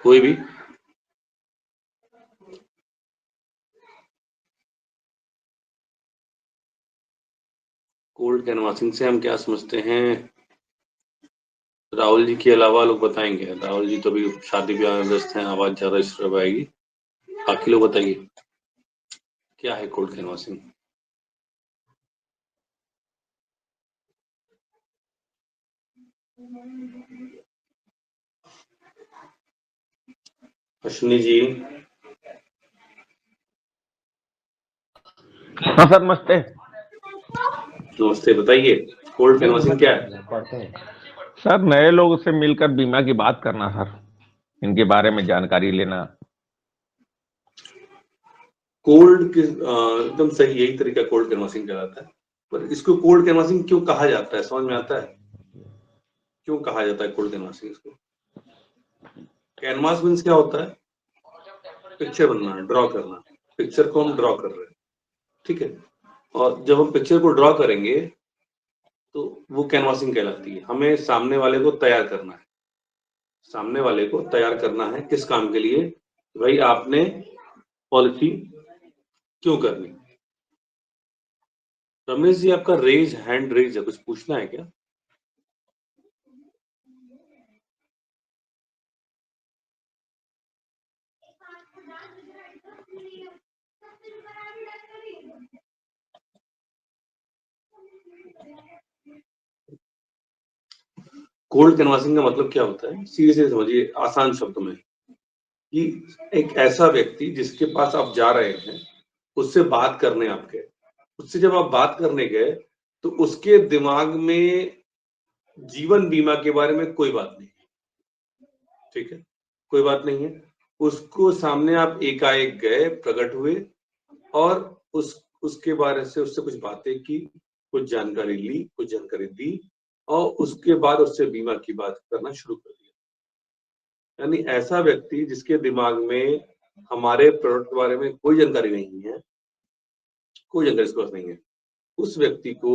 कोई भी। Cold canvassing से हम क्या समझते हैं? राहुल जी के अलावा लोग बताएंगे? राहुल जी तो अभी शादी ब्याह में व्यस्त हैं, आवाज ज्यादा डिस्टर्ब आएगी। बाकी लोग बताइए क्या है कोल्ड कैनवासिंग? अश्विनी जी। हाँ सर, नमस्ते। नमस्ते, बताइए कोल्ड कैनवासिंग क्या है? पढ़ते हैं सर। नए लोगों से मिलकर बीमा की बात करना सर, इनके बारे में जानकारी लेना। कोल्ड एकदम सही, यही तरीका कोल्ड कैनवासिंग कहलाता है। पर इसको कोल्ड कैनवासिंग क्यों कहा जाता है, समझ में आता है? क्यों कहा जाता है कोल्ड कैनवासिंग इसको? कैनवास मीन्स क्या होता है? पिक्चर बनना, ड्रॉ करना। पिक्चर को हम ड्रॉ कर रहे हैं, ठीक है। और जब हम पिक्चर को ड्रॉ करेंगे तो वो कैनवासिंग कहलाती है। हमें सामने वाले को तैयार करना है। सामने वाले को तैयार करना है किस काम के लिए? भाई आपने पॉलिसी क्यों करनी? रमेश जी, आपका हैंड रेज है, कुछ पूछना है क्या? कोल्ड कैनवासिंग का मतलब क्या होता है, सीधे से समझिए आसान शब्दों में, कि एक ऐसा व्यक्ति जिसके पास आप जा रहे हैं, उससे बात करने आप गए। उससे जब आप बात करने गए तो उसके दिमाग में जीवन बीमा के बारे में कोई बात नहीं, ठीक है, कोई बात नहीं है। उसको सामने आप एकाएक गए, प्रकट हुए, और उसके बारे से उससे कुछ बातें की, कुछ जानकारी ली, कुछ जानकारी दी, और उसके बाद उससे बीमा की बात करना शुरू कर दिया। यानी ऐसा व्यक्ति जिसके दिमाग में हमारे प्रोडक्ट के बारे में कोई जानकारी नहीं है, कोई जानकारी इसके पास नहीं है, उस व्यक्ति को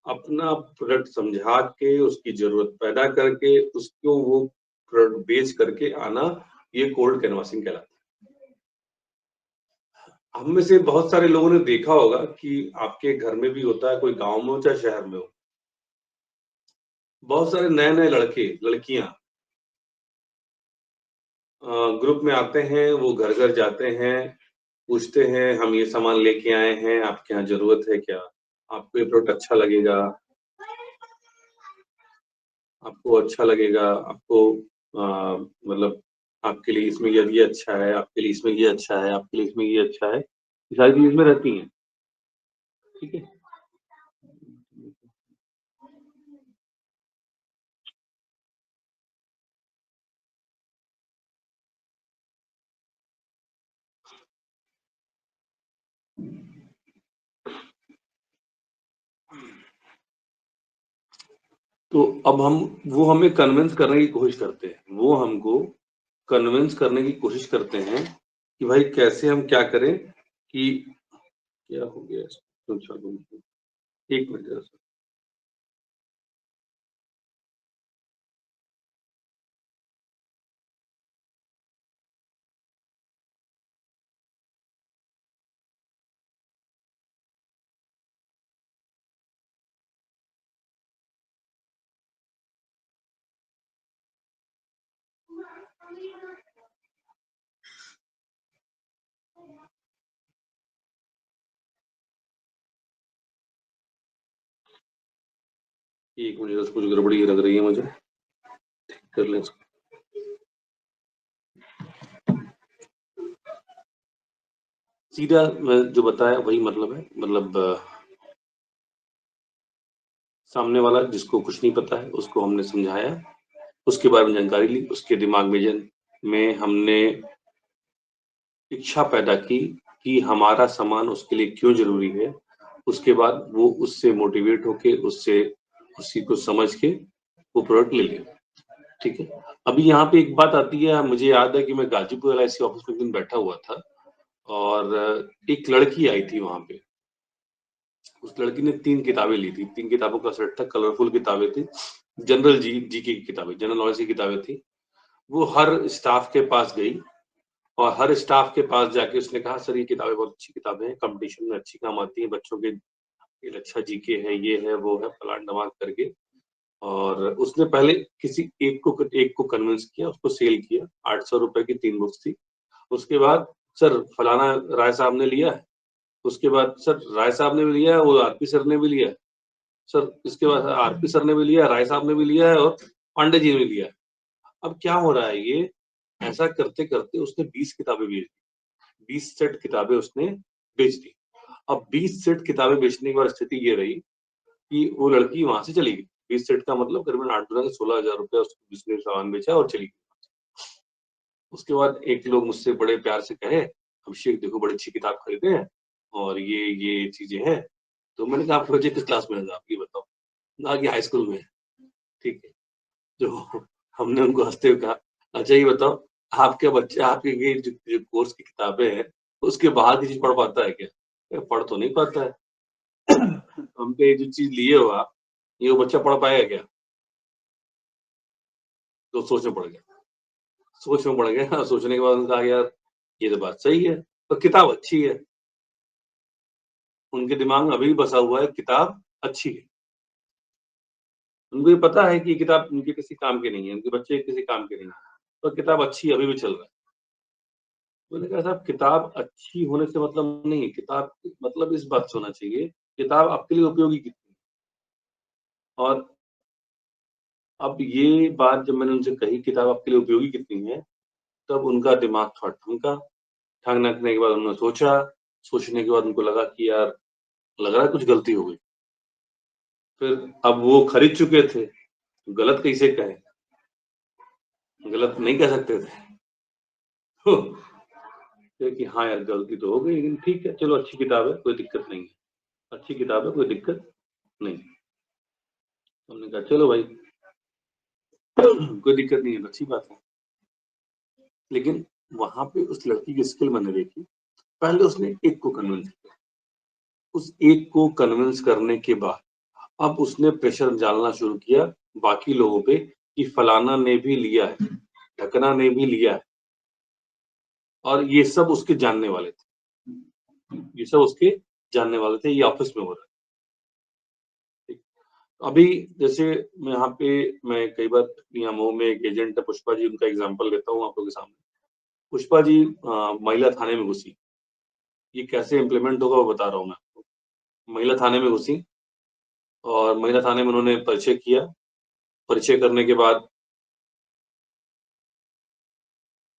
अपना प्रोडक्ट समझा के, उसकी जरूरत पैदा करके, उसको वो प्रोडक्ट बेच करके आना, ये कोल्ड कैनवासिंग कहलाता है। हम में से बहुत सारे लोगों ने देखा होगा कि आपके घर में भी होता है, कोई गांव में हो चाहे शहर में हो, बहुत सारे नए नए लड़के लड़कियां ग्रुप में आते हैं, वो घर घर जाते हैं, पूछते हैं हम ये सामान लेके आए हैं, आपके यहाँ जरूरत है क्या, आपको ये प्रोडक्ट अच्छा लगेगा, आपको अच्छा लगेगा, आपको मतलब आपके लिए इसमें ये अच्छा है, आपके लिए इसमें ये अच्छा है, आपके लिए इसमें ये अच्छा है, ये सारी चीज इसमें रहती हैं, ठीक है। तो अब वो हमें कन्विंस करने की कोशिश करते हैं, वो हमको कन्विंस करने की कोशिश करते हैं कि भाई कैसे हम क्या करें, कि क्या हो गया इसको? एक मिनट जरा सा। एक मिनट, बस कुछ गड़बड़ी लग रही है मुझे, कर लें इसको। सीधा मैं जो बताया वही मतलब है, मतलब सामने वाला जिसको कुछ नहीं पता है उसको हमने समझाया, उसके बारे में जानकारी ली, उसके दिमाग में हमने इच्छा पैदा की कि हमारा सामान उसके लिए क्यों जरूरी है। उसके बाद वो उससे मोटिवेट होके, उससे उसी को समझ के वो प्रोडक्ट ले ले, ठीक है। अभी यहाँ पे एक बात आती है, मुझे याद है कि मैं गाजीपुर LIC ऑफिस में एक दिन बैठा हुआ था, और एक लड़की आई थी वहां पे। उस लड़की ने 3 किताबें ली थी, 3 किताबों का सेट था, कलरफुल किताबें थी, जनरल जीके की किताबें, जनरल नॉलेज की किताबें थी। वो हर स्टाफ के पास गई और हर स्टाफ के पास जाके उसने कहा, सर ये किताबें बहुत अच्छी किताबें हैं, कंपटीशन में अच्छी काम आती हैं, बच्चों के ये अच्छा जीके है, ये है, वो है, फलाना-ढमाक करके। और उसने पहले किसी एक को कन्विंस किया, उसको सेल किया, ₹800 की 3 बुक्स थी। उसके बाद सर फलाना राय साहब ने लिया है, उसके बाद सर राय साहब ने भी लिया है, वो आरपी सर ने भी लिया है। सर इसके बाद आरपी सर ने भी लिया है, राय साहब ने भी लिया है और पांडे जी ने भी लिया है। अब क्या हो रहा है ये, ऐसा करते-करते उसने 20 किताबें बेच दी, 20 सेट किताबें उसने बेच दी। अब 20 सेट किताबें बेचने के बाद स्थिति ये रही कि वो लड़की वहाँ से चली गई। 20 सेट का मतलब करीबन 8 दुना ₹16,000 उसने उसने सामान बेचा और चली गई। उसके बाद एक लोग मुझसे बड़े प्यार से कहे, "अभिषेक देखो बड़ी अच्छी किताब खरीदे हैं और ये चीज़ें हैं।" तो मैंने कहा, "आप बच्चे किस क्लास में हैं आप ये बताओ?" कहा कि हाई स्कूल में है। ठीक है। तो हमने उनको हँसते हुए कहा, "अच्छा ये बताओ, आपके बच्चे आपके ये जो कोर्स की किताबें हैं, उसके बाहर की चीज़ पढ़ पाता है क्या?" पढ़ तो नहीं पाता है। हम पे ये जो चीज़ लिए हो आप, ये वो बच्चा पढ़ पाएगा क्या? तो सोच में पड़ गया। सोच में पड़ गया, सोचने के बाद उन्होंने कहा, "यार, ये तो बात सही है, पर किताब अच्छी है।" उनके दिमाग में अभी भी बसा हुआ है, किताब अच्छी है। उनको ये पता है कि ये किताब उनके किसी काम की नहीं है, उनके बच्चे किसी काम के नहीं हैं, पर किताब अच्छी अभी भी चल रहा है। मैंने कहा, "साहब, किताब अच्छी होने से मतलब नहीं है, किताब मतलब इस बात से होना चाहिए, किताब आपके लिए उपयोगी कितनी है?" और अब ये बात जब मैंने उनसे कही, किताब आपके लिए उपयोगी कितनी है, तब उनका दिमाग थोड़ा ठनका। ठनकने के बाद उन्होंने सोचा, सोचने के बाद उनको लगा कि यार, लग रहा है कुछ गलती हो गई। फिर अब वो खरीद चुके थे, तो गलत कैसे कहें? गलत नहीं कह सकते थे। तो कहे कि हाँ यार, गलती तो हो गई, लेकिन ठीक है, चलो अच्छी किताब है, कोई दिक्कत नहीं है। अच्छी किताब है, कोई दिक्कत नहीं। हमने कहा चलो भाई, कोई दिक्कत नहीं है, तो अच्छी बात है। लेकिन वहाँ पे उस लड़की की स्किल मैंने देखी। पहले उसने एक को कन्विंस किया। उस एक को कन्विंस करने के बाद अब उसने प्रेशर डालना शुरू किया बाकी लोगों पे कि फलाना ने भी लिया है, ढकना ने भी लिया है और ये सब उसके जानने वाले थे। ये सब उसके जानने वाले थे, ये ऑफ़िस में हो रहा है। ठीक। अभी जैसे मैं यहाँ पे मैं कई बार यहाँ मऊ में एक एजेंट है पुष्पा जी, उनका एग्ज़ाम्पल लेता हूँ आप लोगों के सामने। पुष्पा जी महिला थाने में घुसी। ये कैसे इम्प्लीमेंट होगा वो बता रहा हूँ मैं आपको। महिला थाने में घुसी और महिला थाने में उन्होंने परिचय किया। परिचय करने के बाद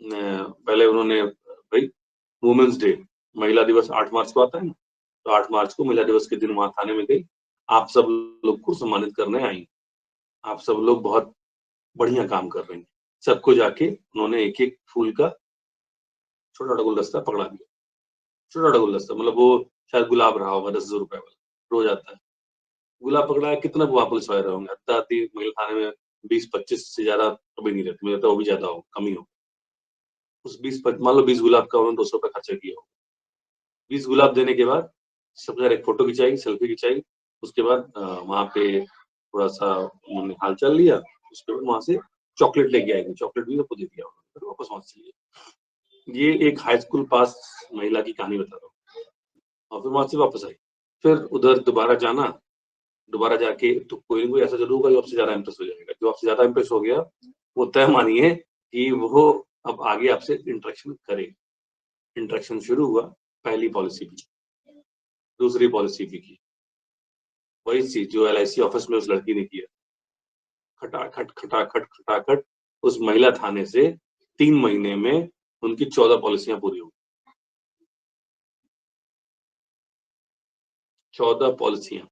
पहले उन्होंने भई वुमेन्स डे, महिला दिवस 8 मार्च को आता है ना, तो 8 मार्च को महिला दिवस के दिन वहाँ थाने में गई। आप सब लोग को सम्मानित करने आई। आप सब लोग बहुत बढ़िया काम कर रही हैं। सबको जाके उन्होंने एक-एक फूल का छोटा-छोटा गुलदस्ता पकड़ा दिया। छोटा-छोटा गुलदस्ता मतलब वो शायद गुलाब रहा होगा ₹10,000 वाला, रोज़ आता है। गुलाब पकड़ाया कितना वहाँ पुलिस वाले होंगे, हद-से-आती महिला थाने में 20-25 से ज़्यादा कभी नहीं रहती, मुझे लगता है वो भी ज़्यादा हो, कम ही हो। उस 20 प मान लो 20 गुलाब का उन्होंने ₹200 खर्चा किया हो। 20 गुलाब देने के बाद सबसे पहले एक फ़ोटो खिंचाई, सेल्फी खिंचाई, उसके बाद वहाँ पे थोड़ा-सा उन्होंने हाल-चाल लिया, उसके बाद वहाँ से चॉकलेट लेके आई थी, चॉकलेट भी सबको दे दिया उन्होंने, फिर वापस वहाँ से चली गई। ये एक हाई स्कूल पास महिला की कहानी बता रहा हूँ और फिर वहाँ से वापस आई। फिर उधर दोबारा जाना, दोबारा जाके तो कोई न कोई ऐसा ज़रूर होगा जो आपसे ज़्यादा इम्प्रेस हो जाएगा। जो आपसे ज़्यादा इम्प्रेस हो गया, वो तय मानिए कि वो अब आगे आपसे इंटरेक्शन करेगा। इंटरेक्शन शुरू हुआ, पहली पॉलिसी भी, दूसरी पॉलिसी भी की। वही चीज़ जो एलआईसी ऑफ़िस में उस लड़की ने किया। खटाखट, खटाखट, खटाखट उस महिला थाने से 3 महीने में उनकी 14 पॉलिसियाँ पूरी हो गई। 14 पॉलिसियाँ,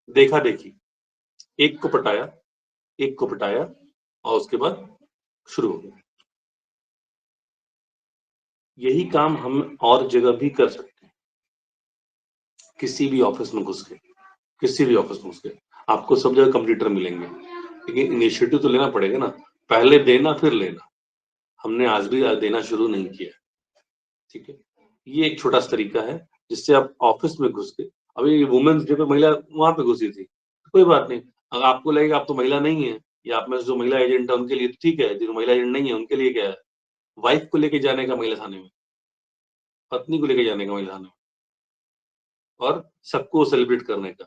देखा-देखी। एक को पटाया, एक को पटाया और उसके बाद शुरू हो गया। यही काम हम और जगह भी कर सकते हैं। किसी भी ऑफ़िस में घुस के, किसी भी ऑफ़िस में घुस के। आपको सब जगह कंप्यूटर मिलेंगे, लेकिन इनिशिएटिव तो लेना पड़ेगा ना। पहले देना फिर लेना। हमने आज भी देना शुरू नहीं किया, ठीक है? ये एक छोटा-सा तरीका है, जिससे आप ऑफ़िस में घुस के अभी वुमेन्स डे पे महिला वहाँ पे घुसी थी, कोई बात नहीं। अगर आपको लगेगा आप तो महिला नहीं हैं, या आप में से जो महिला एजेंट है उनके लिए ठीक है, जो महिला एजेंट नहीं है उनके लिए क्या है, वाइफ को लेके जाने का महिला थाने में, पत्नी को लेके जाने का महिला थाने में, और सबको सेलिब्रेट करने का,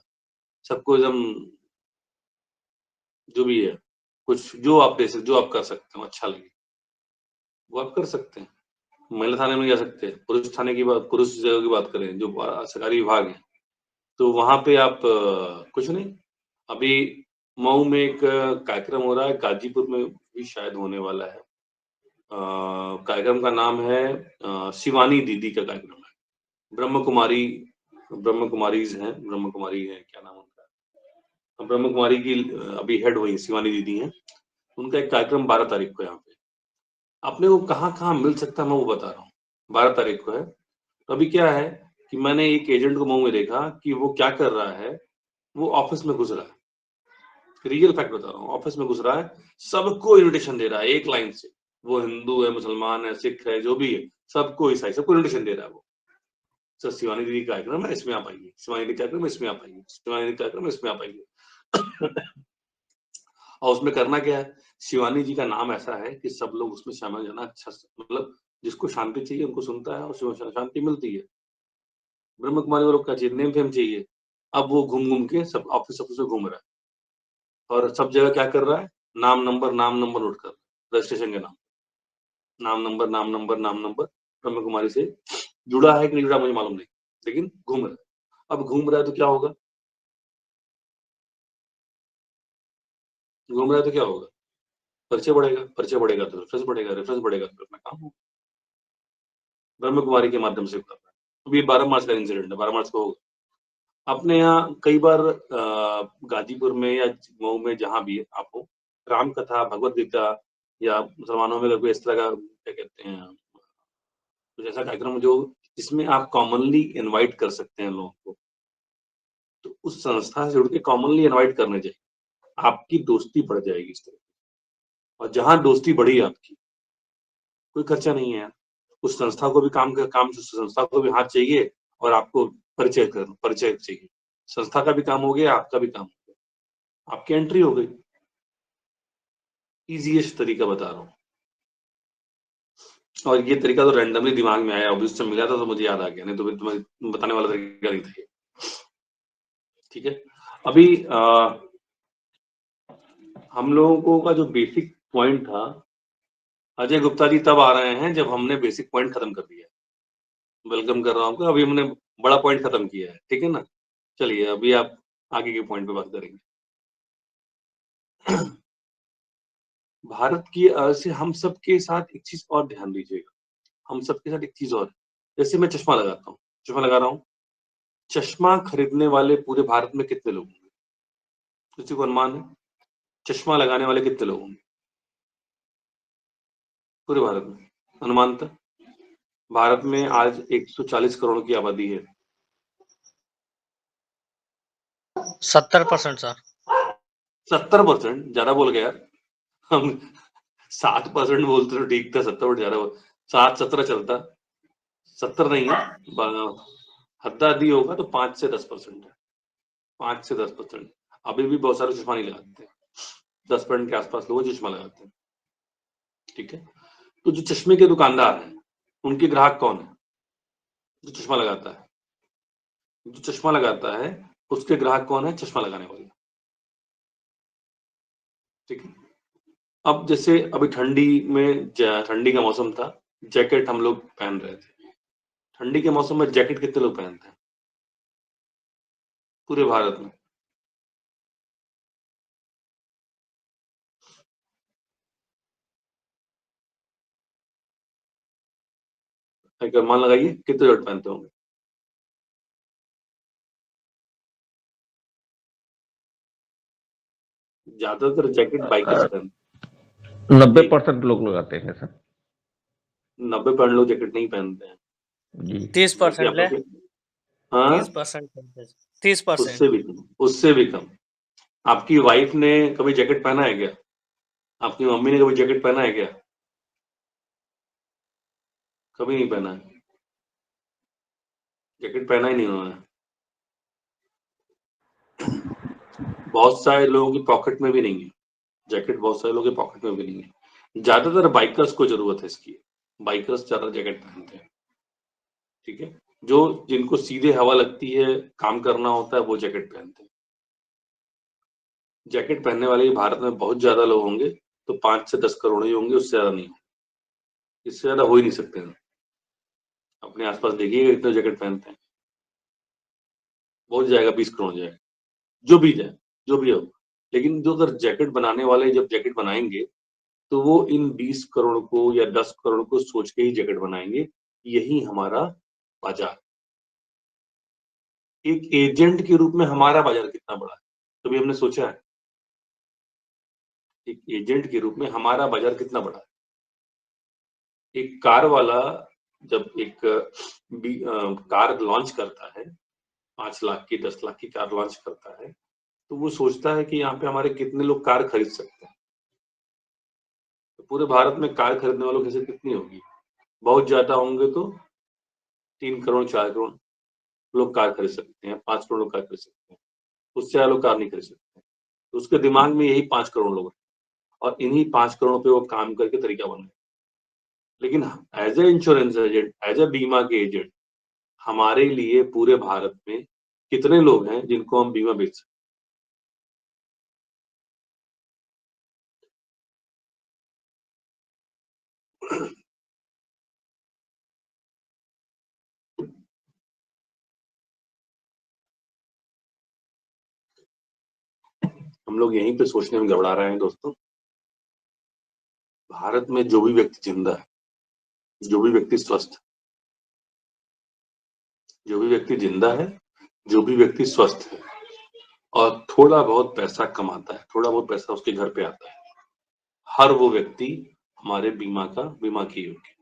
सबको एकदम जो भी है, कुछ जो आप दे सकते, जो आप कर सकते हो अच्छा लगे, वो आप कर सकते हैं। महिला थाने में जा सकते हैं। पुरुष थाने की बात, पुरुष जगह की बात करें जो सरकारी विभाग है, तो वहां पे आप कुछ नहीं। अभी मऊ में एक कार्यक्रम हो रहा है, गाजीपुर में भी शायद होने वाला है। कार्यक्रम का नाम है शिवानी दीदी का कार्यक्रम है। ब्रह्म कुमारी, ब्रह्म कुमारीज हैं, ब्रह्म कुमारी है, क्या नाम उनका, ब्रह्म कुमारी की अभी हेड हुई शिवानी दीदी हैं। उनका एक कार्यक्रम 12 तारीख को यहाँ पे। अपने को कहाँ कहाँ मिल सकता है मैं वो बता रहा हूँ। 12 तारीख को है। तो अभी क्या है कि मैंने एक एजेंट को मऊ में देखा कि वो क्या कर रहा है, वो ऑफिस में घुस रहा है, रियल फैक्ट बता रहा हूँ, ऑफिस में घुस रहा है, सबको इन्विटेशन दे रहा है एक लाइन से, वो हिंदू है, मुसलमान है, सिख है, जो भी है, सबको ईसाई, सबको इन्विटेशन दे रहा है वो। सर शिवानी दीदी का कार्यक्रम है, इसमें आप आइए, शिवानी दीदी कार्यक्रम है, इसमें आप आइए, शिवानी दीदी कार्यक्रम है, इसमें आप आइए। और उसमें करना क्या है, शिवानी जी का नाम ऐसा है कि सब लोग उसमें शामिल जाना अच्छा, मतलब जिसको शांति चाहिए उनको सुनता है और शांति मिलती है। ब्रह्म कुमारी वालों का चाहिए, नेम फेम चाहिए। अब वो घूम घूम के सब ऑफिस ऑफिस में घूम रहा है और सब जगह क्या कर रहा है, नाम नंबर नोट कर रहा है, रजिस्ट्रेशन के नाम नंबर, नाम नंबर, नाम नंबर, ब्रह्म कुमारी से जुड़ा है कि नहीं जुड़ा मुझे मालूम नहीं, लेकिन घूम रहा है। अब घूम रहा है तो क्या होगा, घूम रहा है तो क्या होगा, परिचय बढ़ेगा, परिचय बढ़ेगा तो रेफरेंस बढ़ेगा, रेफरेंस बढ़ेगा तो अपना काम होगा। ब्रह्म कुमारी के माध्यम से कर रहा है। अभी 12 मार्च का इंसिडेंट है, 12 मार्च को होगा। अपने यहाँ कई बार गाजीपुर में या मऊ में जहां भी आप हो, राम कथा, भगवत गीता, या मुसलमानों में कोई इस तरह का क्या कहते हैं, कुछ ऐसा कार्यक्रम जो जिसमें आप कॉमनली इनवाइट कर सकते हैं लोगों को, तो उस संस्था से जुड़ के कॉमनली इनवाइट करने चाहिए, आपकी दोस्ती बढ़ जाएगी इस तरह। और जहां दोस्ती बढ़ी आपकी, कोई खर्चा नहीं है, उस संस्था को भी काम संस्था को भी हाथ चाहिए, और आपको परिचय चाहिए, संस्था का भी काम हो गया, आपका भी काम हो गया, आपकी एंट्री हो गई। इजीएस्ट तरीका बता रहा हूँ, और ये तरीका तो रैंडमली दिमाग में आया, ऑब्वियस से मिला था तो मुझे याद आ गया, नहीं तो फिर तुम्हें बताने वाला तरीका नहीं था ये। ठीक है। अभी हम लोगों का जो बेसिक पॉइंट था, अजय गुप्ता जी तब आ रहे हैं जब हमने बेसिक पॉइंट खत्म कर दिया है। वेलकम कर रहा हूँ आपको, अभी हमने बड़ा पॉइंट खत्म किया है, ठीक है ना। चलिए अभी आप आगे के पॉइंट पे बात करेंगे। भारत की से हम सबके साथ एक चीज और ध्यान दीजिएगा, हम सबके साथ एक चीज और, जैसे मैं चश्मा लगाता हूँ, चश्मा लगा रहा हूँ, चश्मा खरीदने वाले पूरे भारत में कितने लोग होंगे, किसी को अनुमान है, चश्मा लगाने वाले कितने लोग होंगे पूरे भारत में, अनुमान था। भारत में आज 140 करोड़ की आबादी है। 70% सर। 70%? ज्यादा बोल गया यार। हम 60% बोलते तो ठीक था, 70% ज्यादा 7-17 चलता, 70 नहीं है, हद्दादी होगा तो 5 से 10% है, 5 से 10%। अभी भी बहुत सारे चश्मा नहीं लगाते हैं, 10% के आसपास लोग चश्मा लगाते हैं। ठीक है। तो जो चश्मे के दुकानदार हैं, उनके ग्राहक कौन है, जो चश्मा लगाता है, जो चश्मा लगाता है उसके ग्राहक कौन है, चश्मा लगाने वाले। ठीक है। अब जैसे अभी ठंडी में, ठंडी का मौसम था, जैकेट हम लोग पहन रहे थे। ठंडी के मौसम में जैकेट कितने लोग पहनते हैं पूरे भारत में, एक अनुमान लगाइए कितने जैकेट पहनते होंगे। ज्यादातर जैकेट बाइकर्स पहनते 90% लोग लगाते हैं सर। 90% लोग जैकेट नहीं पहनते हैं जी। 30% ले, हाँ 30%, 30%। उससे भी कम। आपकी वाइफ ने कभी जैकेट पहना है क्या, आपकी मम्मी ने कभी जैकेट पहना है क्या, कभी नहीं पहना है, जैकेट पहना ही नहीं उन्होंने। बहुत सारे लोगों की पॉकेट में भी नहीं है, जैकेट बहुत सारे लोगों के पॉकेट में भी नहीं है। ज्यादातर बाइकर्स को जरूरत है इसकी, बाइकर्स ज्यादा जैकेट पहनते हैं, ठीक है। जो जिनको सीधे हवा लगती है, काम करना होता है, वो जैकेट पहनते हैं। जैकेट पहनने वाले भारत में बहुत ज्यादा लोग होंगे, तो 5 से 10 करोड़ ही होंगे, उससे ज्यादा नहीं, इससे ज्यादा हो ही नहीं सकते हैं। अपने आसपास देखिएगा इतने जैकेट पहनते हैं, बहुत जाएगा 20 करोड़ जाएगा, जो भी जाए, जो भी हो। लेकिन जो अगर जैकेट बनाने वाले जब जैकेट बनाएंगे, तो वो इन 20 करोड़ को या 10 करोड़ को सोच के ही जैकेट बनाएंगे। यही हमारा बाजार, एक एजेंट के रूप में हमारा बाजार कितना बड़ा है, कभी हमने सोचा है? एक एजेंट के रूप में हमारा बाजार कितना बड़ा है? एक कार वाला जब एक कार लॉन्च करता है, 5 लाख की 10 लाख की कार लॉन्च करता है, तो वो सोचता है कि यहाँ पे हमारे कितने लोग कार खरीद सकते हैं। तो पूरे भारत में कार खरीदने वालों की संख्या कितनी होगी? बहुत ज्यादा होंगे तो 3 करोड़ 4 करोड़ लोग कार खरीद सकते हैं, 5 करोड़ लोग कार खरीद सकते हैं, उससे ज्यादा लोग कार नहीं खरीद सकते। तो उसके दिमाग में यही 5 करोड़ लोग हैं, और इन्हीं 5 करोड़ पे वो काम करके तरीका बन गया। लेकिन as a insurance agent, as a बीमा के एजेंट, हमारे लिए पूरे भारत में कितने लोग हैं जिनको हम बीमा बेच सकते हैं? हम लोग यहीं पे सोचने में गड़बड़ा रहे हैं दोस्तों। भारत में जो भी व्यक्ति जिंदा है, जो भी व्यक्ति स्वस्थ है, जो भी व्यक्ति जिंदा है, जो भी व्यक्ति स्वस्थ है और थोड़ा बहुत पैसा कमाता है, थोड़ा बहुत पैसा उसके घर पे आता है, हर वो व्यक्ति हमारे बीमा के योग्य।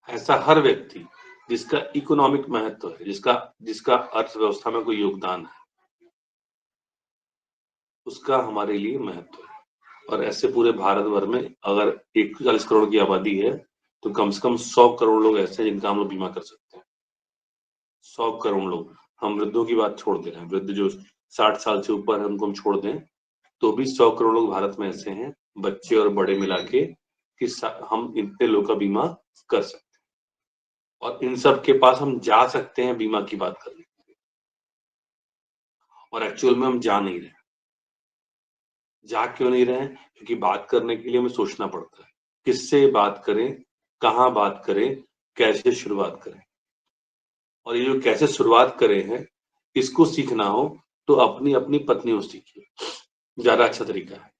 ऐसा हर व्यक्ति जिसका इकोनॉमिक महत्व है, जिसका जिसका अर्थव्यवस्था में कोई योगदान है, उसका हमारे लिए महत्व है। और ऐसे पूरे भारत भर में अगर 140 करोड़ की आबादी है, तो कम से कम 100 करोड़ लोग ऐसे हैं जिनका हम लोग बीमा कर सकते हैं। 100 करोड़ लोग। हम वृद्धों की बात छोड़ दे रहे हैं, वृद्ध जो 60 साल से ऊपर है उनको हम छोड़ दें, तो भी 100 करोड़ लोग भारत में ऐसे हैं, बच्चे और बड़े मिला के, कि हम इतने लोग का बीमा कर सकते हैं। और इन सब के पास हम जा सकते हैं बीमा की बात करने, और एक्चुअल में हम जा नहीं रहे। जा क्यों नहीं रहे हैं? क्योंकि बात करने के लिए हमें सोचना पड़ता है, किससे बात करें, कहाँ बात करें, कैसे शुरुआत करें। और ये जो कैसे शुरुआत करें हैं, इसको सीखना हो तो अपनी अपनी पत्नियों से सीखिए, ज्यादा अच्छा तरीका है।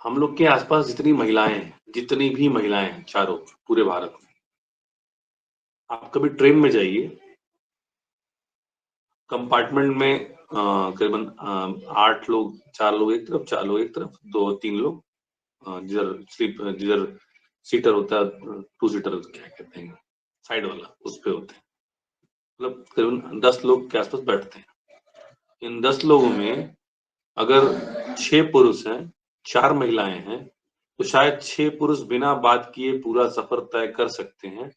हम लोग के आसपास जितनी महिलाएं हैं, जितनी भी महिलाएं हैं चारों पूरे भारत में, आप कभी ट्रेन में जाइए, कंपार्टमेंट में करीबन 8 लोग, 4 लोग एक तरफ, 4 लोग एक तरफ, 2-3 लोग, जिधर सीटर होता है, 2 सीटर क्या कहते हैं, साइड वाला, उस पे होते हैं, मतलब करीबन 10 लोग के आसपास बैठते हैं। इन 10 लोगों में अगर 6 पुरुष हैं, 4 महिलाएं हैं, तो शायद 6 पुरुष बिना बात किए पूरा सफर तय कर सकते हैं,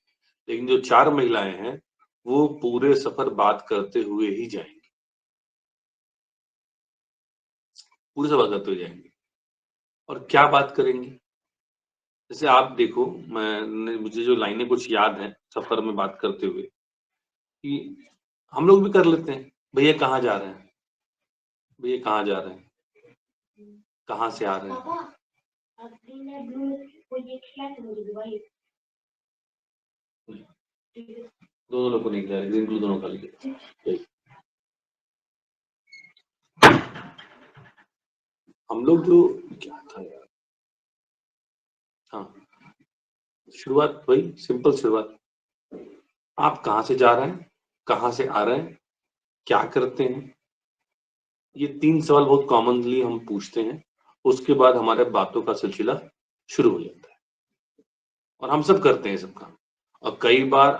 लेकिन जो 4 महिलाएं हैं, वो पूरे सफर बात करते हुए ही जाएंगे, पूरे सफर करते हुए जाएंगे। और क्या बात करेंगे? जैसे आप देखो, मुझे जो लाइनें कुछ याद हैं सफर में बात करते हुए, कि हम लोग भी कर लेते हैं, भैया कहाँ जा रहे हैं, भैया कहाँ जा रहे हैं, कहाँ से आ रहे हैं, दोनों लोग को नहीं जा रहे, ग्रीन ब्लू दोनों खाली है। हम लोग जो क्या था यार, हाँ, शुरुआत वही सिंपल शुरुआत, आप कहाँ से जा रहे हैं, कहाँ से आ रहे हैं, क्या करते हैं, ये 3 सवाल बहुत कॉमनली हम पूछते हैं। उसके बाद हमारे बातों का सिलसिला शुरू हो जाता है, और हम सब करते हैं सब काम। और कई बार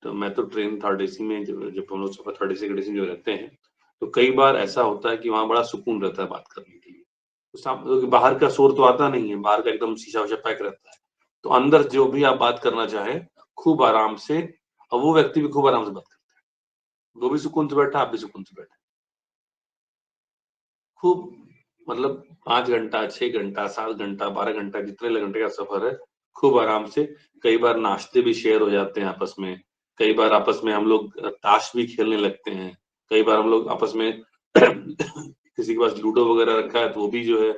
मैं तो ट्रेन थर्ड एसी में, जब हम लोग सफर थर्ड एसी कंडीशन जो रहते हैं, तो कई बार ऐसा होता है कि वहाँ बड़ा सुकून रहता है बात करने के लिए। तो बाहर का शोर तो आता नहीं है, बाहर का एकदम शीशा उशा पैक रहता है, तो अंदर जो भी आप बात करना चाहें खूब आराम से, और वो व्यक्ति भी खूब आराम से बात करता है। वो भी सुकून से बैठा, आप भी सुकून से बैठे। खूब मतलब 5 घंटा, 6 घंटा, 7 घंटा, 12 घंटा जितने घंटे का सफर है, खूब आराम से। कई बार नाश्ते भी शेयर हो जाते हैं आपस में, कई बार आपस में हम लोग ताश भी खेलने लगते हैं, कई बार हम लोग आपस में किसी के पास लूडो वगैरह रखा है तो वो भी जो है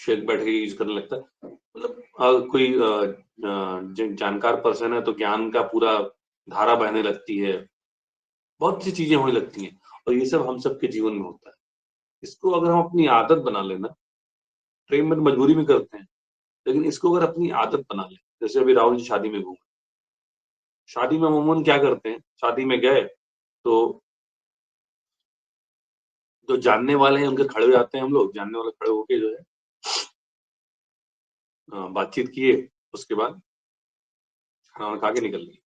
शेयर बैठ के यूज करने लगता है। मतलब कोई जानकार पर्सन है तो ज्ञान का पूरा धारा बहने लगती है, बहुत सी चीजें होने लगती हैं और ये सब हम सबके जीवन में होता है। इसको अगर हम अपनी आदत बना लेना, प्रेम में तो मजबूरी में करते हैं, लेकिन इसको अगर अपनी आदत बना लें, जैसे अभी राहुल जी शादी में घूमे, शादी में अमूमन क्या करते हैं, शादी में गए तो जो जानने वाले हैं उनके खड़े हो जाते हैं, हम लोग जानने वाले खड़े होके जो है बातचीत किए, उसके बाद खाना वाना खा के निकल लिए।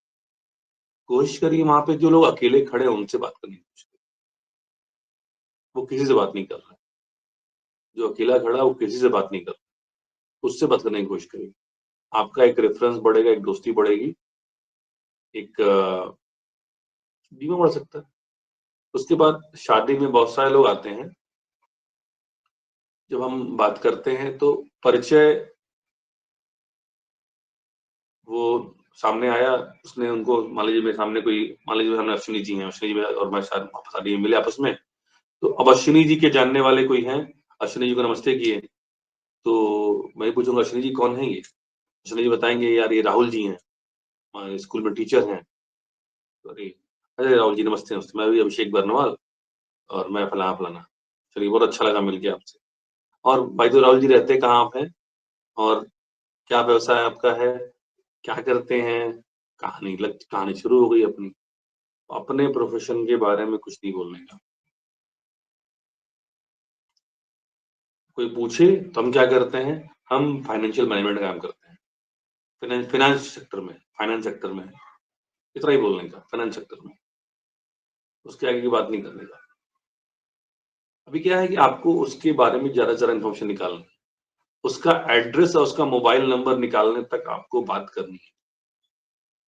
कोशिश करिए वहां पे जो लोग अकेले खड़े हैं उनसे बात करने की कोशिश करिए। वो किसी से बात नहीं कर रहा है, जो अकेला खड़ा है वो किसी से बात नहीं कर रहा, उससे बात करने की कोशिश करिए। आपका एक रेफरेंस बढ़ेगा, एक दोस्ती बढ़ेगी, एक बीमा बढ़ सकता है। उसके बाद शादी में बहुत सारे लोग आते हैं, जब हम बात करते हैं तो परिचय, वो सामने आया, उसने उनको मान लीजिए मेरे सामने कोई, मान लीजिए सामने अश्विनी जी हैं, अश्विनी जी और मैं शादी में मिले आपस में, तो अब अश्विनी जी के जानने वाले कोई हैं, अश्विनी जी को नमस्ते किए, तो मैं पूछूंगा अश्विनी जी कौन है ये? अश्विनी जी बताएंगे यार ये राहुल जी हैं, स्कूल में टीचर हैं। अरे अरे राहुल जी नमस्ते नमस्ते, मैं भी अभिषेक बर्नवाल और मैं फलाना फलाना। चलिए बहुत अच्छा लगा मिलके आपसे। और भाई तो राहुल जी रहते कहाँ आप हैं और क्या व्यवसाय आपका है, क्या करते हैं? कहानी शुरू हो गई अपनी। अपने प्रोफेशन के बारे में कुछ नहीं बोलने का। कोई पूछे तो हम क्या करते हैं, हम फाइनेंशियल मैनेजमेंट का काम करते हैं, फाइनेंस सेक्टर में, फाइनेंस सेक्टर में, इतना ही बोलने का, फाइनेंस सेक्टर में, उसके आगे की बात नहीं करने का। अभी क्या है कि आपको उसके बारे में ज्यादा से ज्यादा इन्फॉर्मेशन निकालना है, उसका एड्रेस और उसका मोबाइल नंबर निकालने तक आपको बात करनी है।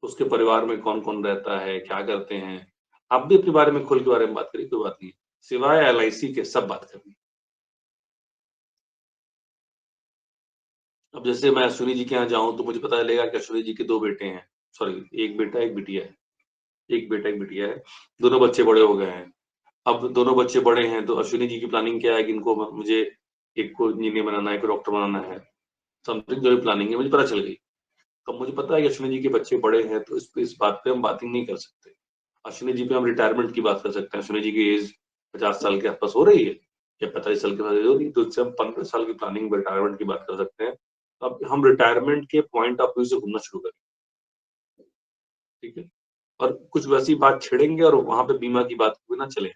उसके परिवार में कौन कौन रहता है, क्या करते हैं, आप भी अपने बारे में खुल के बारे में बात करिए, कोई बात नहीं, सिवाय LIC के सब बात करनी। अब जैसे मैं अश्विनी जी के यहाँ जाऊं तो मुझे पता चलेगा कि अश्विनी जी के 2 बेटे हैं, सॉरी एक बेटा एक बिटिया है, एक बेटा एक बिटिया है, दोनों बच्चे बड़े हो गए हैं। अब दोनों बच्चे बड़े हैं तो अश्विनी जी की प्लानिंग क्या है कि इनको मुझे, एक को इंजीनियर बनाना है, एक को डॉक्टर बनाना है, समथिंग जो भी प्लानिंग है मुझे पता चल गई। अब मुझे पता है कि अश्विनी जी के बच्चे बड़े हैं तो इस बात पे हम बातें नहीं कर सकते। अश्विनी जी पे हम रिटायरमेंट की बात कर सकते हैं, अश्विनी जी की एज 50 साल के आसपास हो रही है या 45 साल के आसपास हो रही है, तो उससे हम 15 साल की प्लानिंग रिटायरमेंट की बात कर सकते हैं। अब हम रिटायरमेंट के पॉइंट ऑफ व्यू से घूमना शुरू करें, ठीक है, और कुछ वैसी बात छेड़ेंगे और वहां पे बीमा की बात भी ना चले।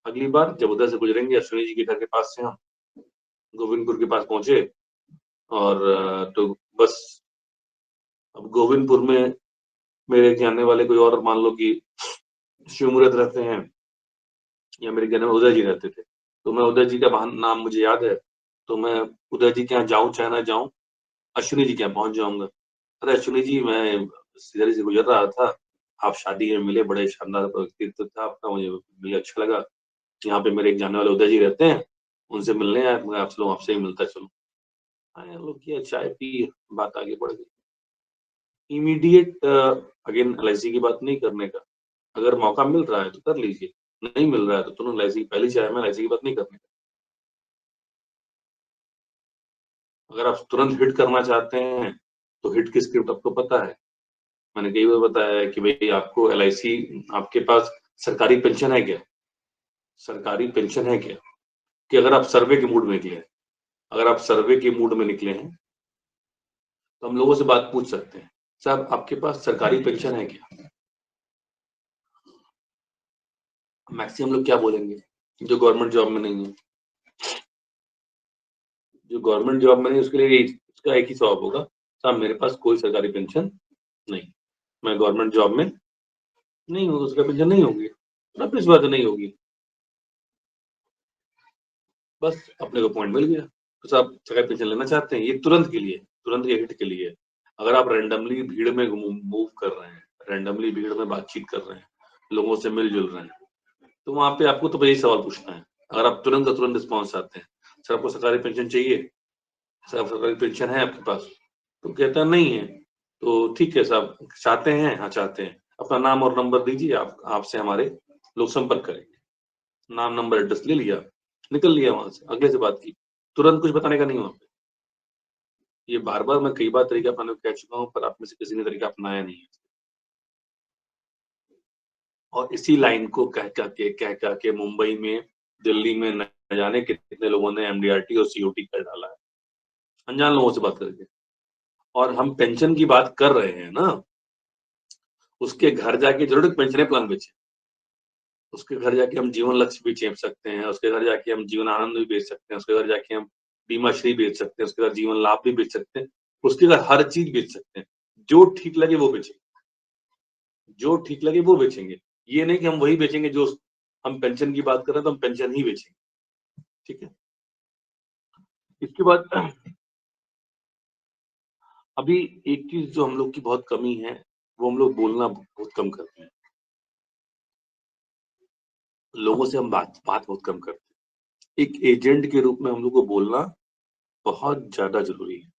अगली बार जब उधर से गुजरेंगे अश्विनी जी के घर के पास से हम गोविंदपुर के पास पहुंचे और तो बस, अब गोविंदपुर में मेरे जानने वाले कोई और मान लो कि शिवमुहूर्त रहते हैं या मेरे जानने में उदय जी रहते थे, तो मैं उदय जी का नाम मुझे याद है, तो मैं उदय जी के यहाँ जाऊं चाहे ना जाऊं, अश्विनी जी के यहाँ पहुंच जाऊंगा। अरे अश्विनी जी मैं इधर से गुजर रहा था, आप शादी में मिले, बड़े शानदार व्यक्तित्व था आपका, मुझे अच्छा लगा। यहाँ पे मेरे एक जानने वाले उदय जी रहते हैं, उनसे मिलने आया, मैं आपसे ही मिलता चलूं। आए हम लोग किया, चाय पी, बात आगे बढ़ गई। इमीडिएट अगेन LIC की बात नहीं करने का। अगर मौका मिल रहा है तो कर लीजिए, नहीं मिल रहा है तो तुरंत LIC, पहली चाय में LIC की बात नहीं करने का। अगर आप तुरंत हिट करना चाहते हैं तो हिट की स्क्रिप्ट आपको पता है, मैंने कई बार बताया है कि भाई आपको LIC, आपके पास सरकारी पेंशन है क्या? सरकारी पेंशन है क्या? कि अगर आप सर्वे के मूड में निकले हैं, अगर आप सर्वे के मूड में निकले हैं तो हम लोगों से बात पूछ सकते हैं, साहब आपके पास सरकारी पेंशन है क्या? मैक्सिमम लोग क्या बोलेंगे, जो गवर्नमेंट जॉब में नहीं है। जो गवर्नमेंट जॉब में नहीं उसके लिए उसका एक ही जवाब होगा, साहब मेरे पास कोई सरकारी पेंशन नहीं, मैं गवर्नमेंट जॉब में नहीं हूँ, उसका पेंशन नहीं होगी, अब इस बात नहीं होगी, बस अपने को पॉइंट मिल गया। तो साहब सरकारी पेंशन लेना चाहते हैं, ये तुरंत के लिए, तुरंत के हिट के लिए। अगर आप रैंडमली भीड़ में मूव कर रहे हैं, रैंडमली भीड़ में बातचीत कर रहे हैं, लोगों से मिलजुल रहे हैं, तो वहां पे आपको तो यही सवाल पूछना है। अगर आप तुरंत का तुरंत रिस्पॉन्स आते हैं, सर आपको सरकारी पेंशन चाहिए, सर सरकारी पेंशन है आपके पास, तो कहता है नहीं है, तो ठीक है साहब, चाहते हैं, हाँ चाहते हैं, अपना नाम और नंबर दीजिए, आप आपसे हमारे लोग संपर्क करेंगे। नाम नंबर एड्रेस ले लिया, निकल लिया वहां से, अगले से बात की, तुरंत कुछ बताने का नहीं वहां पे। ये बार बार मैं कई बार तरीका अपनाने को कह चुका हूँ, पर आप में से किसी ने तरीका अपनाया नहीं है। और इसी लाइन को कह के मुंबई में, दिल्ली में न जाने कितने लोगों ने एमडीआरटी और सीओटी कर डाला है, अनजान लोगों से बात करके। और हम पेंशन की बात कर रहे हैं ना, उसके घर जाके जरूर पेंशन प्लान बेचे, उसके घर जाके हम जीवन लक्ष्य भी चेप सकते हैं, उसके घर जाके हम जीवन आनंद भी बेच सकते हैं, उसके घर जाके हम बीमा श्री बेच सकते हैं, उसके घर जीवन लाभ भी बेच सकते हैं, उसके घर हर चीज बेच सकते हैं। जो ठीक लगे वो बेचेंगे, जो ठीक लगे वो बेचेंगे। ये नहीं कि हम वही बेचेंगे जो, हम पेंशन की बात कर रहे हैं तो हम पेंशन ही बेचेंगे, ठीक है। इसके बाद अभी एक चीज जो हम लोग की बहुत कमी है, वो हम लोग बोलना बहुत कम करते हैं। लोगों से हम बात बहुत कम करते हैं। एक एजेंट के रूप में हम लोग को बोलना बहुत ज्यादा जरूरी है।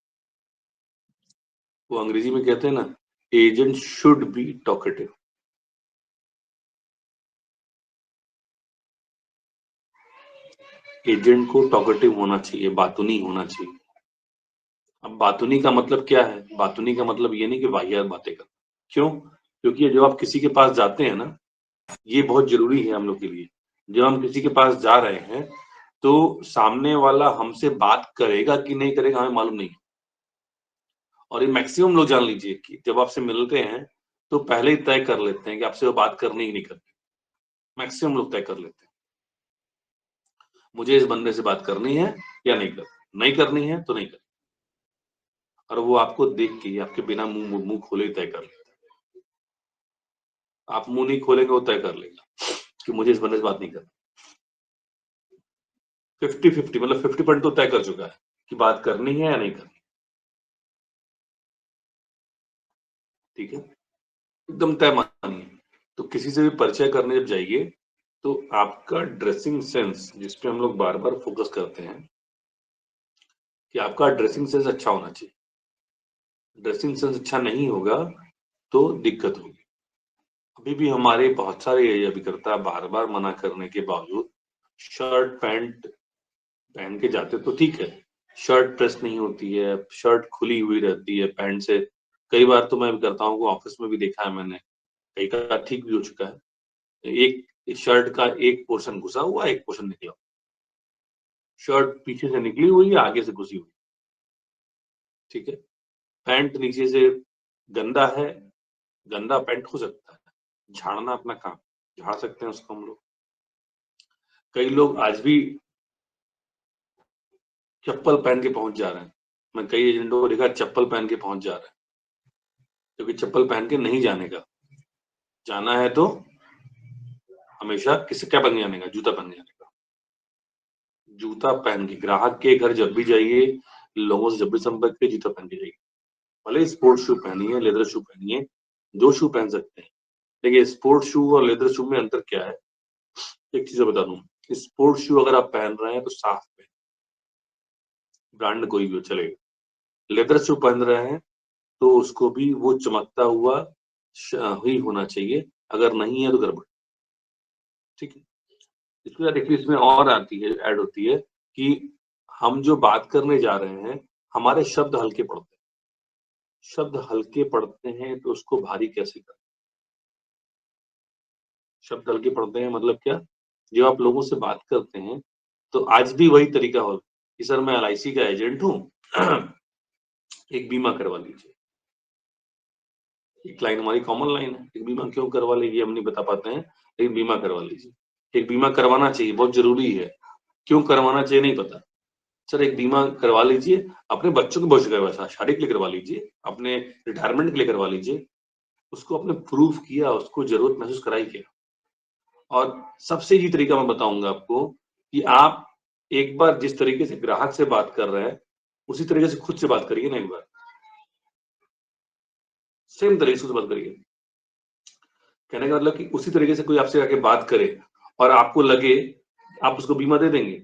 वो अंग्रेजी में कहते हैं ना, agent should be talkative. Agent को टॉकेटिव होना चाहिए, बातूनी होना चाहिए। अब बातूनी का मतलब क्या है? बातूनी का मतलब ये नहीं कि वाहियात बातें कर। क्यों? क्योंकि जब आप किसी के पास जाते हैं ना, ये बहुत जरूरी है हम लोग के लिए। जब हम किसी के पास जा रहे हैं तो सामने वाला हमसे बात करेगा कि नहीं करेगा हमें मालूम नहीं। और ये मैक्सिमम लोग जान लीजिए कि जब आपसे मिलते हैं तो पहले ही तय कर लेते हैं कि आपसे वो बात करनी ही नहीं करनी। मैक्सिमम लोग तय कर लेते हैं, मुझे इस बंदे से बात करनी है या नहीं करनी। नहीं करनी है तो नहीं करनी। और वो आपको देख के, आपके बिना मुंह खोले तय कर लेते हैं। आप मुंह नहीं खोलेंगे, वो तय कर लेगा कि मुझे इस बंदे से बात नहीं करनी। 50-50 मतलब 50% तो तय कर चुका है कि बात करनी है या नहीं करनी। ठीक है, एकदम तय मानिए। तो किसी से भी परिचय करने जब जाइए तो आपका ड्रेसिंग सेंस, जिसपे हम लोग बार बार फोकस करते हैं कि आपका ड्रेसिंग सेंस अच्छा होना चाहिए। ड्रेसिंग सेंस अच्छा नहीं होगा तो दिक्कत होगी। अभी भी हमारे बहुत सारे अभिकर्ता बार बार मना करने के बावजूद शर्ट पैंट पहन के जाते तो ठीक है, शर्ट प्रेस नहीं होती है, शर्ट खुली हुई रहती है पैंट से। कई बार तो मैं अभिकर्ताओं को ऑफिस में भी देखा है मैंने, कई का ठीक भी हो चुका है। एक शर्ट का एक पोर्शन घुसा हुआ, एक पोर्शन निकला। शर्ट पीछे से निकली हुई है, आगे से घुसी हुई, ठीक है। पैंट नीचे से गंदा है, गंदा पैंट हो सकता है, झाड़ना अपना काम, झाड़ सकते हैं उसको हम लोग। कई लोग आज भी चप्पल पहन के पहुंच जा रहे हैं। मैं कई एजेंटों को देखा चप्पल पहन के पहुंच जा रहे हैं, क्योंकि चप्पल पहन के नहीं जाने का। जाना है तो हमेशा किसी क्या पहन के जाने का? जूता पहन के जाने का। जूता पहन के ग्राहक के घर जब भी जाइए, लोगों से जब भी संपर्क करिए, जूता पहन के जाइए। भले स्पोर्ट्स शू पहनिए, लेदर शू पहनिए, जो शू पहन सकते हैं। देखिए स्पोर्ट्स शू और लेदर शू में अंतर क्या है, एक चीज बता दूं। स्पोर्ट्स शू अगर आप पहन रहे हैं तो साफ पहन, ब्रांड कोई भी हो चलेगा। लेदर शू पहन रहे हैं तो उसको भी वो चमकता हुआ ही होना चाहिए, अगर नहीं है तो गड़बड़। ठीक है। इसके बाद देखिए इसमें और आती है, ऐड होती है कि हम जो बात करने जा रहे हैं, हमारे शब्द हल्के पड़ते हैं। शब्द हल्के पड़ते हैं तो उसको भारी कैसे करें? शब्द हल्के पड़ते हैं मतलब क्या? जब आप लोगों से बात करते हैं तो आज भी वही तरीका हो कि सर मैं एलआईसी का एजेंट हूँ, एक बीमा करवा लीजिए। एक लाइन हमारी कॉमन लाइन है, एक बीमा क्यों करवा लीजिए हम नहीं बता पाते हैं, लेकिन बीमा करवा लीजिए। एक बीमा करवाना चाहिए, बहुत जरूरी है। क्यों करवाना चाहिए नहीं पता, सर एक बीमा करवा लीजिए, अपने बच्चों के भविष्य का, शादी के लिए करवा लीजिए, अपने रिटायरमेंट के लिए करवा लीजिए। उसको आपने प्रूफ किया, उसको जरूरत महसूस कराई क्या। और सबसे इजी तरीका मैं बताऊंगा आपको कि आप एक बार जिस तरीके से ग्राहक से बात कर रहे हैं, उसी तरीके से खुद से बात करिए ना। एक बार सेम तरीके से बात करिए। कहने का मतलब कि उसी तरीके से कोई आपसे आके बात करे और आपको लगे आप उसको बीमा दे देंगे।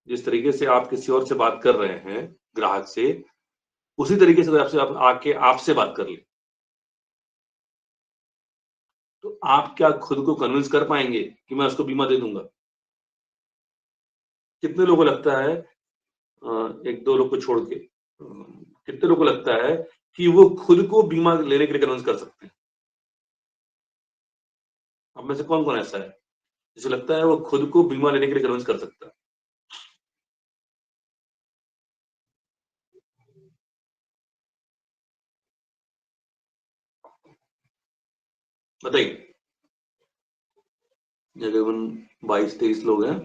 जिस तरीके से आप किसी और से बात कर रहे हैं ग्राहक से, उसी तरीके से कोई आपसे आके आपसे बात कर ले, तो आप क्या खुद को कन्विंस कर पाएंगे कि मैं उसको बीमा दे दूंगा? कितने लोगों को लगता है, एक दो लोग को छोड़ के, कितने लोगों को लगता है कि वो खुद को बीमा लेने के लिए कन्विंस कर सकते हैं? आप में से कौन कौन ऐसा है जिसे लगता है वो खुद को बीमा लेने के लिए कन्विंस कर सकता है? बताइए। तकरीबन 22-23 लोग हैं।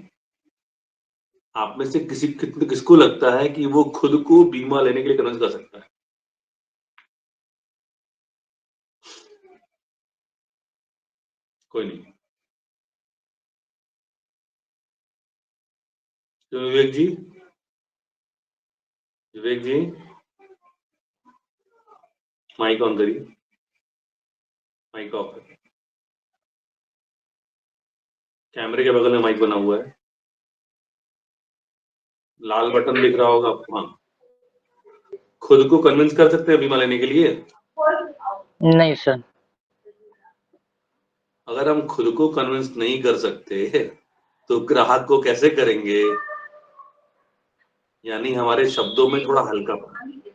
आप में से किसको लगता है कि वो खुद को बीमा लेने के लिए कन्विंस कर सकता है? कोई नहीं। तो विवेक जी, विवेक जी, माइक ऑन करिए, माइक ऑफ है। कैमरे के बगल में माइक बना हुआ है, लाल बटन दिख रहा होगा आपको। हाँ, खुद को कन्विंस कर सकते हैं बीमा लेने के लिए? नहीं सर। अगर हम खुद को कन्विंस नहीं कर सकते तो ग्राहक को कैसे करेंगे? यानी हमारे शब्दों में थोड़ा हल्कापन। ठीक है,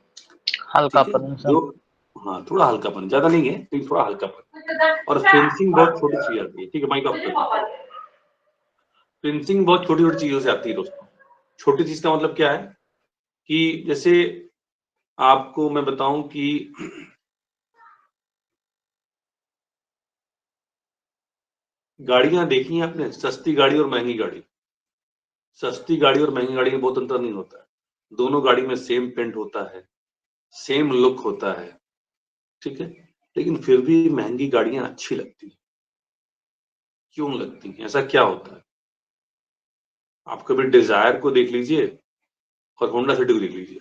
हल्कापन सर। जो हाँ थोड़ा हल्कापन, ज्यादा नहीं है लेकिन थोड़ा हल्कापन। और फिनिशिंग बहुत छोटी चीज आती है। ठीक है, माइक ऑफ करिए। फिनिशिंग बहुत छोटी छोटी चीजों से आती है दोस्तों। छोटी चीज का मतलब क्या है कि जैसे आपको मैं बताऊं कि गाड़ियां देखी हैं आपने, सस्ती गाड़ी और महंगी गाड़ी। सस्ती गाड़ी और महंगी गाड़ी में बहुत अंतर नहीं होता है। दोनों गाड़ी में सेम पेंट होता है, सेम लुक होता है, ठीक है, लेकिन फिर भी महंगी गाड़ियां अच्छी लगती हैं। क्यों लगती हैं? ऐसा क्या होता है? आप कभी डिजायर को देख लीजिए और होंडा सिटी को देख लीजिए।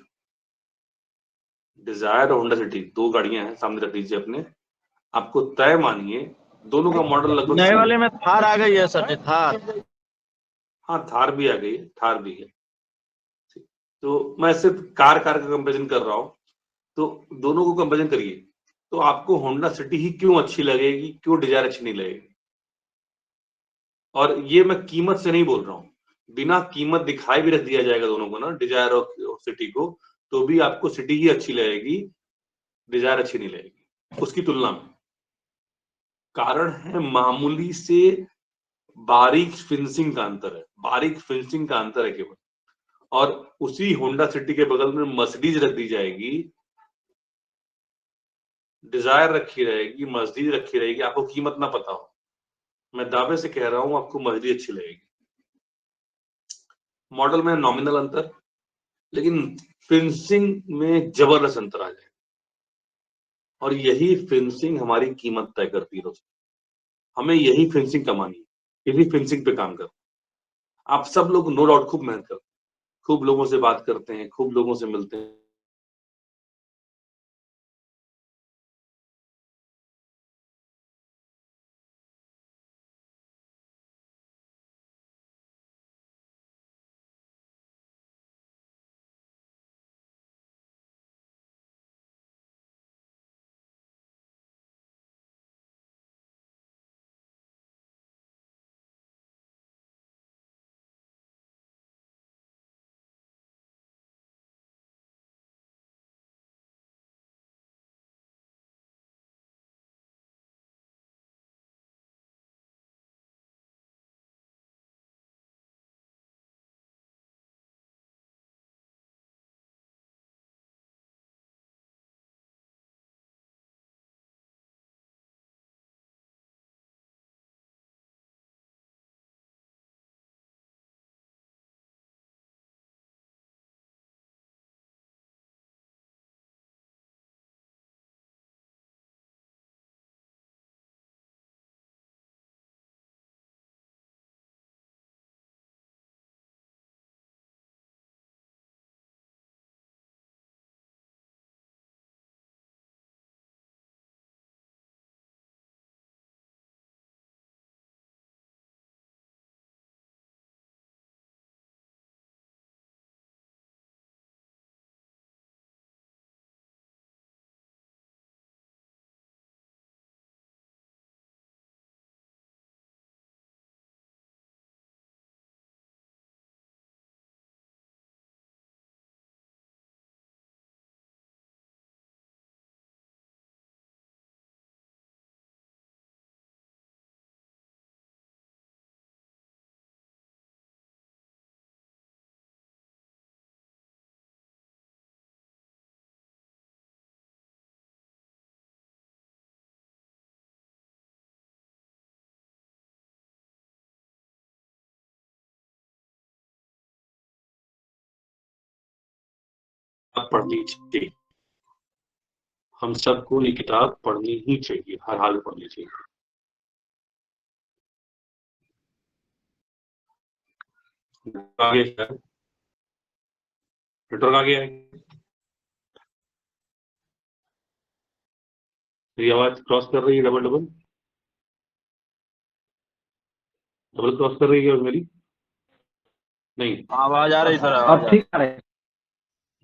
डिजायर और होंडा सिटी दो गाड़ियां हैं, सामने रख लीजिए अपने। आपको तय मानिए दोनों का मॉडल लगभग नए सेम वाले है। में थार आ गई है सर जी, थार। हाँ, थार भी आ गई है, थार भी है। तो मैं सिर्फ कार कार का कंपेरिजन कर रहा हूँ। तो दोनों को कंपेरिजन करिए, तो आपको होंडा सिटी ही क्यों अच्छी लगेगी, क्यों डिजायर अच्छी नहीं लगेगी? और ये मैं कीमत से नहीं बोल रहा हूँ, बिना कीमत दिखाए भी रख दिया जाएगा दोनों को ना, डिजायर और सिटी को, तो भी आपको सिटी ही अच्छी लगेगी, डिजायर अच्छी नहीं लगेगी उसकी तुलना में। कारण है मामूली से बारीक फिनिशिंग का अंतर है, बारीक फिनिशिंग का अंतर है केवल। और उसी होंडा सिटी के बगल में मर्सिडीज रख दी जाएगी, डिजायर रखी रहेगी, मर्सिडीज रखी रहेगी, आपको कीमत ना पता हो, मैं दावे से कह रहा हूं आपको मर्सिडीज अच्छी लगेगी। मॉडल में नॉमिनल अंतर, लेकिन फिनिशिंग में जबरदस्त अंतर आ जाएगा। और यही फिनिशिंग हमारी कीमत तय करती है दोस्तों। हमें यही फिनिशिंग कमानी है, यही फिनिशिंग पे काम करना। आप सब लोग नो डाउट खूब मेहनत करते हैं, खूब लोगों से बात करते हैं, खूब लोगों से मिलते हैं, पढ़नी चाहिए। हम सबको ये किताब पढ़नी ही चाहिए, हर हाल में पढ़नी चाहिए। आगे नेटवर्क आ गया है, मेरी आवाज क्रॉस कर रही है, डबल डबल डबल क्रॉस कर रही है मेरी? नहीं, आवाज आ रही सर, अब आवाज आ ठीक आ रहा है।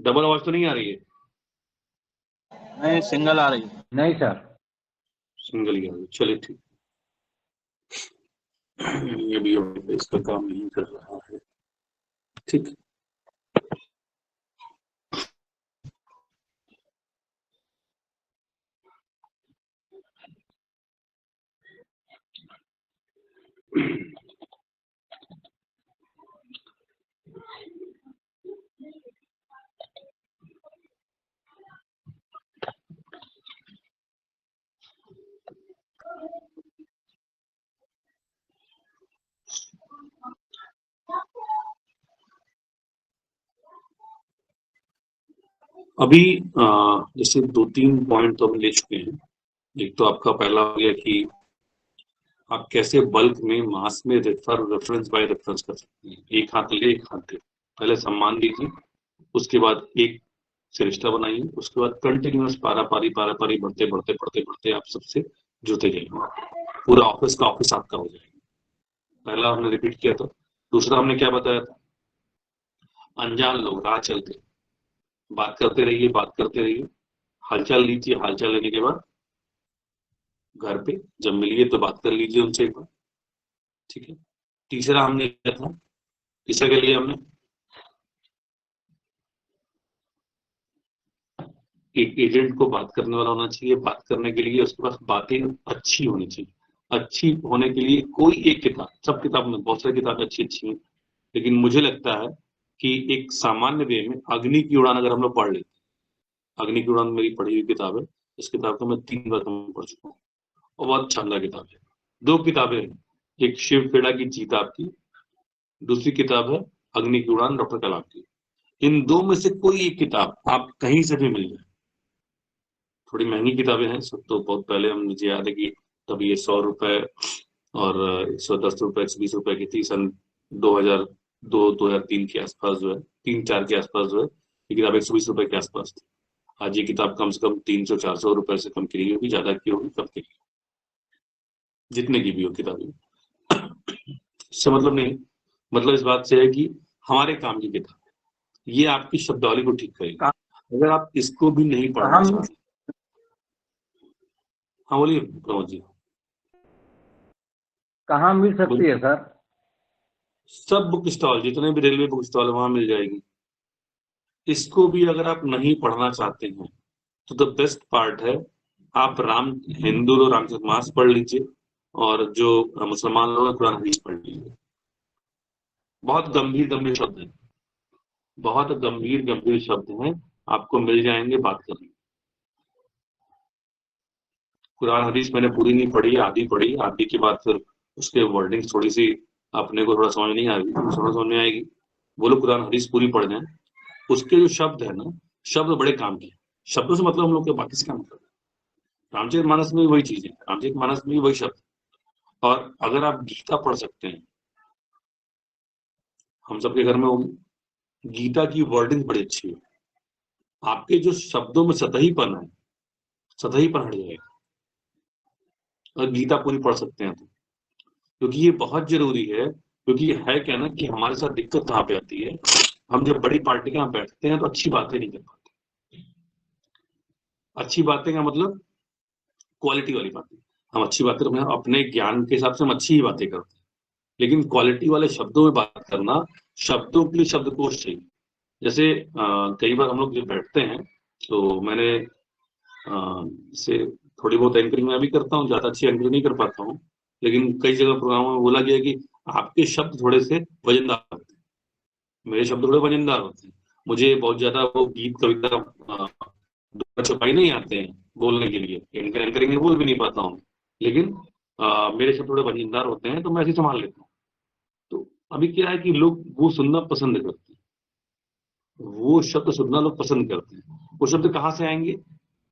डबल आवाज तो नहीं आ रही है? रही। नहीं, सिंगल आ रही है। नहीं सर। सिंगल ही आ रही है, चलिए ठीक। ये भी इसका काम नहीं कर रहा है, ठीक। अभी जैसे 2-3 पॉइंट तो हम ले चुके हैं। एक तो आपका पहला हो गया कि आप कैसे बल्क में मास में रेफरेंस बाय रेफरेंस कर सकते हैं। एक हाथ ले एक हाथ दे, पहले सम्मान दीजिए, उसके बाद एक से रिश्ता बनाइए, उसके बाद कंटिन्यूअस पारा पारी बढ़ते बढ़ते बढ़ते बढ़ते आप सबसे जुड़ते जाइए, पूरा ऑफिस का ऑफिस आपका हो जाएगा। पहला हमने रिपीट किया था। दूसरा हमने क्या बताया था, अनजान लोग राह चलते बात करते रहिए, हालचाल लीजिए, हालचाल लेने के बाद घर पे जब मिलिए तो बात कर लीजिए उनसे एक बार, ठीक है। तीसरा हमने किया था, तीसरा के लिए हमने एक एजेंट को बात करने वाला होना चाहिए। बात करने के लिए उसके पास बातें अच्छी होनी चाहिए। अच्छी होने के लिए कोई एक किताब, सब किताब में बहुत सारी किताबें अच्छी अच्छी हैं, लेकिन मुझे लगता है कि एक सामान्य वे में अग्नि की उड़ान अगर हम लोग पढ़ लेते, अग्नि की उड़ान मेरी पढ़ी हुई किताब है, इस किताब को मैं 3 बार पढ़ चुका हूँ और बहुत शानदार किताब है। 2 किताबें हैं, एक शिव खेड़ा की जीत आपकी, दूसरी किताब है अग्नि की उड़ान डॉक्टर कलाम की। इन 2 में से कोई एक किताब आप कहीं से भी मिल जाए। थोड़ी महंगी किताबें हैं सब, तो बहुत पहले हम, मुझे याद है कि तब ये 100 रुपए और 110 रुपए 120 रुपए की थी, सन 2002-2003 के आसपास जो है, 3-4 के आसपास जो है ये किताब 120 रुपए के आसपास थी। आज ये किताब कम से कम 300-400 रुपए से कम की नहीं होगी, ज्यादा की होगी, कम की नहीं, जितने की भी हो किताबें। इससे मतलब नहीं, मतलब इस बात से है कि हमारे काम की किताब है, ये आपकी शब्दावली को ठीक करेगी। अगर आप इसको भी नहीं पढ़ना चाहते, हाँ बोलिए प्रमोद जी। कहाँ मिल सकती है सर? सब बुक स्टॉल, जितने भी रेलवे बुक स्टॉल है वहां मिल जाएगी। इसको भी अगर आप नहीं पढ़ना चाहते हैं तो द बेस्ट पार्ट है, आप हिंदू लोग रामचरितमानस पढ़ लीजिए, और जो मुसलमान लोग हैं कुरान हदीस पढ़ लीजिए। बहुत गंभीर गंभीर शब्द हैं, बहुत गंभीर गंभीर शब्द हैं, आपको मिल जाएंगे बात करने। कुरान हदीस मैंने पूरी नहीं पढ़ी, आधी पढ़ी, आधी के बाद फिर उसके वर्डिंग थोड़ी सी अपने को थोड़ा समझ नहीं आ रही, थोड़ा समझ में आएगी। वो लोग कुरान हदीस पूरी पढ़ जाए, उसके जो शब्द है ना, शब्द बड़े काम के। शब्दों से मतलब हम लोग के बाकी से क्या मतलब है? रामचरितमानस में भी वही चीज है, रामचरितमानस में भी वही शब्द। और अगर आप गीता पढ़ सकते हैं, हम सबके घर में गीता की वर्डिंग बड़ी अच्छी है, आपके जो शब्दों में सतहीपन है, सतहीपन हट जाएगा। और गीता पूरी पढ़ सकते हैं तो, क्योंकि ये बहुत जरूरी है। क्योंकि है क्या ना कि हमारे साथ दिक्कत कहाँ पे आती है, हम जब बड़ी पार्टी के यहाँ बैठते हैं तो अच्छी बातें नहीं कर पाते। अच्छी बातें का मतलब क्वालिटी वाली बातें, हम अच्छी बातें तो अपने ज्ञान के हिसाब से हम अच्छी ही बातें करते हैं, लेकिन क्वालिटी वाले शब्दों में बात करना, शब्दों के लिए शब्दकोश चाहिए। जैसे कई बार हम लोग जब बैठते हैं तो मैंने से थोड़ी बहुत एंकरिंग मैं भी करता हूँ, ज्यादा अच्छी एंकरिंग नहीं कर पाता हूँ, लेकिन कई जगह प्रोग्रामों में बोला गया कि आपके शब्द थोड़े से वजनदार होते हैं, मेरे शब्द थोड़े वजनदार होते हैं। मुझे बहुत ज्यादा वो गीत कविता छुपाई नहीं आते हैं बोलने के लिए, एंकरिंग में बोल भी नहीं पाता हूँ, लेकिन मेरे शब्द थोड़े वजनदार होते हैं तो मैं ऐसे संभाल लेता हूँ। तो अभी क्या है कि लोग वो सुनना पसंद करते हैं, वो शब्द सुनना लोग पसंद करते हैं। वो शब्द कहाँ से आएंगे?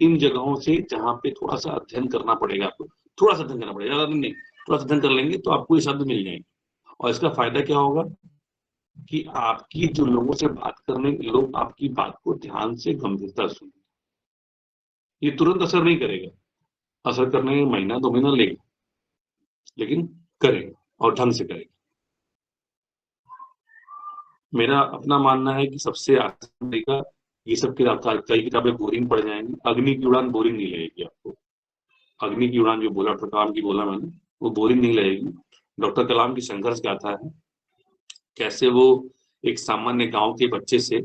इन जगहों से जहाँ पे थोड़ा सा अध्ययन करना पड़ेगा आपको, थोड़ा सा अध्ययन करना पड़ेगा, ज्यादा नहीं, थोड़ा सा अध्ययन कर लेंगे तो आपको ये शब्द मिल जाएंगे। और इसका फायदा क्या होगा कि आपकी जो लोगों से बात करने, लोग आपकी बात को ध्यान से गंभीरता से सुनेंगे। ये तुरंत असर नहीं करेगा, असर करने में महीना 2 महीना लेगा, लेकिन करेगा और ढंग से करेगा। मेरा अपना मानना है कि सबसे आसान तरीका, ये सब कई किताबें बोरिंग पड़ जाएंगी, अग्नि की उड़ान बोरिंग नहीं लगेगी आपको। अग्नि की उड़ान जो बोला, कलाम की बोला मैंने, वो बोरिंग नहीं लगेगी। डॉक्टर कलाम की संघर्ष गाथा है, कैसे वो एक सामान्य गांव के बच्चे से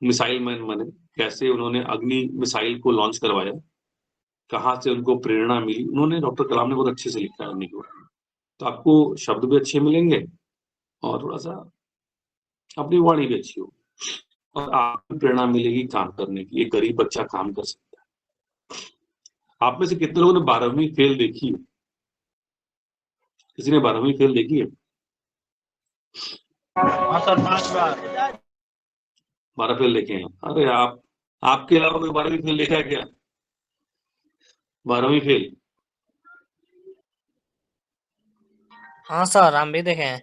मिसाइल मैन बने, कैसे उन्होंने अग्नि मिसाइल को लॉन्च करवाया, कहाँ से उनको प्रेरणा मिली। उन्होंने, डॉक्टर कलाम ने बहुत अच्छे से लिखा है अग्नि की उड़ान। तो आपको शब्द भी अच्छे मिलेंगे और थोड़ा सा अपनी वाणी भी अच्छी होगी, और आपको प्रेरणा मिलेगी काम करने की। एक गरीब बच्चा काम कर सकता है। आप में से कितने लोगों ने 12वीं फेल देखी है? किसी ने 12वीं फेल देखी है? हाँ सर, 5 बार। 12 फेल देखे हैं? अरे आपके अलावा कोई 12वीं फेल देखा है क्या? 12वीं फेल? हाँ सर, हम भी देखे हैं।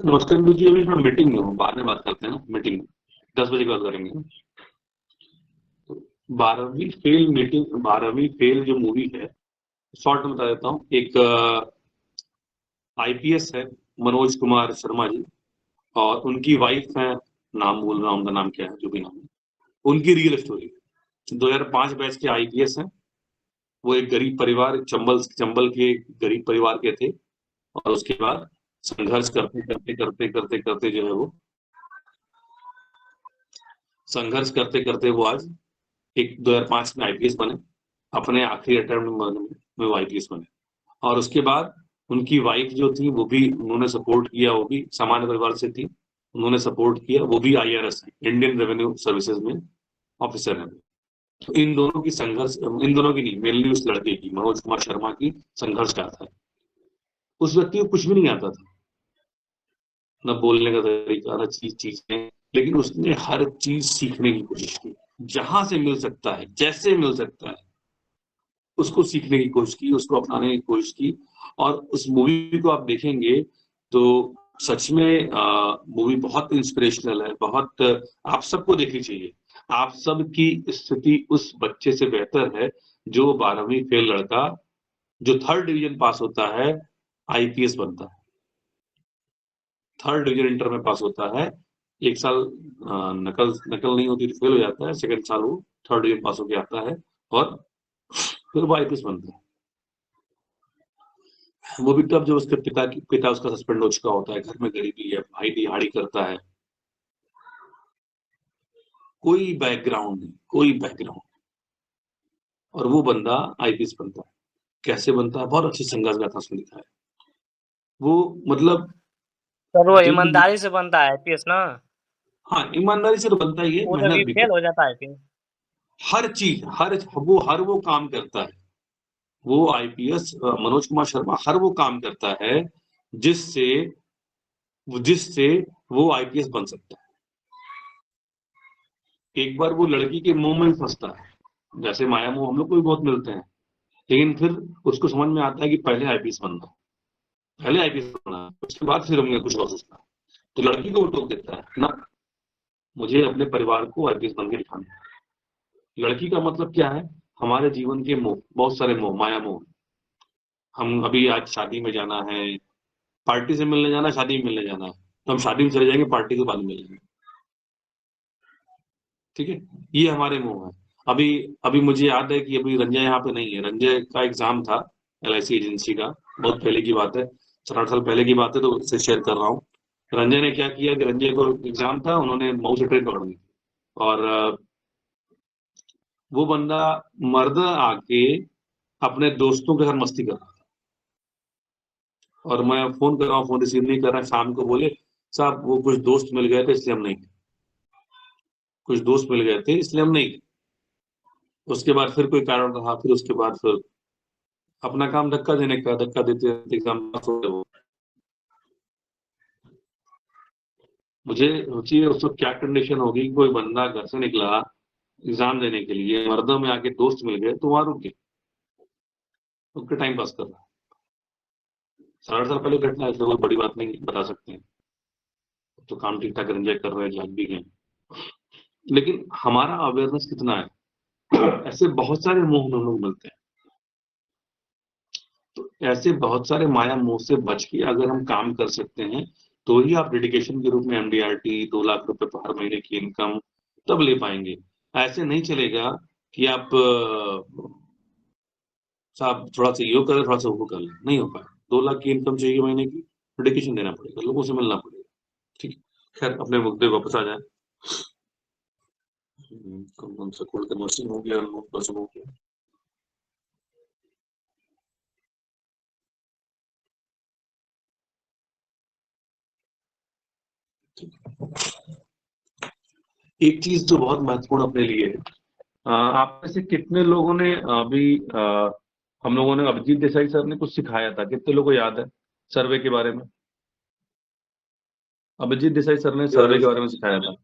नमस्कार बिंदु जी, अभी थोड़ा मीटिंग में हूँ, बाद में बात करते हैं ना, मीटिंग में 10 बजे की बात करेंगे। 12वीं फेल मीटिंग, 12वीं फेल जो मूवी है, शॉर्ट में बता देता हूँ। एक आईपीएस है, मनोज कुमार शर्मा जी, और उनकी वाइफ है, नाम बोल रहा हूँ, उनका नाम क्या है, जो भी नाम है, उनकी रियल स्टोरी। 2005 बैच के आईपीएस हैं। वो एक गरीब परिवार, चंबल के गरीब परिवार के थे, और उसके बाद संघर्ष करते करते करते करते करते जो है वो संघर्ष करते करते वो आज एक 2005 में आईपीएस बने। अपने आखिरी अटेम्प्ट में वो आईपीएस बने, और उसके बाद उनकी वाइफ जो थी वो भी, उन्होंने सपोर्ट किया, वो भी सामान्य परिवार से थी, उन्होंने सपोर्ट किया, वो भी आईआरएस है, इंडियन रेवेन्यू सर्विसेज में ऑफिसर है। तो इन दोनों की संघर्ष, इन दोनों की नहीं, मेनली उस लड़के की, मनोज कुमार शर्मा की संघर्ष गाथा है। उस व्यक्ति को कुछ भी नहीं आता था, न बोलने का तरीका, न चीजें, लेकिन उसने हर चीज सीखने की कोशिश की। जहां से मिल सकता है, जैसे मिल सकता है, उसको सीखने की कोशिश की, उसको अपनाने की कोशिश की। और उस मूवी को आप देखेंगे तो सच में मूवी बहुत इंस्पिरेशनल है, बहुत, आप सबको देखनी चाहिए। आप सब की स्थिति उस बच्चे से बेहतर है जो 12वीं फेल लड़का, जो 3rd डिवीजन पास होता है, आईपीएस बनता है। 3rd डिवीजन इंटर में पास होता है, एक साल नकल नहीं होती तो फेल हो जाता है, सेकंड साल वो 3rd डिवीजन पास होकर आता है, और फिर वो आईपीएस बनता है। वो भी तब जब उसके पिता उसका सस्पेंड हो चुका होता है, घर में गरीबी है, भाई दिहाड़ी करता है, कोई बैकग्राउंड नहीं, कोई बैकग्राउंड, और वो बंदा आईपीएस बनता है। कैसे बनता है? बहुत अच्छी संघर्ष गाथा उसमें लिखा है। वो मतलब सर वो दिल, ईमानदारी से बनता है आईपीएस ना? हाँ ईमानदारी से तो बनता ही है, वो मेहनत तभी भी फेल करता हो जाता है फिर। है, हर चीज, हर वो काम करता है। वो आईपीएस मनोज कुमार शर्मा हर वो काम करता है जिससे जिससे वो आईपीएस बन सकता है। एक बार वो लड़की के मुंह में फंसता है, जैसे माया मुंह हम लोग को भी बहुत मिलते हैं, लेकिन फिर उसको समझ में आता है कि पहले आईपीएस बनना, पहले आईपीएस बनना, उसके बाद फिर हमने कुछ और सोचना। तो लड़की को वो टोक देता है ना, मुझे अपने परिवार को आईपीएस बन के दिखाना है। लड़की का मतलब क्या है? हमारे जीवन के मोह, बहुत सारे मोह, माया मोह। हम अभी आज शादी में जाना है, पार्टी से मिलने जाना है, शादी में मिलने जाना है, तो हम शादी में चले जाएंगे, पार्टी के बाद में मिलेंगे, ठीक है? ये हमारे मुंह है। अभी अभी मुझे याद है कि अभी रंजय यहाँ पे नहीं है, रंजय का एग्जाम था एलआईसी एजेंसी का, बहुत पहले की बात है, 7-8 साल पहले की बात है, तो उससे शेयर कर रहा हूँ। रंजय ने क्या किया कि रंजय को एग्जाम था, उन्होंने मऊ से ट्रेन पकड़ ली, और वो बंदा मर्द आके अपने दोस्तों के साथ मस्ती कर रहा था, और मैं फोन कर रहा हूँ, फोन रिसीव नहीं कर रहा। शाम को बोले, साहब वो कुछ दोस्त मिल गए थे इसलिए हम नहीं गए, कुछ दोस्त मिल गए थे इसलिए हम नहीं गए। उसके बाद फिर कोई कारण रहा, फिर उसके बाद फिर अपना काम धक्का देने का, धक्का देते एग्जाम पास हो गए वो। मुझे सोचिए उस वक्त क्या कंडीशन होगी कि कोई बंदा घर से निकला एग्जाम देने के लिए, मर्दों में आके दोस्त मिल गए तो वहां रुक गए, उसके टाइम पास कर रहा है। 60 साल पहले घटना है, इसलिए कोई बड़ी बात नहीं बता सकते हैं। तो काम ठीक ठाक एंजॉय कर रहे हैं, जाग भी गए। लेकिन हमारा अवेयरनेस कितना है? ऐसे बहुत सारे मोह में हम लोग मिलते हैं। तो ऐसे बहुत सारे माया मोह से बच के अगर हम काम कर सकते हैं तो ही आप डेडिकेशन के रूप में एमडीआरटी 2 लाख रुपए हर महीने की इनकम तब ले पाएंगे। ऐसे नहीं चलेगा कि आप साहब थोड़ा सा यो करें, थोड़ा सा वो कर लें, नहीं हो पाएगा। 2 लाख की इनकम चाहिए महीने की, डेडिकेशन देना पड़ेगा, लोगों से मिलना पड़ेगा। ठीक है, खैर अपने मुद्दे वापस आ जाए। कौन कौन सा कोल्ड कन्वर्सन हो गया, नोट पर्सन हो गया। एक चीज जो बहुत महत्वपूर्ण अपने लिए है, आप में से कितने लोगों ने अभी हम लोगों ने अभिजीत देसाई सर ने कुछ सिखाया था, कितने लोगों को याद है सर्वे के बारे में? अभिजीत देसाई सर ने सर्वे के बारे में सिखाया था।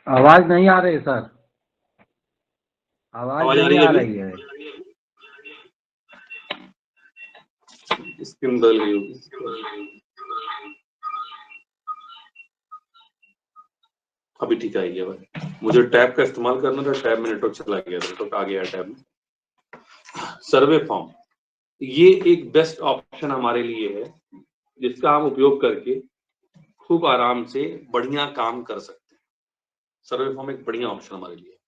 आवाज नहीं आ रही सर, आवाज आवाज आ नहीं रही है आ अभी? रही है। स्क्रीन बदल गई होगी। अभी ठीक आएगी आवाज। मुझे टैब का इस्तेमाल करना था, टैब में नेटवर्क चला गया, नेटवर्क आ गया टैब में। सर्वे फॉर्म, ये एक बेस्ट ऑप्शन हमारे लिए है जिसका हम उपयोग करके खूब आराम से बढ़िया काम कर सकते हैं। सर्वे फॉर्म एक बढ़िया ऑप्शन हमारे लिए।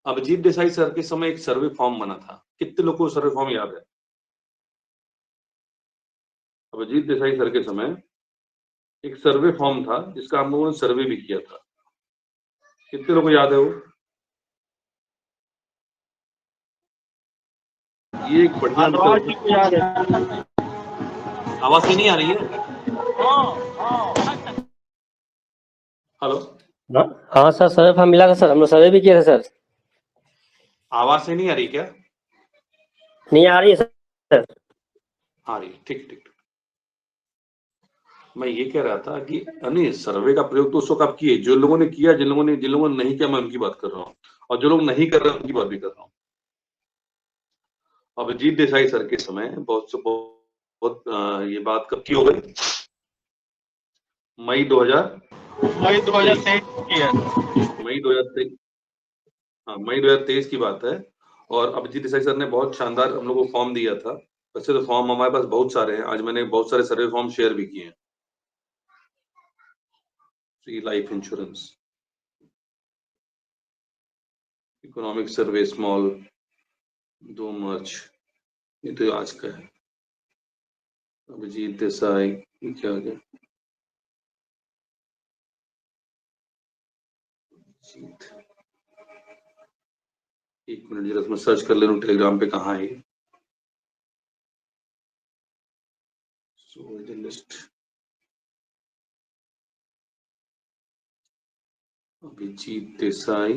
अभिजीत देसाई सर के समय एक सर्वे फॉर्म बना था, कितने लोगों को सर्वे फॉर्म याद है? अभिजीत देसाई सर के समय एक सर्वे फॉर्म था जिसका हम लोगों ने सर्वे भी किया था, कितने लोगों को याद है वो? ये एक बढ़िया विकल्प है। याद है। आवाज ही नहीं आ रही है? हेलो, हाँ सर, सर्वे फॉर्म मिला था सर, हम लोग सर्वे भी किए थे सर। आवाज से नहीं आ रही क्या? नहीं आ रही है सर। आ रही, ठीक ठीक। मैं ये कह रहा था कि नहीं, सर्वे का प्रयोग तो उस वक्त आप किए, जो लोगों ने किया, जिन लोगों ने नहीं किया, मैं उनकी बात कर रहा हूँ, और जो लोग नहीं कर रहे हैं उनकी बात भी कर रहा हूँ। अभिजीत देसाई सर के समय बहुत ये बात कब की हो गई? मई 2023 की है। मई 2023, हाँ मई 2023 की बात है। और अभिजीत देसाई सर ने बहुत शानदार हम लोग को फॉर्म दिया था। वैसे तो फॉर्म हमारे पास बहुत सारे हैं, आज मैंने बहुत सारे सर्वे फॉर्म शेयर भी किए हैं। Free life insurance, economic survey small 2 मार्च, ये तो आज का है। अभिजीत देसाई, ये क्या आ गया? एक मिनट जरा मैं सर्च कर ले लूं टेलीग्राम पे कहाँ है ये। लिस्ट अभिजीत देसाई,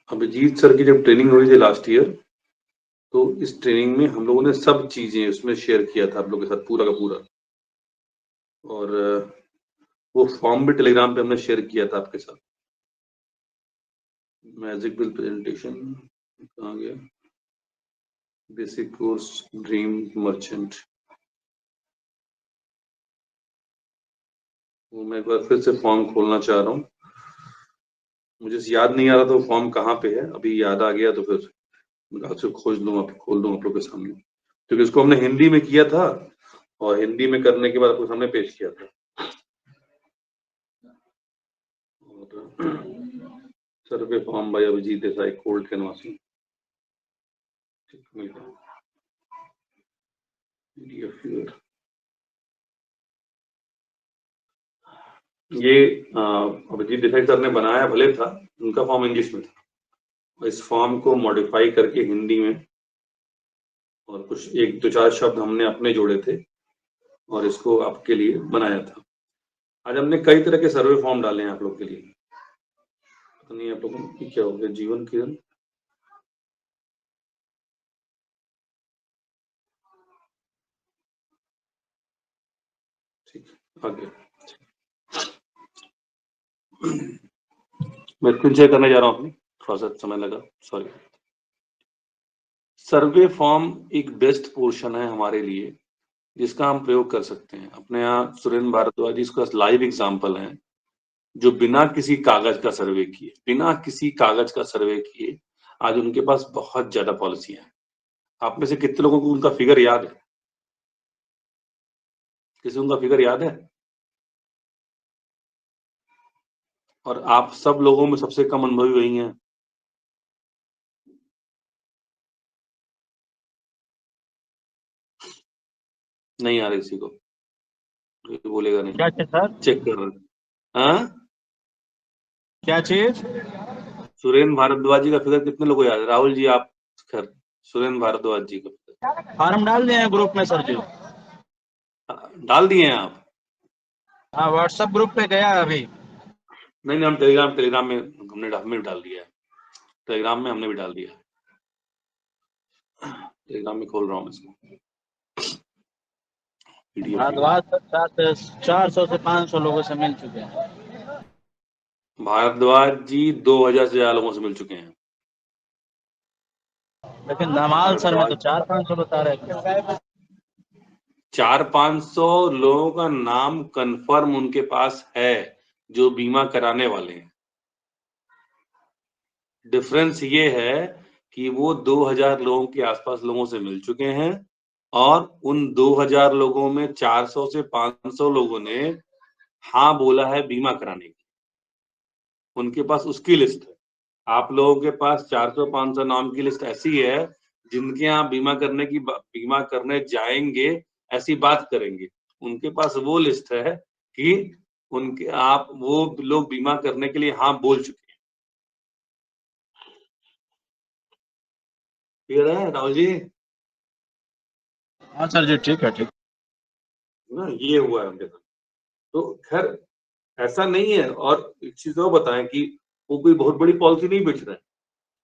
अभिजीत सर की जब ट्रेनिंग हुई थी लास्ट ईयर, तो इस ट्रेनिंग में हम लोगों ने सब चीजें उसमें शेयर किया था आप लोगों के साथ पूरा का पूरा। और वो फॉर्म भी टेलीग्राम पे हमने शेयर किया था आपके साथ। मैजिक बिल प्रेजेंटेशन कहाँ गया? बेसिक कोर्स ड्रीम मर्चेंट, वो मैं एक बार फिर से फॉर्म खोलना चाह रहा हूँ, मुझे याद नहीं आ रहा तो फॉर्म कहाँ पे है, अभी याद आ गया तो फिर मैं आपसे खोल दूं आप लोग के सामने, क्योंकि इसको हमने हिंदी में किया था और हिंदी में करने के बाद आपको सामने पेश किया था। Survey form by Abhijit Desai cold canvassing, ये अभिजीत देसाई सर ने बनाया भले था, उनका फॉर्म इंग्लिश में था, इस फॉर्म को मॉडिफाई करके हिंदी में और कुछ एक दो चार शब्द हमने अपने जोड़े थे और इसको आपके लिए बनाया था। आज हमने कई तरह के सर्वे फॉर्म डाले हैं आप लोग के लिए। पता नहीं आप लोगों की क्या हो गया, जीवन किरण ठीक आगे मैं स्क्रीन शेयर करने जा रहा हूँ अपनी, थोड़ा सा समय लगा, सॉरी। सर्वे फॉर्म एक बेस्ट पोर्शन है हमारे लिए जिसका हम प्रयोग कर सकते हैं। अपने यहाँ सुरेंद्र भारद्वाज जी इसका लाइव एग्जाम्पल है, जो बिना किसी कागज का सर्वे किए, बिना किसी कागज का सर्वे किए आज उनके पास बहुत ज्यादा पॉलिसियां हैं। आप में से कितने लोगों को उनका फिगर याद है? किसी उनका फिगर याद है? और आप सब लोगों में सबसे कम अनुभवी वही हैं। नहीं आ रहा किसी को, ये बोलेगा नहीं। क्या चीज सर? चेक कर रहे हाँ, क्या चीज? सुरेंद्र भारद्वाज जी का फिगर कितने लोगों को याद है? राहुल जी आप खैर, सुरेंद्र भारद्वाज जी का फिगर फॉर्म डाल दिए हैं ग्रुप में सर जी। डाल दिए हैं आप? हाँ, व्हाट्सएप ग्रुप पे गया है अभी। नहीं, हम टेलीग्राम में हमने भी डाल दिया है। टेलीग्राम में हमने भी डाल दिया है। टेलीग्राम में खोल रहा हूँ इसको। भारद्वाज सर 400 से 500 लोगों से मिल चुके हैं। भारद्वाज जी 2000 से ज्यादा लोगों से मिल चुके हैं। लेकिन धमाल सर में तो 400-500 बता रहे थे। 400-500 लोगों का नाम कंफर्म उनके पास है जो बीमा कराने वाले हैं। डिफरेंस ये है कि वो 2000 लोगों के आसपास लोगों से मिल चुके हैं और उन 2000 लोगों में 400 से 500 लोगों ने हाँ बोला है बीमा कराने की। उनके पास उसकी लिस्ट है। आप लोगों के पास 400-500 नाम की लिस्ट ऐसी है जिनके यहाँ बीमा करने जाएंगे, ऐसी बात करेंगे। उनके पास वो लिस्ट है कि वो लोग बीमा करने के लिए हाँ बोल चुके हैं। क्लियर है राहुल जी? हाँ सर जी, ठीक है, ठीक ना, ये हुआ है उनके साथ। तो खैर ऐसा नहीं है। और एक चीज और बताएं कि वो कोई बहुत बड़ी पॉलिसी नहीं बेच रहे हैं,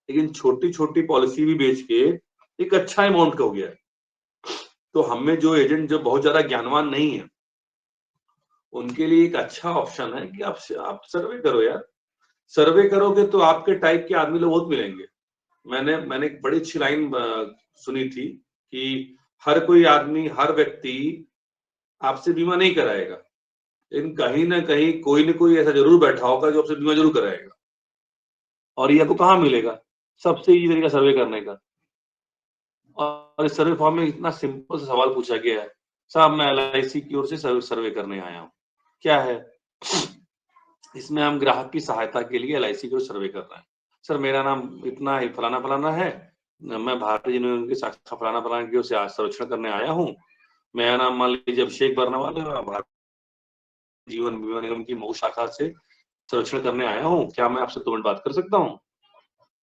लेकिन छोटी छोटी पॉलिसी भी बेच के एक अच्छा अमाउंट का हो गया है। तो हमें जो एजेंट जो बहुत ज्यादा ज्ञानवान नहीं है उनके लिए एक अच्छा ऑप्शन है कि आप सर्वे करो यार। सर्वे करोगे तो आपके टाइप के आदमी लोग बहुत मिलेंगे। मैंने एक बड़ी अच्छी लाइन सुनी थी कि हर कोई आदमी, हर व्यक्ति आपसे बीमा नहीं कराएगा, लेकिन कहीं ना कहीं कोई ना कोई ऐसा जरूर बैठा होगा जो आपसे बीमा जरूर कराएगा। और ये आपको कहाँ मिलेगा? सबसे इजी तरीका सर्वे करने का। और इस सर्वे फॉर्म में इतना सिंपल सा सवाल पूछा गया है, साहब मैं LIC की ओर से सर्वे करने आया हूँ। क्या है इसमें? हम ग्राहक की सहायता के लिए LIC की ओर सर्वे कर रहे हैं। सर मेरा नाम इतना ही फलाना फलाना है, मैं भारतीय यूनियन की शाखा फलाना फलाना की ओर से आज सर्वेक्षण करने आया हूँ। मेरा नाम मान लीजिए अभिषेक बर्नवाल है, भारतीय जीवन बीमा निगम की मऊ शाखा से सर्वेक्षण करने आया हूँ। क्या मैं आपसे 2 मिनट बात कर सकता हूँ?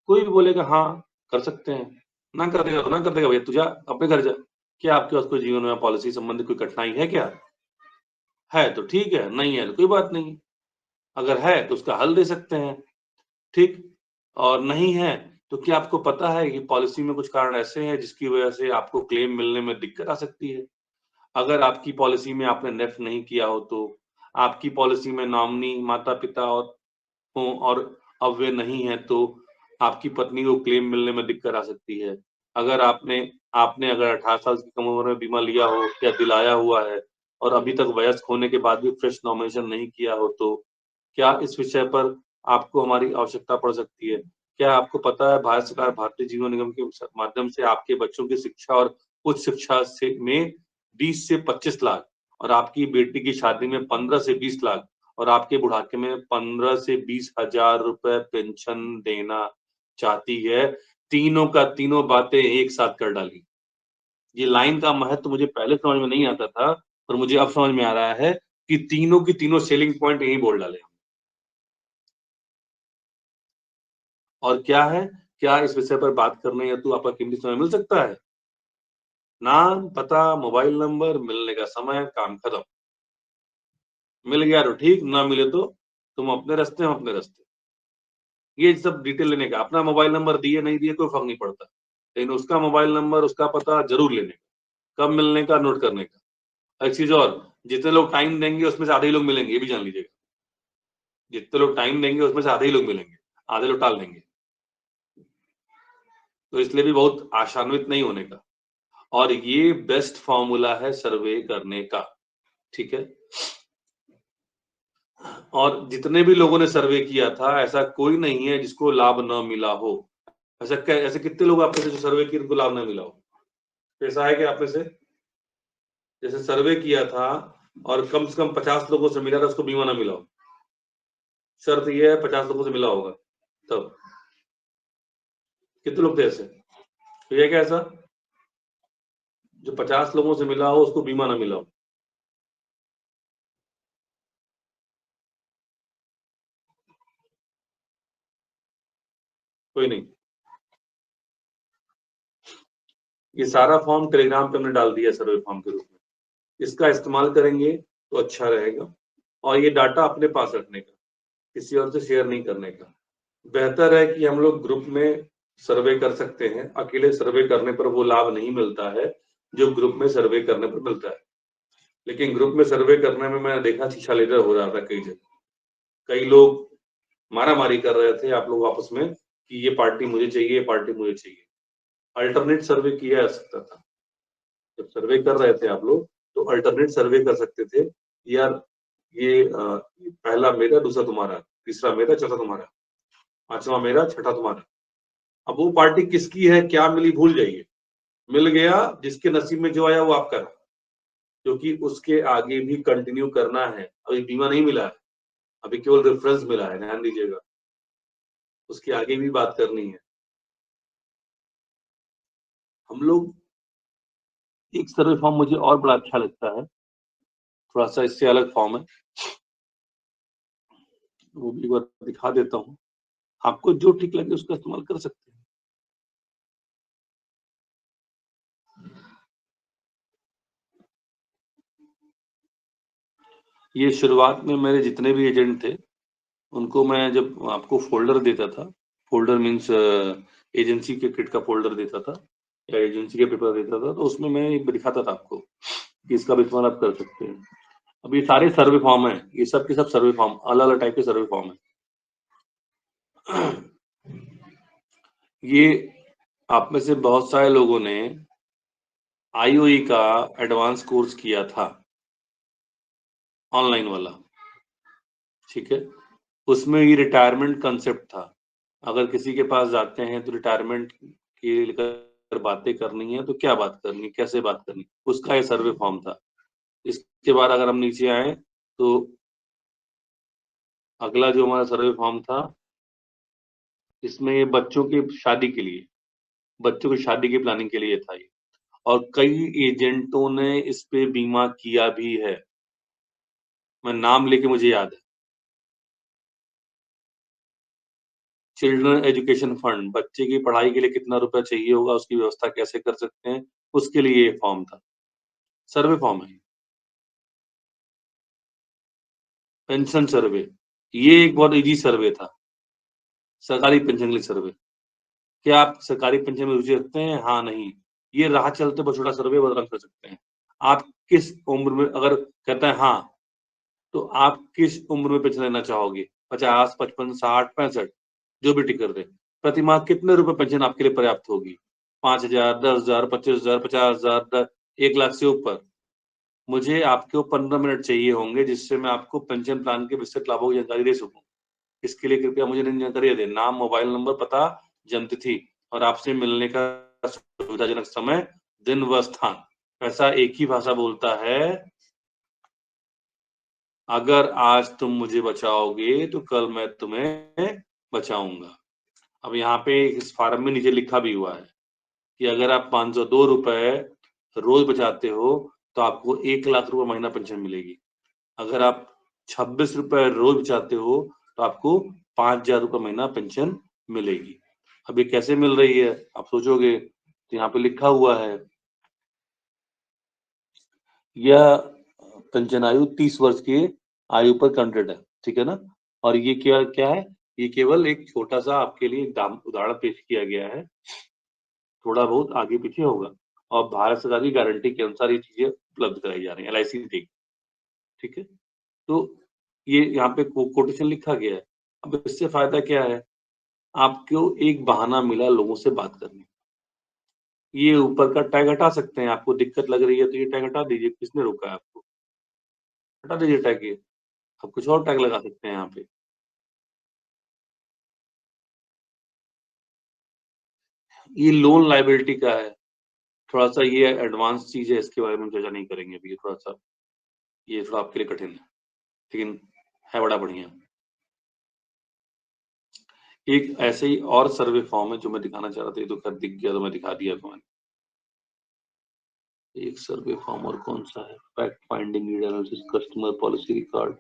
कोई भी बोलेगा हाँ कर सकते हैं, ना कर देगा तो ना कर देगा, भैया तू जा अपने घर जा। क्या आपके पास कोई जीवन बीमा पॉलिसी संबंधित कोई कठिनाई है? क्या है तो ठीक है, नहीं है तो कोई बात नहीं। अगर है तो उसका हल दे सकते हैं, ठीक। और नहीं है तो क्या आपको पता है कि पॉलिसी में कुछ कारण ऐसे हैं जिसकी वजह से आपको क्लेम मिलने में दिक्कत आ सकती है? अगर आपकी पॉलिसी में आपने नेफ्ट नहीं किया हो तो, आपकी पॉलिसी में नॉमिनी माता पिता और अब वे नहीं है तो आपकी पत्नी को क्लेम मिलने में दिक्कत आ सकती है। अगर आपने आपने अगर 18 साल की कम उम्र में बीमा लिया हो या दिलाया हुआ है और अभी तक वयस्क होने के बाद भी फ्रेश नॉमिनेशन नहीं किया हो तो क्या इस विषय पर आपको हमारी आवश्यकता पड़ सकती है? क्या आपको पता है भारत सरकार भारतीय जीवन निगम के माध्यम से आपके बच्चों की शिक्षा और उच्च शिक्षा से में 20 से 25 लाख और आपकी बेटी की शादी में 15 से 20 लाख और आपके बुढ़ापे में 15 से 20 हजार रुपए पेंशन देना चाहती है। तीनों का तीनों बातें एक साथ कर डाली। ये लाइन का महत्व मुझे पहले समझ में नहीं आता था, पर मुझे अब समझ में आ रहा है कि तीनों की तीनों सेलिंग पॉइंट यही बोल डाले। और क्या है, क्या इस विषय पर बात करने हेतु आपका कीमती समय मिल सकता है? नाम, पता, मोबाइल नंबर, मिलने का समय, काम खत्म। मिल गया तो ठीक, ना मिले तो तुम अपने रास्ते, हम अपने रास्ते। ये सब डिटेल लेने का, अपना मोबाइल नंबर दिए नहीं दिए कोई फर्क नहीं पड़ता, लेकिन उसका मोबाइल नंबर, उसका पता जरूर लेने का, कब मिलने का, नोट करने का। एक चीज और, जितने लोग टाइम देंगे उसमें से आधे ही लोग मिलेंगे, ये भी जान लीजिएगा। जितने लोग टाइम देंगे उसमें से आधे ही लोग मिलेंगे, आधे लोग टाल देंगे। तो इसलिए भी बहुत आशान्वित नहीं होने का। और ये बेस्ट फॉर्मूला है सर्वे करने का, ठीक है। और जितने भी लोगों ने सर्वे किया था, ऐसा कोई नहीं है जिसको लाभ न मिला हो। ऐसे कितने लोग आप में से जो सर्वे किए उनको लाभ न मिला हो? ऐसा है कि आप में से जैसे सर्वे किया था और कम से कम 50 लोगों से मिला था, उसको बीमा ना मिला हो? शर्त ये है 50 लोगों से मिला होगा तब। कितने लोग थे ऐसे? तो ये क्या ऐसा जो 50 लोगों से मिला हो उसको बीमा ना मिला हो? कोई नहीं। ये सारा फॉर्म टेलीग्राम पे हमने डाल दिया सर्वे फॉर्म के रूप में, इसका इस्तेमाल करेंगे तो अच्छा रहेगा। और ये डाटा अपने पास रखने का, किसी और से शेयर नहीं करने का। बेहतर है कि हम लोग ग्रुप में सर्वे कर सकते हैं, अकेले सर्वे करने पर वो लाभ नहीं मिलता है जो ग्रुप में सर्वे करने पर मिलता है। लेकिन ग्रुप में सर्वे करने में मैंने देखा शीशा लेजर हो रहा था कई जगह, कई लोग मारामारी कर रहे थे आप लोग आपस में कि ये पार्टी मुझे चाहिए, ये पार्टी मुझे चाहिए। अल्टरनेट सर्वे किया जा सकता था। जब सर्वे कर रहे थे आप लोग तो अल्टरनेट सर्वे कर सकते थे, यार ये पहला मेरा, दूसरा तुम्हारा, तीसरा मेरा, चौथा तुम्हारा, पांचवा मेरा, छठा तुम्हारा। अब वो पार्टी किसकी है, क्या मिली, भूल जाइए। मिल गया, जिसके नसीब में जो आया वो आपका है, क्योंकि उसके आगे भी कंटिन्यू करना है। अभी बीमा नहीं मिला है, अभी केवल रेफरेंस मिला है, ध्यान दीजिएगा। उसके आगे भी बात करनी है। हम लोग एक सर्वे फॉर्म मुझे और बड़ा अच्छा लगता है, थोड़ा सा इससे अलग फॉर्म है, वो भी एक बार दिखा देता हूँ। आपको जो ठीक लगे उसका इस्तेमाल कर सकते हैं। ये शुरुआत में मेरे जितने भी एजेंट थे उनको मैं जब आपको फोल्डर देता था, फोल्डर मीन्स एजेंसी के किट का फोल्डर देता था या एजेंसी के पेपर देता था, तो उसमें मैं दिखाता था आपको कि इसका भी इस्तेमाल आप कर सकते हैं। अब ये सारे सर्वे फॉर्म है, ये सब के सब सर्वे फॉर्म, अलग अलग टाइप के सर्वे फॉर्म है। ये आप में से बहुत सारे लोगों ने आईओई का एडवांस कोर्स किया था, ऑनलाइन वाला, ठीक है। उसमें ये रिटायरमेंट कंसेप्ट था। अगर किसी के पास जाते हैं तो रिटायरमेंट के लेकर बातें करनी है तो क्या बात करनी, कैसे बात करनी, उसका ये सर्वे फॉर्म था। इसके बाद अगर हम नीचे आए तो अगला जो हमारा सर्वे फॉर्म था, इसमें ये बच्चों की शादी के लिए, बच्चों की शादी की प्लानिंग के लिए था ये। और कई एजेंटों ने इस पे बीमा किया भी है, मैं नाम लेके मुझे याद है। चिल्ड्रन एजुकेशन फंड, बच्चे की पढ़ाई के लिए कितना रुपया चाहिए होगा, उसकी व्यवस्था कैसे कर सकते हैं, उसके लिए ये फॉर्म था, सर्वे फॉर्म है। पेंशन सर्वे, ये एक बहुत इजी सर्वे था, सरकारी पेंशन के लिए सर्वे। क्या आप सरकारी पेंशन में रुचि रखते हैं? हाँ, नहीं। ये राह चलते बस छोटा सर्वे बदल कर सकते हैं। आप किस उम्र में, अगर कहते हैं हाँ, तो आप किस उम्र में पेंशन लेना चाहोगे? 50, 55, 60, 65, जो भी टिक कर दे। प्रति माह कितने रुपए पेंशन आपके लिए पर्याप्त होगी? 5,000, 10,000, 25,000, 50,000, 1 लाख से ऊपर? मुझे आपके वो 15 मिनट चाहिए होंगे जिससे मैं आपको पेंशन प्लान के विस्तृत लाभों की जानकारी दे सकूं। इसके लिए कृपया मुझे जानकारी दें, नाम, मोबाइल नंबर, पता, जन्मतिथि और आपसे मिलने का सुविधाजनक समय, दिन व स्थान। पैसा एक ही भाषा बोलता है, अगर आज तुम मुझे बचाओगे तो कल मैं तुम्हें बचाऊंगा। अब यहाँ पे इस फार्म में नीचे लिखा भी हुआ है कि अगर आप 502 रुपए रोज बचाते हो तो आपको 1 लाख रुपए महीना पेंशन मिलेगी। अगर आप 26 रुपए रोज बचाते हो तो आपको 5,000 रुपए महीना पेंशन मिलेगी। अब ये कैसे मिल रही है आप सोचोगे, तो यहाँ पे लिखा हुआ है, यह पेंशन आयु 30 वर्ष की आयु पर काउंटेड है, ठीक है ना? और ये क्या क्या है? ये केवल एक छोटा-सा आपके लिए उदाहरण पेश किया गया है, थोड़ा बहुत आगे पीछे होगा और भारत सरकार की गारंटी के अनुसार ये चीज़ें उपलब्ध कराई जा रही हैं, एलआईसी देगी, ठीक है? तो ये यहाँ पे कोटेशन लिखा गया है। अब इससे फ़ायदा क्या है? आपको एक बहाना मिला लोगों से बात करने का। ये ऊपर का टैग हटा सकते हैं, आपको दिक्कत लग रही है तो ये टैग हटा दीजिए, किसने रोका है आपको? हटा दीजिए टैग ये, आप कुछ और टैग लगा सकते हैं यहाँ पे। ये लोन लायबिलिटी का है, थोड़ा-सा ये एडवांस चीज़ है, इसके बारे में चर्चा नहीं करेंगे अभी, थोड़ा-सा ये थोड़ा आपके लिए कठिन है, लेकिन है बड़ा बढ़िया। एक ऐसे ही और सर्वे फॉर्म है जो मैं दिखाना चाह रहा था, ये तो खैर दिख गया तो मैं दिखा दिया आपको मैंने। एक सर्वे फॉर्म और कौन-सा है? Fact finding need analysis customer policy record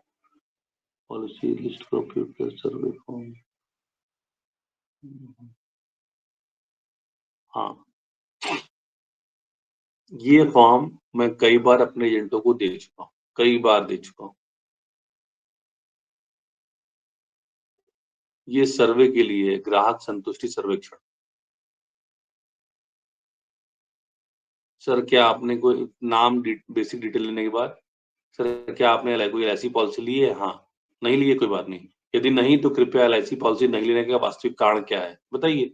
policy list computer survey form. हाँ, ये फॉर्म मैं कई बार अपने एजेंटों को दे चुका हूँ, कई बार दे चुका हूँ। ये सर्वे के लिए ग्राहक संतुष्टि सर्वेक्षण। सर क्या आपने कोई नाम बेसिक डिटेल लेने के बाद, सर क्या आपने कोई एलआईसी पॉलिसी ली है? हाँ, नहीं ली है कोई बात नहीं। यदि नहीं तो कृपया एलआईसी पॉलिसी नहीं लेने का वास्तविक कारण क्या है? बताइए।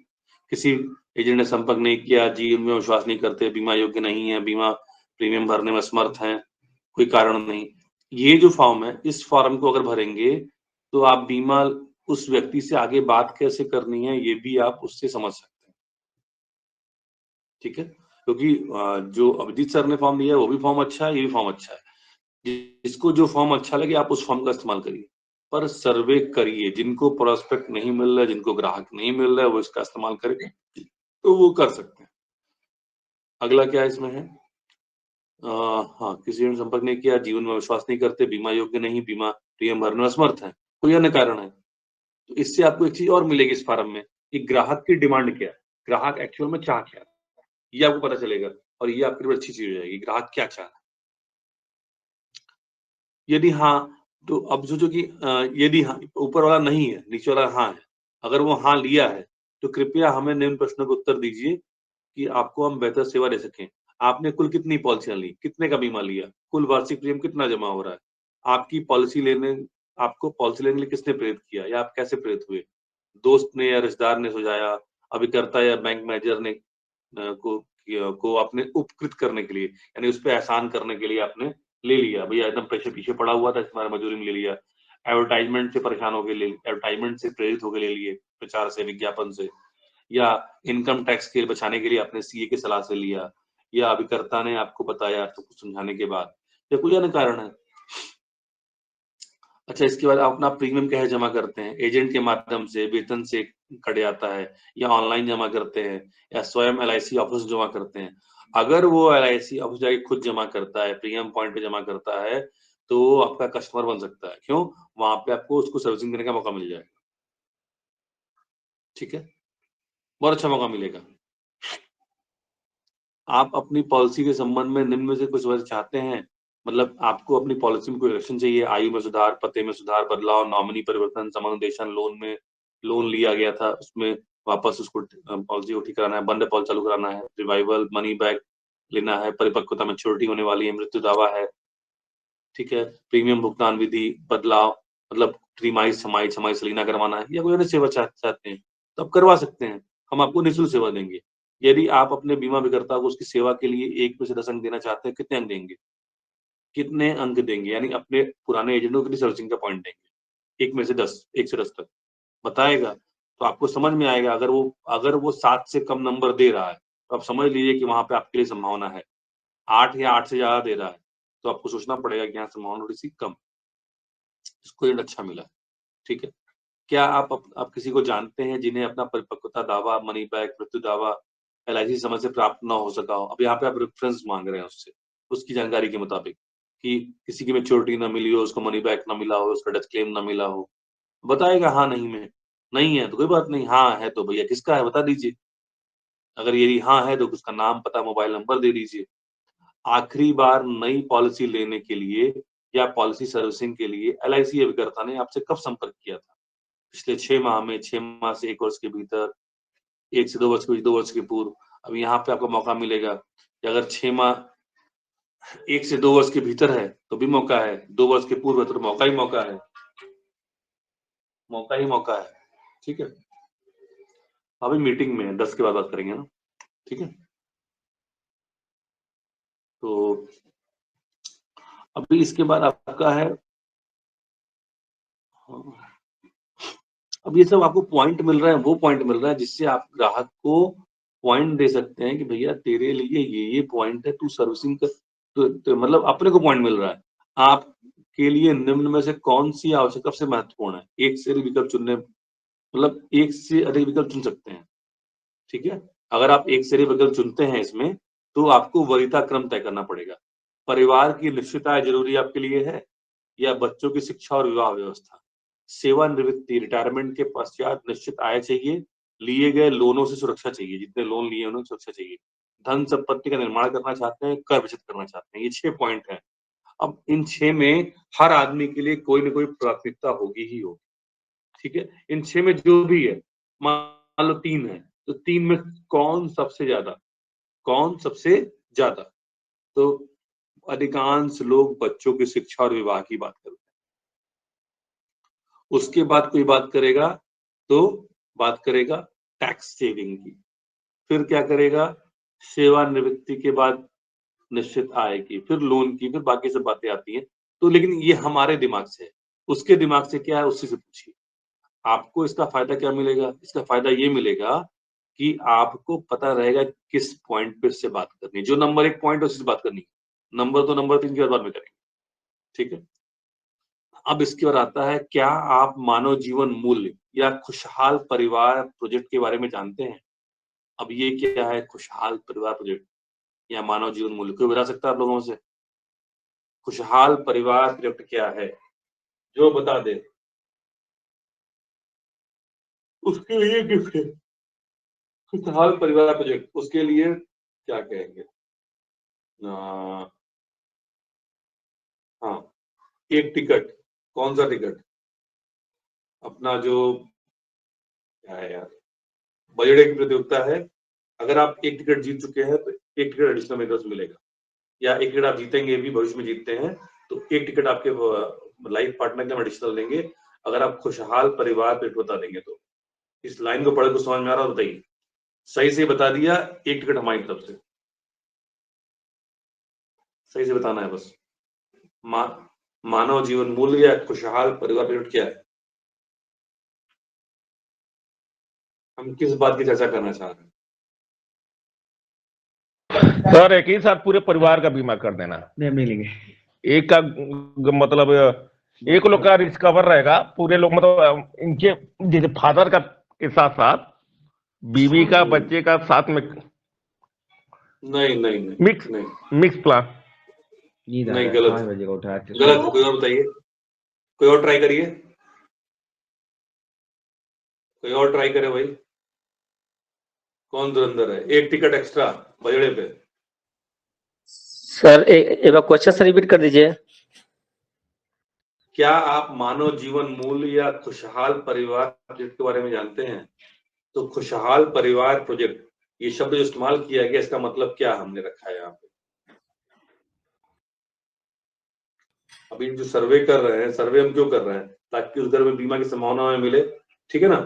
किसी एजेंट ने संपर्क नहीं किया, जीवन में विश्वास नहीं करते, बीमा योग्य नहीं है, बीमा प्रीमियम भरने में असमर्थ हैं, कोई कारण नहीं। ये जो फॉर्म है, इस फॉर्म को अगर भरेंगे, तो आप बीमा उस व्यक्ति से आगे बात कैसे करनी है, ये भी आप उससे समझ सकते हैं। ठीक है? क्योंकि जो अभिजीत सर ने फॉर्म दिया है, वो भी फॉर्म अच्छा है, ये भी फॉर्म अच्छा है। जिसको जो फॉर्म अच्छा लगे आप उस फॉर्म का इस्तेमाल करिए, पर सर्वे करिए। जिनको प्रोस्पेक्ट नहीं मिल रहा है, जिनको ग्राहक नहीं मिल रहा है, वो इसका इस्तेमाल करें, तो वो कर सकते हैं। अगला क्या इसमें है? हाँ, किसी ने संपर्क नहीं किया, जीवन में विश्वास नहीं करते, बीमा योग्य नहीं, बीमा प्रीमियम भरने में असमर्थ है, कोई अन्य कारण है। तो इससे आपको एक चीज़ और मिलेगी इस फॉर्म में कि ग्राहक की डिमांड क्या है, ग्राहक एक्चुअल में चाह क्या है, ये आपको पता चलेगा और ये आपके लिए अच्छी चीज़ हो जाएगी, ग्राहक क्या चाह रहा है। यदि हाँ, तो अब सोचो कि यदि हाँ, ऊपर वाला नहीं है, नीचे वाला हाँ है। अगर वो हाँ लिया है, तो कृपया हमें निम्न प्रश्नों का उत्तर दीजिए कि आपको हम बेहतर सेवा दे सकें। आपने कुल कितनी पॉलिसियाँ ली? कितने का बीमा लिया? कुल वार्षिक प्रीमियम कितना जमा हो रहा है? आपकी पॉलिसी लेने आपको पॉलिसी लेने के लिए किसने प्रेरित किया या आप कैसे प्रेरित हुए? दोस्त ने या रिश्तेदार ने सुझाया, अभिकर्ता या बैंक मैनेजर ने को आपने उपकृत करने के लिए, यानी उस पे एहसान करने के लिए आपने ले लिया। भैया एकदम पैसे पीछे पड़ा हुआ था, तुम्हारी मजदूरी में ले लिया। एडवर्टाइज़मेंट से परेशान होके ले एडवर्टाइज़मेंट से प्रेरित होके ले लिए, प्रचार से, विज्ञापन से, या इनकम टैक्स के बचाने के लिए आपने सीए की सलाह से लिया, या अभिकर्ता ने आपको बताया तो कुछ समझाने के बाद, या कोई अन्य कारण है। अच्छा, इसके बाद आप अपना प्रीमियम कैसे जमा करते हैं? एजेंट के माध्यम से, वेतन से कट जाता है, या ऑनलाइन जमा करते हैं, या स्वयं एलआईसी ऑफिस जमा करते हैं। अगर वो एलआईसी ऑफिस जाके खुद जमा करता है, प्रीमियम पॉइंट पे जमा करता है, तो वो आपका कस्टमर बन सकता है। क्यों? वहाँ पे आपको उसको सर्विसिंग देने का मौका मिल जाएगा। ठीक है? बहुत अच्छा मौका मिलेगा। आप अपनी पॉलिसी के संबंध में निम्न में से कुछ वर्ग चाहते हैं? मतलब आपको अपनी पॉलिसी में कोई रिडक्शन चाहिए, आयु में सुधार, पते में सुधार, बदलाव, नॉमिनी परिवर्तन, समुपदेशन, लोन में लोन लिया गया था, उसमें वापस उसको पॉलिसी को ठीक कराना है, बंद पॉलिसी चालू कराना है, रिवाइवल, मनी बैक लेना है, परिपक्वता मैच्योरिटी होने वाली है, मृत्यु दावा है, ठीक है? प्रीमियम भुगतान विधि, बदलाव, मतलब त्रिमाही, छमाही, छमाही सलीना करवाना है, या कोई अन्य सेवा चाहते हैं, तो आप करवा सकते हैं। हम आपको निःशुल्क सेवा देंगे। यदि आप अपने बीमा अभिकर्ता को उसकी सेवा के लिए 1 में से 10 अंक देना चाहते हैं, कितने अंक देंगे? कितने अंक देंगे? यानी अपने पुराने एजेंटों को कितनी सर्विसिंग का पॉइंट देंगे? 1 में से 10, 1 से 10 तक बताएगा, तो आपको समझ में आएगा। अगर वो 7 से कम नंबर दे रहा है, तो आप समझ लीजिए कि वहाँ पे आपके लिए संभावना है। 8 या 8 से ज़्यादा दे रहा है, तो आपको सोचना पड़ेगा कि यहाँ संभावना थोड़ी-सी कम, इसको रेट अच्छा मिला है, ठीक है? क्या आप किसी को जानते हैं जिन्हें अपना परिपक्वता दावा, मनी बैक, मृत्यु दावा LIC समय से प्राप्त ना हो सका हो। अब यहाँ पे आप रेफरेंस मांग रहे हैं उससे, उसकी जानकारी के मुताबिक कि किसी की मैच्योरिटी ना मिली हो, उसको मनी बैक ना मिला हो, उसका डेथ क्लेम ना मिला हो, बताएगा हाँ नहीं में, नहीं है तो कोई बात नहीं, हाँ है तो भैया किसका है बता दीजिए। अगर यदि हाँ है तो उसका नाम, पता, मोबाइल नंबर दे दीजिए। आखिरी बार नई पॉलिसी लेने के लिए या पॉलिसी सर्विसिंग के लिए LIC अभिकर्ता ने आपसे कब संपर्क किया था? पिछले 6 माह में, 6 माह से 1 वर्ष के भीतर, 1 से 2 वर्ष के बीच, 2 वर्ष के पूर्व। अब यहाँ पे आपको मौका मिलेगा कि अगर 6 माह 1 से 2 वर्ष के भीतर है तो भी मौका है, 2 वर्ष के पूर्व है तो मौका ही मौका है, मौका ही मौका है। ठीक है, अभी मीटिंग में है, 10 के बाद बात करेंगे ना, ठीक है। तो अभी इसके बाद आपका है, अब ये सब आपको पॉइंट मिल रहा है, वो पॉइंट मिल रहा है जिससे आप ग्राहक को पॉइंट दे सकते हैं कि भैया तेरे लिए ये पॉइंट है, तू सर्विसिंग कर, तो मतलब अपने को पॉइंट मिल रहा है। आपके लिए निम्न में से कौन सी आवश्यक सबसे महत्वपूर्ण है? एक से अधिक विकल्प चुनने, मतलब एक से अधिक विकल्प चुन सकते हैं, ठीक है। अगर आप एक से अधिक विकल्प चुनते हैं इसमें, तो आपको वरीयता क्रम तय करना पड़ेगा। परिवार की निश्चित आय जरूरी आपके लिए है या बच्चों की शिक्षा और विवाह व्यवस्था? सेवानिवृत्ति, रिटायरमेंट के पश्चात निश्चित आय चाहिए, लिए गए लोनों से सुरक्षा चाहिए, जितने लोन लिए उन्हें सुरक्षा चाहिए, धन संपत्ति का निर्माण करना चाहते हैं, कर बचत करना चाहते हैं। ये 6 पॉइंट हैं। अब इन 6 में हर आदमी के लिए कोई न कोई प्राथमिकता होगी ही होगी, ठीक है। इन 6 में जो भी है, मान लो 3 है, तो 3 में कौन सबसे ज्यादा, कौन सबसे ज्यादा? तो अधिकांश लोग बच्चों की शिक्षा और विवाह की बात करते हैं। उसके बाद कोई बात करेगा तो बात करेगा टैक्स सेविंग की, फिर क्या करेगा, सेवानिवृत्ति के बाद निश्चित आय की, फिर लोन की, फिर बाकी सब बातें आती हैं। तो लेकिन ये हमारे दिमाग से है, उसके दिमाग से क्या है उसी से पूछिए। आपको इसका फायदा क्या मिलेगा? इसका फायदा ये मिलेगा कि आपको पता रहेगा किस पॉइंट पे इससे बात करनी है। जो नंबर 1 पॉइंट है उससे बात करनी है, नंबर 2 नंबर 3 के बाद में करेंगे, ठीक है। अब इसके बाद आता है, क्या आप मानव जीवन मूल्य या खुशहाल परिवार प्रोजेक्ट के बारे में जानते हैं? अब ये क्या है खुशहाल परिवार प्रोजेक्ट या मानव जीवन मूल्य? कोई बता सकता है आप लोगों से? खुशहाल परिवार प्रोजेक्ट क्या है? जो बता दे उसके लिए गिफ्ट है। खुशहाल परिवार प्रोजेक्ट, उसके लिए क्या कहेंगे? हाँ, एक टिकट। कौन सा टिकट? अपना जो क्या है यार, बजट की प्रतियोगिता है। अगर आप एक टिकट जीत चुके हैं तो एक टिकट एडिशनल मेरे तरफ से मिलेगा, या एक टिकट आप जीतेंगे भी, भविष्य में जीतते हैं तो एक टिकट आपके लाइफ पार्टनर के हम एडिशनल देंगे, अगर आप खुशहाल परिवार पे बता देंगे तो। इस लाइन को पढ़े तो समझ में आ रहा हो? बताइए। सही से बता दिया, एक टिकट हमारी तरफ से। सही से बताना है बस। मानव जीवन मूल्य या खुशहाल परिवार प्रोजेक्ट क्या है? हम किस बात की चर्चा करना चाह रहे हैं? सर एक ही साथ पूरे परिवार का बीमा कर देना, मिलेंगे। एक का मतलब एक लोग का रिस्क कवर रहेगा, पूरे लोग मतलब इनके जैसे फादर का के साथ साथ बीवी का, बच्चे का साथ में नहीं नहीं नहीं मिक्स प्लान। नहीं, गलत गलत है। कोई और बताइए, कोई और ट्राई करिए, कोई और ट्राई करे भाई। कौन धुरंधर है? एक टिकट एक्स्ट्रा बजड़े पे। सर एक बार क्वेश्चन से रिपीट कर दीजिए। क्या आप मानव जीवन मूल्य या खुशहाल परिवार प्रोजेक्ट के बारे में जानते हैं? तो खुशहाल परिवार प्रोजेक्ट, ये शब्द जो इस्तेमाल किया गया, इसका मतलब क्या हमने रखा है यहाँ पे? अभी जो सर्वे कर रहे हैं, सर्वे हम क्यों कर रहे हैं? ताकि उस घर में बीमा की संभावना हमें मिले, ठीक है ना।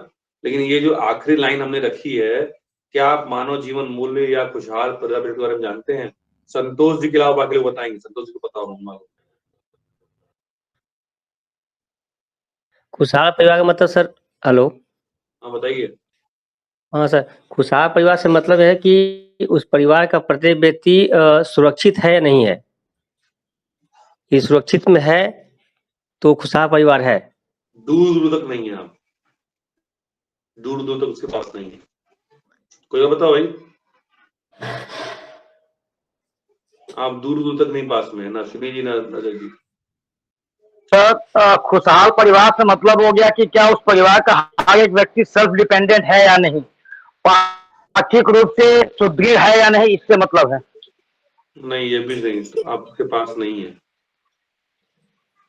लेकिन ये जो आखिरी लाइन हमने रखी है, क्या आप मानव जीवन मूल्य या खुशहाल परिवार प्रोजेक्ट के बारे में जानते हैं? संतोष जी के अलावा बाकी लोग बताएंगे। संतोष जी को पता होगा। खुशहाल परिवार का मतलब सर, हेलो। हाँ बताइए। हाँ सर, खुशहाल परिवार से मतलब है कि उस परिवार का प्रत्येक व्यक्ति सुरक्षित है या नहीं है। ये सुरक्षित में है तो खुशहाल परिवार है। दूर दूर तक नहीं है, आप दूर दूर तक उसके पास नहीं है। कोई और बताओ भाई। आप दूर दूर तक नहीं पास में है ना सुनी जी ना अजय जी। सर खुशहाल परिवार से मतलब हो गया कि क्या उस परिवार का हर एक व्यक्ति सेल्फ डिपेंडेंट है या नहीं, आर्थिक रूप से सुदृढ़ है या नहीं, इससे मतलब है। नहीं ये भी नहीं, तो आपके पास नहीं है।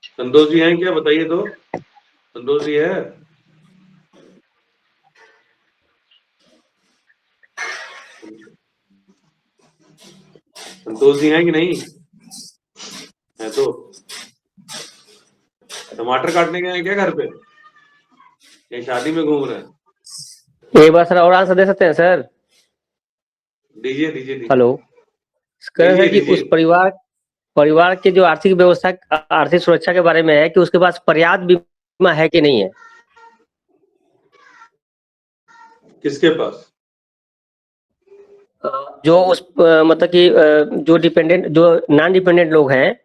संतोष जी हैं क्या, बताइए तो। संतोष जी है? संतोष जी हैं कि नहीं है? तो टमाटर काटने गए हैं क्या घर पे, या शादी में घूम रहे हैं? एक बार सर और आंसर दे सकते हैं सर? दीजिए दीजिए दीजिए। हेलो, कह रहे हैं कि दीजिए उस परिवार के जो आर्थिक व्यवस्था, आर्थिक सुरक्षा के बारे में है कि उसके पास पर्याप्त बीमा है कि नहीं है। किसके पास? जो उस मतलब कि जो डिपेंडेंट, जो नॉन डिपेंडेंट लोग हैं,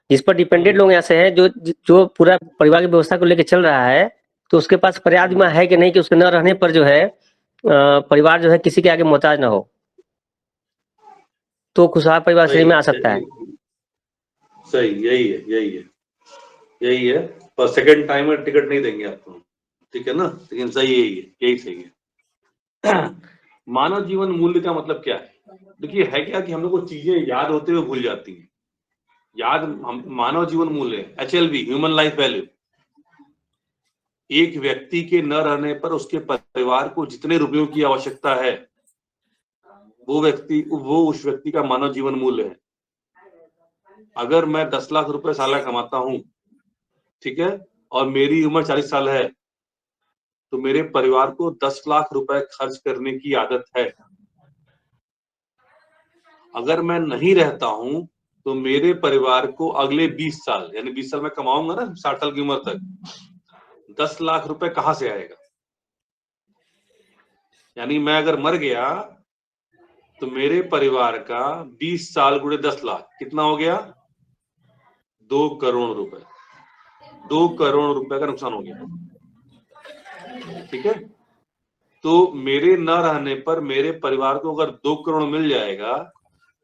जिस पर डिपेंडेंट लोग ऐसे हैं जो जो पूरा परिवार की व्यवस्था को लेकर चल रहा है, तो उसके पास पर्याप्त बीमा है कि नहीं कि उसके न रहने पर जो है परिवार जो है किसी के आगे मोहताज ना हो, तो खुशहाल परिवार श्रेणी में आ सकता है। सही, यही है यही है यही है। और सेकंड टाइम में टिकट नहीं देंगे आपको, ठीक है ना? लेकिन सही यही है, यही सही है। मानव जीवन मूल्य का मतलब क्या है? देखिए है क्या कि हम लोग को चीजें याद होते हुए भूल जाती हैं। मानव जीवन मूल्य HLV, ह्यूमन लाइफ वैल्यू, एक व्यक्ति के न रहने पर उसके परिवार को जितने रुपयों की आवश्यकता है, वो उस व्यक्ति का मानव जीवन मूल्य है। अगर मैं 10 लाख रुपए साल कमाता हूं, ठीक है, और मेरी उम्र 40 साल है, तो मेरे परिवार को 10 लाख रुपए खर्च करने की आदत है। अगर मैं नहीं रहता हूं तो मेरे परिवार को अगले 20 साल, यानी 20 साल मैं कमाऊंगा ना 60 साल की उम्र तक, 10 लाख रुपए कहां से आएगा? यानी मैं अगर मर गया तो मेरे परिवार का 20 साल गुणे 10 लाख कितना हो गया? 2 करोड़ रुपए। 2 करोड़ रुपए का नुकसान हो गया, ठीक है। तो मेरे न रहने पर मेरे परिवार को अगर 2 करोड़ मिल जाएगा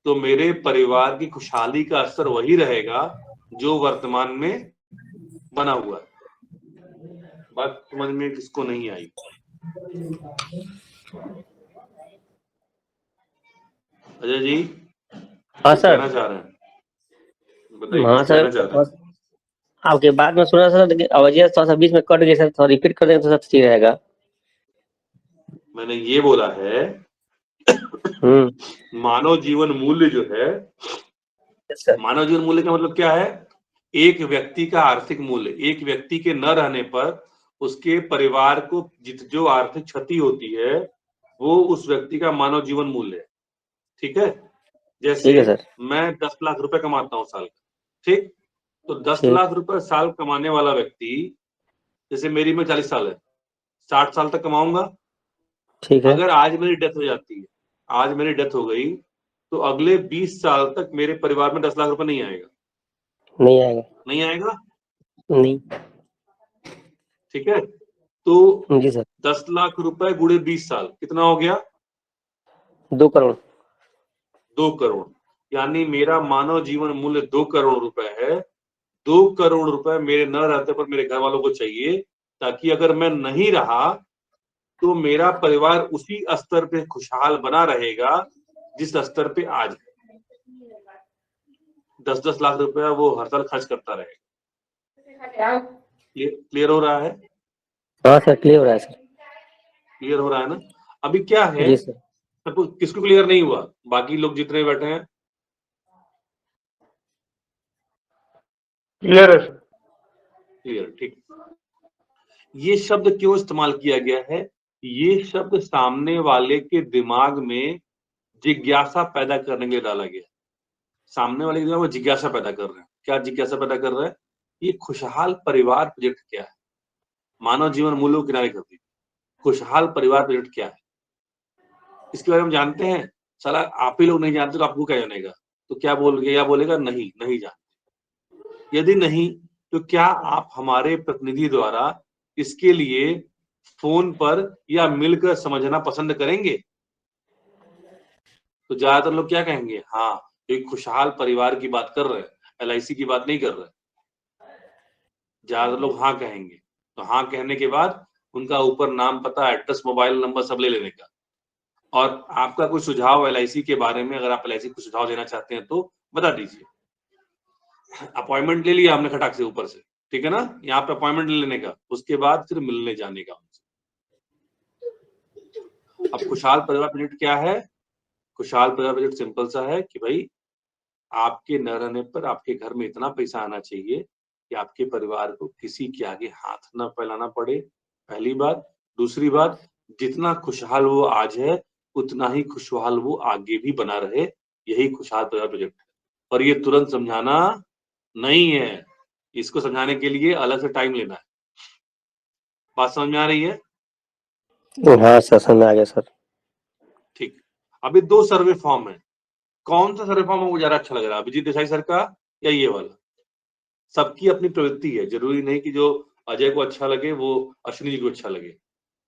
तो मेरे परिवार की खुशहाली का असर वही रहेगा जो वर्तमान में बना हुआ है। बात समझ में किसको नहीं आई? अजय जी हाँ कुछ सर। कहना चाह रहे हैं, बताइए हाँ कुछ कहना चाह रहे हैं। सर, आपके बात में सुना सर, लेकिन आवाज़ थोड़ा सा बीच में कट गई सर, थोड़ा रिपीट कर दें तो सब ठीक रहेगा। मैंने ये बोला है मानव जीवन मूल्य जो है, मानव जीवन मूल्य का मतलब क्या है? एक व्यक्ति का आर्थिक मूल्य, एक व्यक्ति के न रहने पर उसके परिवार को जो आर्थिक क्षति होती है वो उस व्यक्ति का मानव जीवन मूल्य है, ठीक है। जैसे ठीक है सर। मैं 10 लाख रुपए कमाता हूँ साल का, ठीक, तो 10 ठीक। लाख रुपए साल कमाने वाला व्यक्ति, जैसे मेरी में 40 साल है, 60 साल तक कमाऊंगा। ठीक है। अगर आज मेरी डेथ हो जाती है, आज मेरी डेथ हो गई, तो अगले 20 साल तक मेरे परिवार में 10 लाख रुपए नहीं आएगा। नहीं आएगा। नहीं आएगा, नहीं। ठीक है। तो जी सर। 10 लाख रुपए गुणे 20 साल कितना हो गया? 2 करोड़। 2 करोड़। यानी मेरा मानव जीवन मूल्य 2 करोड़ रुपए है। 2 करोड़ रुपए मेरे न रहते पर मेरे घर वालों को चाहिए, ताकि अगर मैं नहीं रहा तो मेरा परिवार उसी स्तर पे खुशहाल बना रहेगा जिस स्तर पे आज है। 10-10 लाख रुपया वो हर साल खर्च करता रहेगा। क्लियर हो रहा है? हाँ सर, क्लियर हो रहा है सर। क्लियर हो रहा है ना? अभी क्या है, जी सर। सबको किसको क्लियर नहीं हुआ? बाकी लोग जितने बैठे हैं क्लियर है सर। क्लियर, ठीक। ये शब्द क्यों इस्तेमाल किया गया है? ये शब्द सामने वाले के दिमाग में जिज्ञासा पैदा करने के लिए डाला गया। सामने वाले के दिमाग में जिज्ञासा पैदा कर रहे हैं। क्या जिज्ञासा पैदा कर रहा है? ये खुशहाल परिवार प्रोजेक्ट क्या है? मानव जीवन मूल्यों किनारे कर दी, खुशहाल परिवार प्रोजेक्ट क्या है? इसके बारे में जानते हैं? साला आप ही लोग नहीं जानते तो आपको क्या जानेगा? तो क्या बोलेगा? नहीं, नहीं जानते। यदि नहीं तो क्या आप हमारे प्रतिनिधि द्वारा इसके लिए फोन पर या मिलकर समझना पसंद करेंगे? तो ज्यादातर लोग क्या कहेंगे, हाँ एक खुशहाल परिवार की बात कर रहे हैं, LIC की बात नहीं कर रहे। ज्यादातर लोग हाँ कहेंगे। तो हाँ कहने के बाद उनका ऊपर नाम, पता, एड्रेस, मोबाइल नंबर सब ले लेने का। और आपका कोई सुझाव LIC के बारे में, अगर आप LIC को सुझाव देना चाहते हैं तो बता दीजिए। अपॉइंटमेंट ले लिया हमने खटाक से ऊपर से, ठीक है ना, यहाँ पे अपॉइंटमेंट ले लेने का, उसके बाद फिर मिलने जाने का उनसे। अब खुशहाल परिवार प्रोजेक्ट क्या है? खुशहाल परिवार प्रोजेक्ट सिंपल सा है कि भाई आपके न रहने पर आपके घर में इतना पैसा आना चाहिए कि आपके परिवार को किसी के आगे हाथ न फैलाना पड़े, पहली बात। दूसरी बात, जितना खुशहाल वो आज है उतना ही खुशहाल वो आगे भी बना रहे, यही खुशहाल परिवार प्रोजेक्ट है। और ये तुरंत समझाना नहीं है, इसको समझाने के लिए अलग से टाइम लेना है। बात समझ में आ रही है? हाँ सर, समझ में आ गया सर। ठीक। अभी 2 सर्वे फॉर्म है, कौन सा सर्वे फॉर्म आपको ज्यादा अच्छा लग रहा है, अभिजीत देसाई सर का या ये वाला? सबकी अपनी प्रवृत्ति है, जरूरी नहीं कि जो अजय को अच्छा लगे वो अश्विनी जी को अच्छा लगे,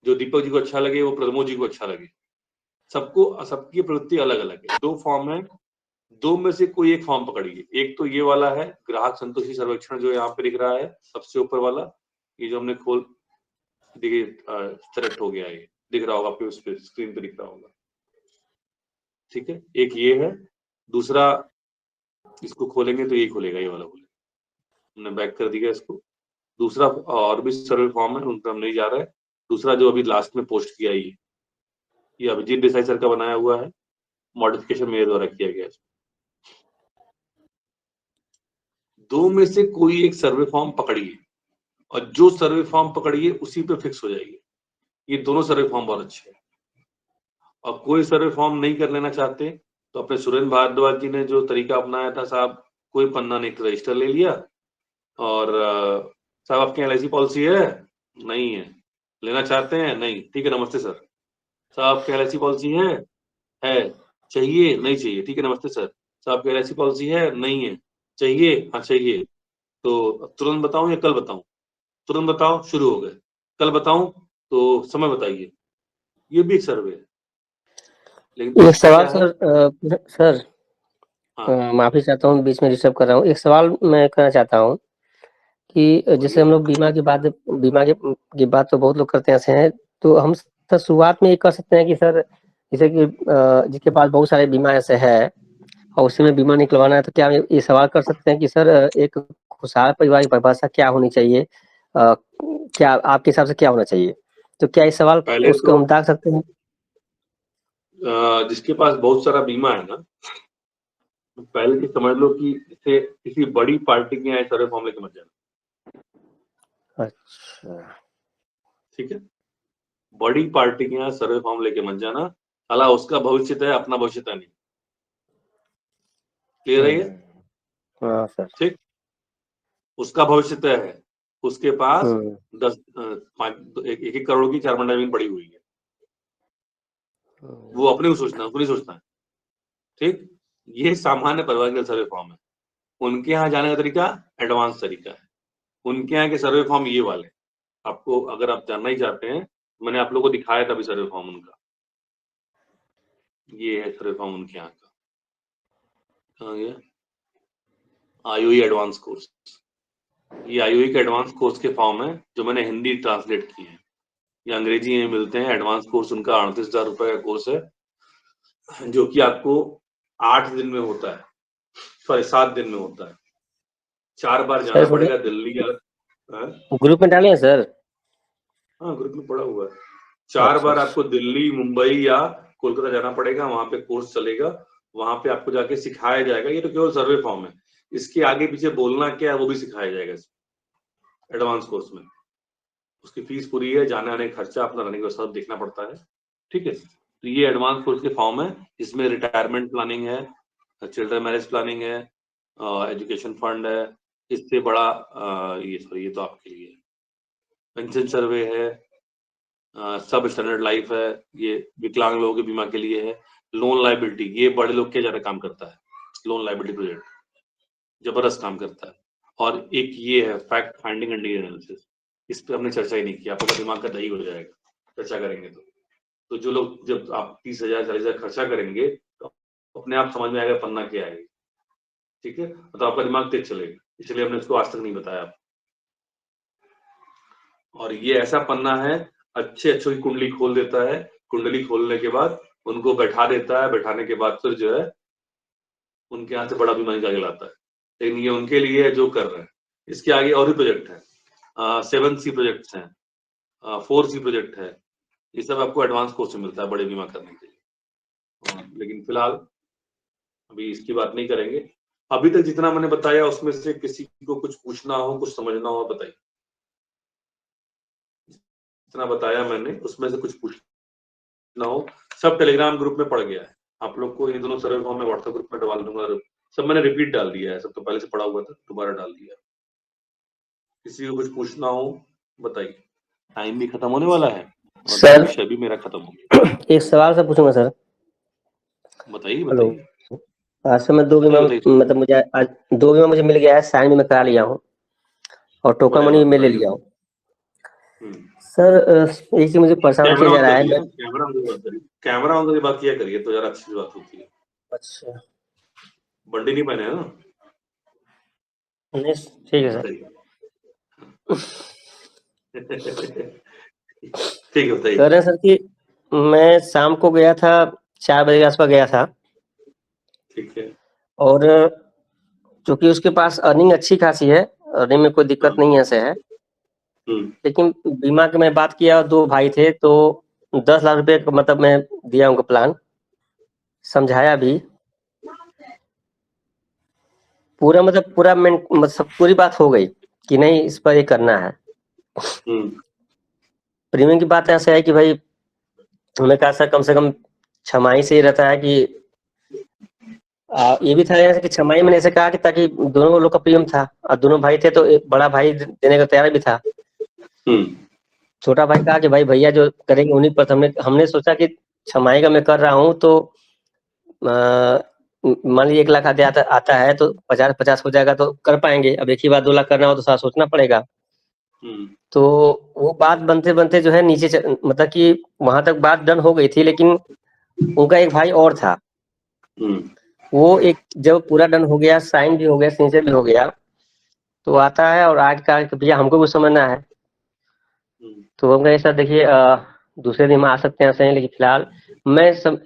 जो दीपक जी को अच्छा लगे वो प्रमोद जी को अच्छा लगे। सबको, सबकी प्रवृत्ति अलग अलग है। 2 फॉर्म है, 2 में से कोई एक फॉर्म पकड़िए। एक तो ये वाला है, ग्राहक संतुष्टि सर्वेक्षण, जो यहाँ पे दिख रहा है सबसे ऊपर वाला, ये जो हमने खोल, देखिए सेलेक्ट हो गया, ये दिख रहा होगा आपके उस पे स्क्रीन पे दिख रहा होगा, ठीक है। एक ये है, दूसरा इसको खोलेंगे तो ये खुलेगा, ये वाला खुलेगा। हमने बैक कर दिया इसको। दूसरा और भी सर्वे फॉर्म है, उन पर हम नहीं जा रहे। दूसरा जो अभी लास्ट में पोस्ट किया, ये अभिजीत देसाई सर का बनाया हुआ है, मॉडिफिकेशन मेरे द्वारा किया गया है। 2 में से कोई एक सर्वे फॉर्म पकड़िए, और जो सर्वे फॉर्म पकड़िए उसी पे फिक्स हो जाइए। ये दोनों सर्वे फॉर्म बहुत अच्छे हैं। और कोई सर्वे फॉर्म नहीं कर लेना चाहते तो अपने सुरेंद्र भारद्वाज जी ने जो तरीका अपनाया था, साहब कोई पन्ना नहीं, रजिस्टर ले लिया और साहब आपके LIC पॉलिसी है? नहीं है। लेना चाहते हैं? नहीं, ठीक है, नमस्ते सर। साहब आपके LIC पॉलिसी है? चाहिए? नहीं चाहिए, ठीक है, नमस्ते सर। साहब आपके LIC पॉलिसी है? नहीं है। चाहिए? हाँ चाहिए। तो तुरंत बताऊं या कल बताऊं? तुरंत बताओ, शुरू हो गए। कल बताऊं तो समय बताइए। ये भी एक सर्वे है, लेकिन एक तरीका सवाल क्या है? सर, सर हाँ माफी चाहता हूँ, बीच में डिस्टर्ब कर रहा हूँ। एक सवाल मैं करना चाहता हूँ कि जैसे बोलिए। हम लोग बीमा की बात तो बहुत लोग करते हैं, ऐसे हैं, तो हम सर शुरुआत में ये कर सकते हैं कि सर जैसे कि जिसके पास बहुत सारे बीमा ऐसे है और उसी में बीमा निकलवाना है, तो क्या हम ये सवाल कर सकते हैं कि सर एक खुशहाल परिवार की परिभाषा क्या होनी चाहिए? क्या आपके हिसाब से क्या होना चाहिए? तो क्या इस सवाल पहले उसको तो हम दाग सकते हैं? जिसके पास बहुत सारा बीमा है ना, पहले तो समझ लो कि इसे किसी बड़ी पार्टी के यहाँ सर्वे फॉर्म लेके मत जाना, अच्छा, ठीक है। बड़ी पार्टी के यहाँ सर्वे फॉर्म लेके मत जाना, साला उसका भविष्य तय है, अपना भविष्य तय नहीं। क्लियर है ये? हाँ सर। ठीक। उसका भविष्य तय है, उसके पास 10 1 करोड़ की 4 बंडा जमीन पड़ी हुई है, वो अपने को सोचना है, उसको नहीं सोचना है, ठीक। ये सामान्य परिवार के सर्वे फॉर्म है। उनके यहाँ जाने का तरीका एडवांस तरीका है। उनके यहाँ के सर्वे फॉर्म ये वाले, आपको अगर आप जानना ही चाहते हैं, मैंने आप लोगों को दिखाया था अभी सर्वे फॉर्म उनका, ये है सर्वे फॉर्म उनके यहाँ का। कहाँ गया? IOE advance course. ये IOE के एडवांस कोर्स के फॉर्म है जो मैंने हिंदी ट्रांसलेट किए हैं। ये अंग्रेजी में मिलते हैं। एडवांस कोर्स उनका 38,000 रुपए का कोर्स है, जो कि आपको 8 दिन में होता है, सॉरी 7 दिन में होता है। 4 बार जाना सर पड़ेगा दिल्ली या ग्रुप में डाले हैं सर? हाँ, ग्रुप में पड़ा हुआ है। 4 अच्छा बार अच्छा। आपको दिल्ली, मुंबई या कोलकाता जाना पड़ेगा, वहां पे कोर्स चलेगा, वहां पे आपको जाके सिखाया जाएगा। ये तो केवल सर्वे फॉर्म है, इसके आगे पीछे बोलना क्या है वो भी सिखाया जाएगा एडवांस कोर्स में। उसकी फीस पूरी है, जाने आने का खर्चा अपना रहने का सब देखना पड़ता है, ठीक है। तो ये एडवांस कोर्स के फॉर्म है, इसमें रिटायरमेंट प्लानिंग है, चिल्ड्रन मैरिज प्लानिंग है, एजुकेशन फंड है, इससे बड़ा ये तो आपके लिए पेंशन सर्वे है, सब स्टैंडर्ड लाइफ है, ये विकलांग लोगों के बीमा के लिए है, लोन लाइबिलिटी, ये बड़े लोग के ज्यादा काम करता है, लोन लाइबिलिटी प्रोजेक्ट जबरदस्त काम करता है। और एक ये है फैक्ट फाइंडिंग एंड एनालिसिस, इस पर हमने चर्चा ही नहीं किया, आपका दिमाग का दही हो जाएगा चर्चा करेंगे तो जो लोग, जब आप 30,000 40,000 खर्चा करेंगे तो अपने आप समझ में आएगा पन्ना क्या है, ठीक है, तो आपका दिमाग तेज चलेगा, इसलिए हमने उसको आज तक नहीं बताया। और ये ऐसा पन्ना है, अच्छे-अच्छों की कुंडली खोल देता है, कुंडली खोलने के बाद उनको बैठा देता है, बैठाने के बाद फिर जो है उनके यहाँ से बड़ा बीमा निकाल लाता है। लेकिन ये उनके लिए है जो कर रहे हैं। इसके आगे और भी प्रोजेक्ट हैं, 7C प्रोजेक्ट्स हैं, 4C प्रोजेक्ट है, ये सब आपको एडवांस कोर्स में मिलता है बड़े बीमा करने के लिए। लेकिन फिलहाल अभी इसकी बात नहीं करेंगे। अभी तक जितना मैंने बताया उसमें से किसी को कुछ पूछना हो, कुछ समझना हो, बताइए। जितना बताया मैंने उसमें से कुछ पूछना हो, सब टेलीग्राम ग्रुप में पड़ गया है। आप लोग को ये दोनों सर्वे फॉर्म में व्हाट्सएप ग्रुप में डाल दूंगा, सब मैंने रिपीट डाल दिया है, सब तो पहले से पड़ा हुआ था, दोबारा डाल दिया। किसी को कुछ पूछना हो बताइए। टाइम भी खत्म होने वाला है और सर विषय भी मेरा खत्म हो गया। एक सवाल से पूछूंगा सर। बताइए हेलो। बताइए आज से मैं 2 बीमा बताइए। मतलब मुझे आज 2 बीमा मुझे मिल गया है, साइन भी मैं करा लिया हूँ और टोकन अरे मनी भी वाह, मैं ले very लिया good। हूँ। सर एक चीज मुझे परेशान किया कैमरा जा ऑन रहा है। करिए ना, कैमरा ऑन करके बात करिए, कैमरा ऑन करके बात किया करिए तो यार अच्छी बात होती है। अच्छा बंडी नहीं पहने हैं ना? नहीं, ठीक है सर। बताइए। ठीक है बताइए। कह रहे हैं सर कि मैं शाम को गया था, 4 बजे के आसपास गया था ठीक है। और चूंकि उसके पास अर्निंग अच्छी खासी है, अर्निंग में कोई दिक्कत नहीं ऐसे है, लेकिन बीमा की मैं बात किया, 2 भाई थे तो 10 लाख रुपए का मतलब मैं दिया उनको प्लान, समझाया भी पूरा, मतलब पूरा मतलब पूरी बात हो गई कि नहीं इस पर ये करना है। प्रीमियम की बात ऐसे है कि भाई हमें कहा सर कम से कम 6 माही से ये रहता है कि ये भी था ऐसे कि 6 माही मैंने ऐसे कहा कि ताकि दोनों लोग का प्रीमियम था और दोनों भाई थे तो एक बड़ा भाई देने का तैयार भी था। छोटा भाई कहा कि भाई भैया जो करेंगे उन्हीं पर। हमने सोचा कि 6 माही का मैं कर रहा हूँ तो मान लीजिए 1 लाख आता है तो 50-50 हो जाएगा तो कर पाएंगे। अब एक ही बार 2 लाख करना हो तो सारा सोचना पड़ेगा। तो वो बात बनते बनते जो है नीचे मतलब कि वहां तक बात डन हो गई थी, लेकिन उनका एक भाई और था, वो एक जब पूरा डन हो गया, साइन भी हो गया, सिग्नेचर भी हो गया, तो आता है और आज का भैया हमको भी समझना है। तो हम कहे सर देखिए दूसरे दिन में आ सकते हैं सही, लेकिन फिलहाल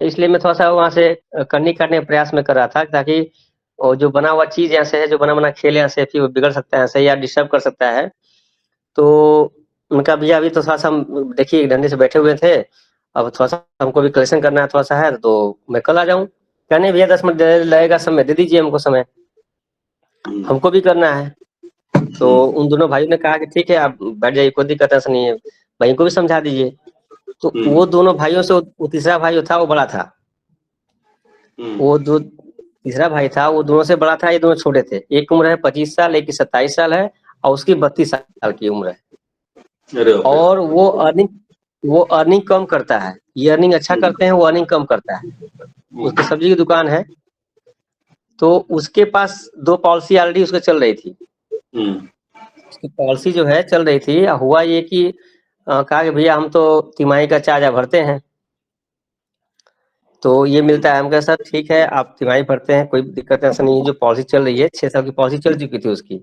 इसलिए मैं थोड़ा सा वहां से करने काटने का प्रयास में कर रहा था ताकि वो जो बना हुआ चीज यहाँ से है, जो बना खेल यहाँ से फिर वो बिगड़ सकता है सही या डिस्टर्ब कर सकता है। तो उनका भैया अभी तो थोड़ा सा देखिए डंडे से बैठे हुए थे, अब थोड़ा सा हमको भी कलेक्शन करना है थोड़ा सा है, तो मैं कल आ जाऊँ। कहने भैया 10 मिनट लगेगा, समय दे दीजिए हमको, समय हमको भी करना है। तो उन दोनों भाइयों ने कहा कि ठीक है आप बैठ जाइए, कोई दिक्कत ऐसा नहीं है, भाई को भी समझा दीजिए। तो वो दोनों भाइयों से वो तीसरा भाई जो था वो बड़ा था, वो जो तीसरा भाई था वो दोनों से बड़ा था, ये दोनों छोटे थे। एक उम्र है 25 साल, एक की 27 साल है और उसकी 32 साल की उम्र है। और वो अर्निंग कम करता है, ये अर्निंग अच्छा करते हैं, वो अर्निंग कम करता है। उसकी सब्जी की दुकान है, तो उसके पास 2 पॉलिसी ऑलरेडी उसके चल रही थी। उसकी पॉलिसी जो है चल रही थी, हुआ ये कि कहा कि भैया हम तो तिमाही का चार्ज भरते हैं, तो ये मिलता है। हम कहा सर ठीक है आप तिमाही भरते हैं, कोई दिक्कत ऐसा नहीं है, जो पॉलिसी चल रही है 6 साल की पॉलिसी चल चुकी थी उसकी।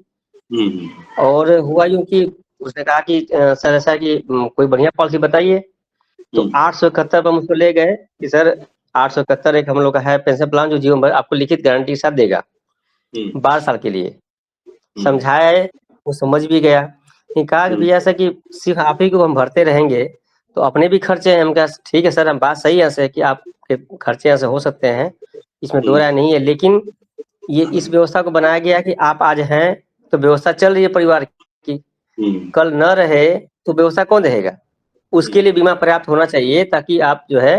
और हुआ यूं कि उसने कहा कि सर ऐसा कि कोई बढ़िया पॉलिसी बताइए। तो 871 पर मुझको ले गए कि सर 871 एक हम लोग का है पेंशन प्लान जो जीवन भर आपको लिखित गारंटी के साथ देगा 12 साल के लिए। समझाया है, वो समझ भी गया। कहा कि भैया ऐसा कि सिर्फ आप ही को हम भरते रहेंगे तो अपने भी खर्चे हैं। हम कहा ठीक है सर, हम बात सही है ऐसे कि आपके खर्चे ऐसे हो सकते हैं, इसमें 2 राय नहीं है, लेकिन ये इस व्यवस्था को बनाया गया कि आप आज हैं तो व्यवस्था चल रही है परिवार की, कल न रहे तो व्यवस्था कौन रहेगा। उसके लिए बीमा पर्याप्त होना चाहिए ताकि आप जो है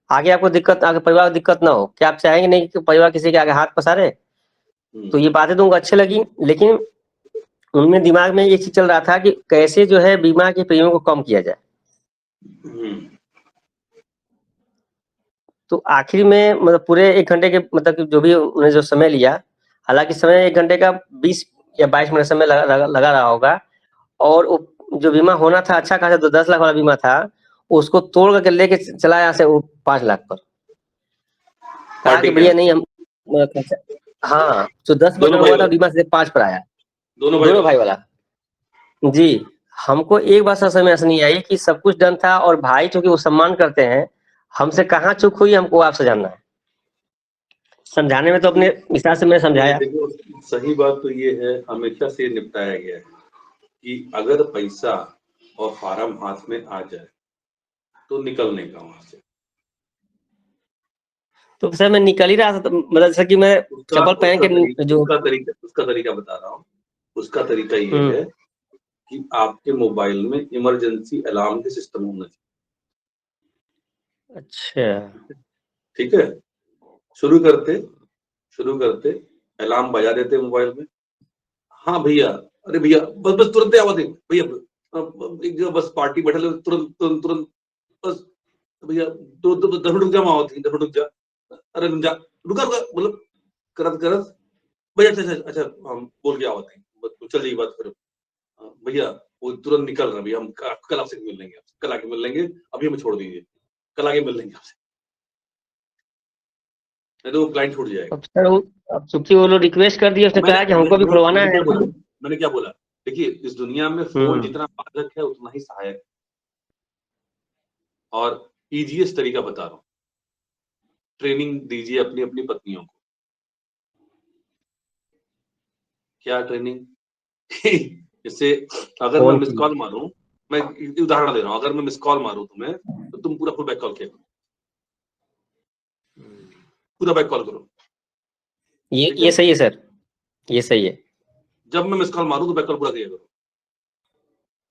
आगे आपको दिक्कत, आगे परिवार को दिक्कत ना हो। क्या आप चाहेंगे नहीं कि परिवार किसी के आगे हाथ पसारे। तो ये बातें तो उनको अच्छी लगी, लेकिन उनमें दिमाग में ये चीज चल रहा था कि कैसे जो है बीमा के प्रीमियम को कम किया जाए। तो आखिर में मतलब पूरे 1 घंटे के मतलब जो भी उन्हें जो समय लिया, हालांकि समय 1 घंटे का 20 या 22 मिनट समय लगा रहा होगा, और जो बीमा होना था अच्छा खासा, 10 लाख वाला बीमा था, उसको तोड़ करके लेके चला यहाँ से वो 5 लाख पर। कहा पार्टी कि क्या भैया नहीं हम हाँ तो 10 दोनों बना भाई हुआ था वाला बीमा से 5 पर आया, दोनों भाई दोनों भाई वाला वाला। जी, हमको एक बात समझ में नहीं आई कि सब कुछ डन था और भाई चूंकि वो सम्मान करते हैं, हमसे कहाँ चूक हुई हमको आपसे जानना है। समझाने में तो अपने हिसाब से मैं नहीं, समझाया। देखो सही बात तो ये है, हमेशा से निपटाया गया है कि अगर पैसा और फार्म हाथ में आ जाए तो निकलने का वहां से तो सर मैं निकल ही रहा था, तो मतलब जैसा कि मैं चप्पल पहन के जो उसका तरीका बता रहा हूँ। उसका तरीका ये हम्म, है कि आपके मोबाइल में इमरजेंसी अलार्म के सिस्टम होना अच्छा चाहिए। ठीक है, शुरू करते अलार्म बजा देते मोबाइल में। हाँ भैया, अरे भैया बस बस तुरंत आवाज दे भैया, एक जगह बस पार्टी बैठे तुरंत तुरंत तुरंत बस भैया, दो 10 मिनट रुक जा, माओ 10 मिनट रुक जा, अरे रुक जा, रुका रुका, मतलब करत करत भैया, अच्छा अच्छा अच्छा, हम बोल के आवत है, चल जाइए बात करो। भैया वो तुरंत निकल रहा है भैया, हम कल आपसे मिल लेंगे, कल आके मिल लेंगे, अभी हमें छोड़ दीजिए, कल आके मिल लेंगे आपसे, नहीं तो वो क्लाइंट छूट जाएगा। अब सर अब चूंकि वो लोग रिक्वेस्ट कर दिए, उसने कहा कि हमको भी खुलवाना है। मैंने क्या बोला, देखिए इस दुनिया में फोन जितना बाधक है उतना ही सहायक है। और इजीएस्ट तरीका बता रहा हूँ, ट्रेनिंग दीजिए अपनी अपनी पत्नियों को। क्या ट्रेनिंग? जैसे अगर मैं फोन मिस की कॉल मारूं, मैं उदाहरण दे रहा हूं, अगर मैं मिस कॉल मारूं तुम्हें तो तुम पूरा फुल बैक कॉल किया करो, पूरा बैक कॉल करो। ठीक है, ये सही है सर, ये सही है। जब मैं मिस कॉल मारूं तो बैक कॉल पूरा किया करो।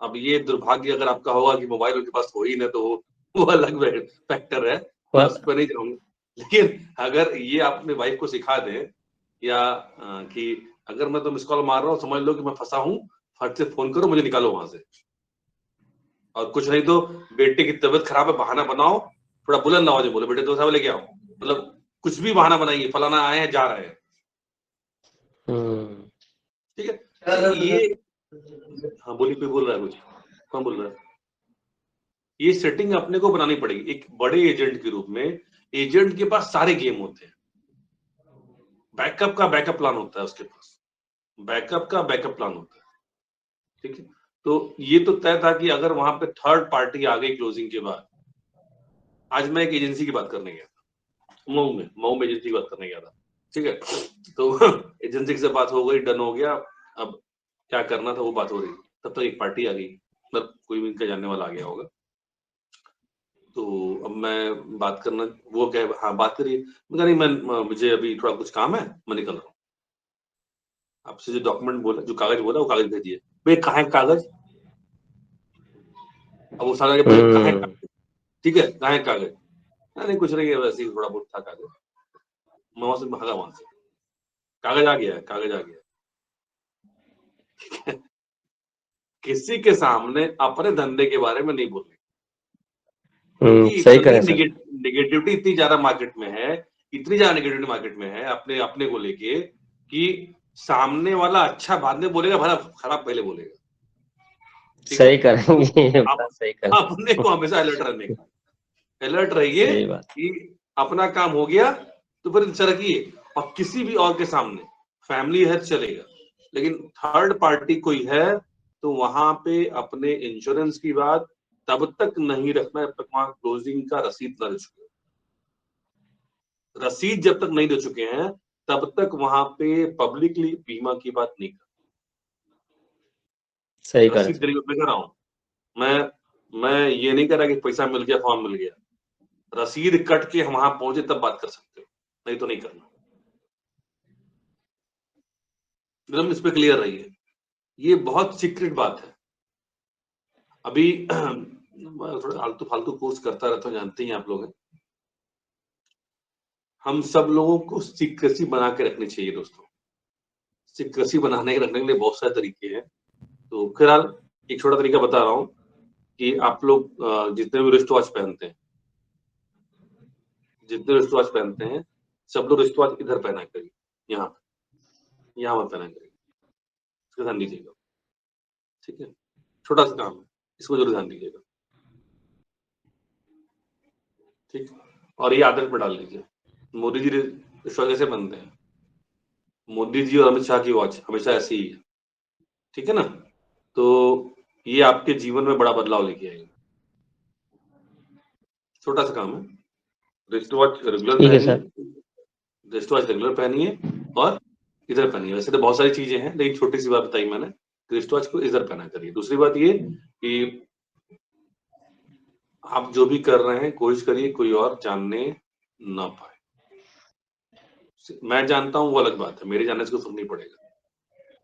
अब ये दुर्भाग्य अगर आपका होगा कि मोबाइल उनके पास हो ही ना, तो वो अलग फैक्टर है, मैं उस पर नहीं जाऊंगा। लेकिन अगर ये आप अपने वाइफ को सिखा दें या कि अगर मैं तो मिस कॉल मार रहा हूँ, समझ लो कि मैं फंसा हूँ, फट से फोन करो, मुझे निकालो वहां से। और कुछ नहीं तो बेटे की तबीयत खराब है, बहाना बनाओ, थोड़ा बुलंद आवाज में बोलो, बेटे तो साहब लेके आओ, मतलब कुछ भी बहाना बनाइए, फलाना आए हैं जा रहे हैं। ठीक है, तो ये, हाँ बोलिए, कोई बोल रहा है कुछ, कौन बोल रहा है? ये सेटिंग अपने को बनानी पड़ेगी एक बड़े एजेंट के रूप में। एजेंट के पास सारे गेम होते हैं, बैकअप का बैकअप प्लान होता है उसके पास, बैकअप का बैकअप प्लान होता है। ठीक है, तो ये तो तय था कि अगर वहां पे थर्ड पार्टी आ गई क्लोजिंग के बाद। आज मैं एक एजेंसी की बात करने गया था, मऊ में एजेंसी की बात करने गया था। ठीक है, तो एजेंसी से बात हो गई, डन हो गया, अब क्या करना था वो बात हो रही, तब तक एक पार्टी आ गई, मतलब कोई भी इनका जानने वाला आ गया होगा। तो अब मैं बात करना, वो कहे हाँ बात करिए, मैं कहा नहीं, मैं मुझे अभी थोड़ा कुछ काम है, मैं निकल रहा हूँ। आपसे जो डॉक्यूमेंट बोला, जो कागज बोला, वो कागज भेजिए। भाई कहाँ है कागज? अब वो सारा बोले कहाँ है कागज? ठीक है, कहाँ है कागज? नहीं कुछ नहीं है, वैसे ही थोड़ा बहुत था कागज। मैं वहां से भागा, वहां से कागज आ गया, कागज आ गया। ठीक है, किसी के सामने अपने धंधे के बारे में नहीं बोलने, क्योंकि सही इतनी करें सर। निगेटिविटी इतनी ज्यादा मार्केट में है, इतनी ज्यादा निगेटिविटी मार्केट में है अपने अपने को लेके, कि सामने वाला अच्छा बाद में बोलेगा, भला खराब पहले बोलेगा। ठीक है, सही करेंगे ये आप बात सही करें। अपने को हमेशा अलर्ट रहने का, अलर्ट रहिए सही बात। कि अपना काम हो गया तो फिर सरकिए। और किसी भी और के सामने, फैमिली है चलेगा, लेकिन थर्ड पार्टी कोई है तो वहां पे अपने इंश्योरेंस की बात तब तक नहीं रखना जब तक वहां क्लोजिंग का रसीद न दे चुके। रसीद जब तक नहीं दे चुके हैं तब तक वहां पे पब्लिकली बीमा की बात नहीं कर। सही करें रसीद सर। देने को मैं कर रहा हूं, मैं ये नहीं कर रहा कि पैसा मिल गया, फॉर्म मिल गया, रसीद कट के हम वहां पहुंचे तब बात कर सकते हो, नहीं तो नहीं करना। एकदम इस पे क्लियर रहिए, ये बहुत सीक्रेट बात है। अभी मैं थोड़ा आलतू फालतू कोर्स करता रहता हूँ, जानते ही आप लोग हैं। हम सब लोगों को सीक्रेसी बना के रखनी चाहिए दोस्तों। सीक्रेसी बनाने के रखने के लिए बहुत सारे तरीके हैं। तो फिलहाल एक छोटा तरीका बता रहा हूँ कि आप लोग जितने भी रिस्ट वॉच पहनते हैं, जितने रिस्ट वॉच पहनते हैं, सब लोग रिस्ट वॉच इधर पहना करिए, यहाँ मत पहना करिए, इसका ध्यान दीजिएगा। ठीक है, छोटा सा काम है, इसको जरूर ध्यान दीजिएगा। ठीक, और ये आदत में डाल लीजिए। मोदी जी रिश्वत कैसे बनते हैं? मोदी जी और अमित शाह की वॉच हमेशा ऐसी ही है, ठीक है ना? तो ये आपके जीवन में बड़ा बदलाव लेके आएगी। छोटा सा काम है, रिस्ट वॉच रेगुलर ठीक है पहनिए, सर। रिस्ट वॉच रेगुलर पहनिए और इधर पहनिए। वैसे तो बहुत सारी चीजें हैं, लेकिन छोटी सी बात बताई मैंने, रिस्ट वॉच को इधर पहना करिए। दूसरी बात ये कि आप जो भी कर रहे हैं कोशिश करिए कोई और जानने ना पाए। मैं जानता हूँ वो अलग बात है, मेरे जानने से कोई फर्क नहीं पड़ेगा,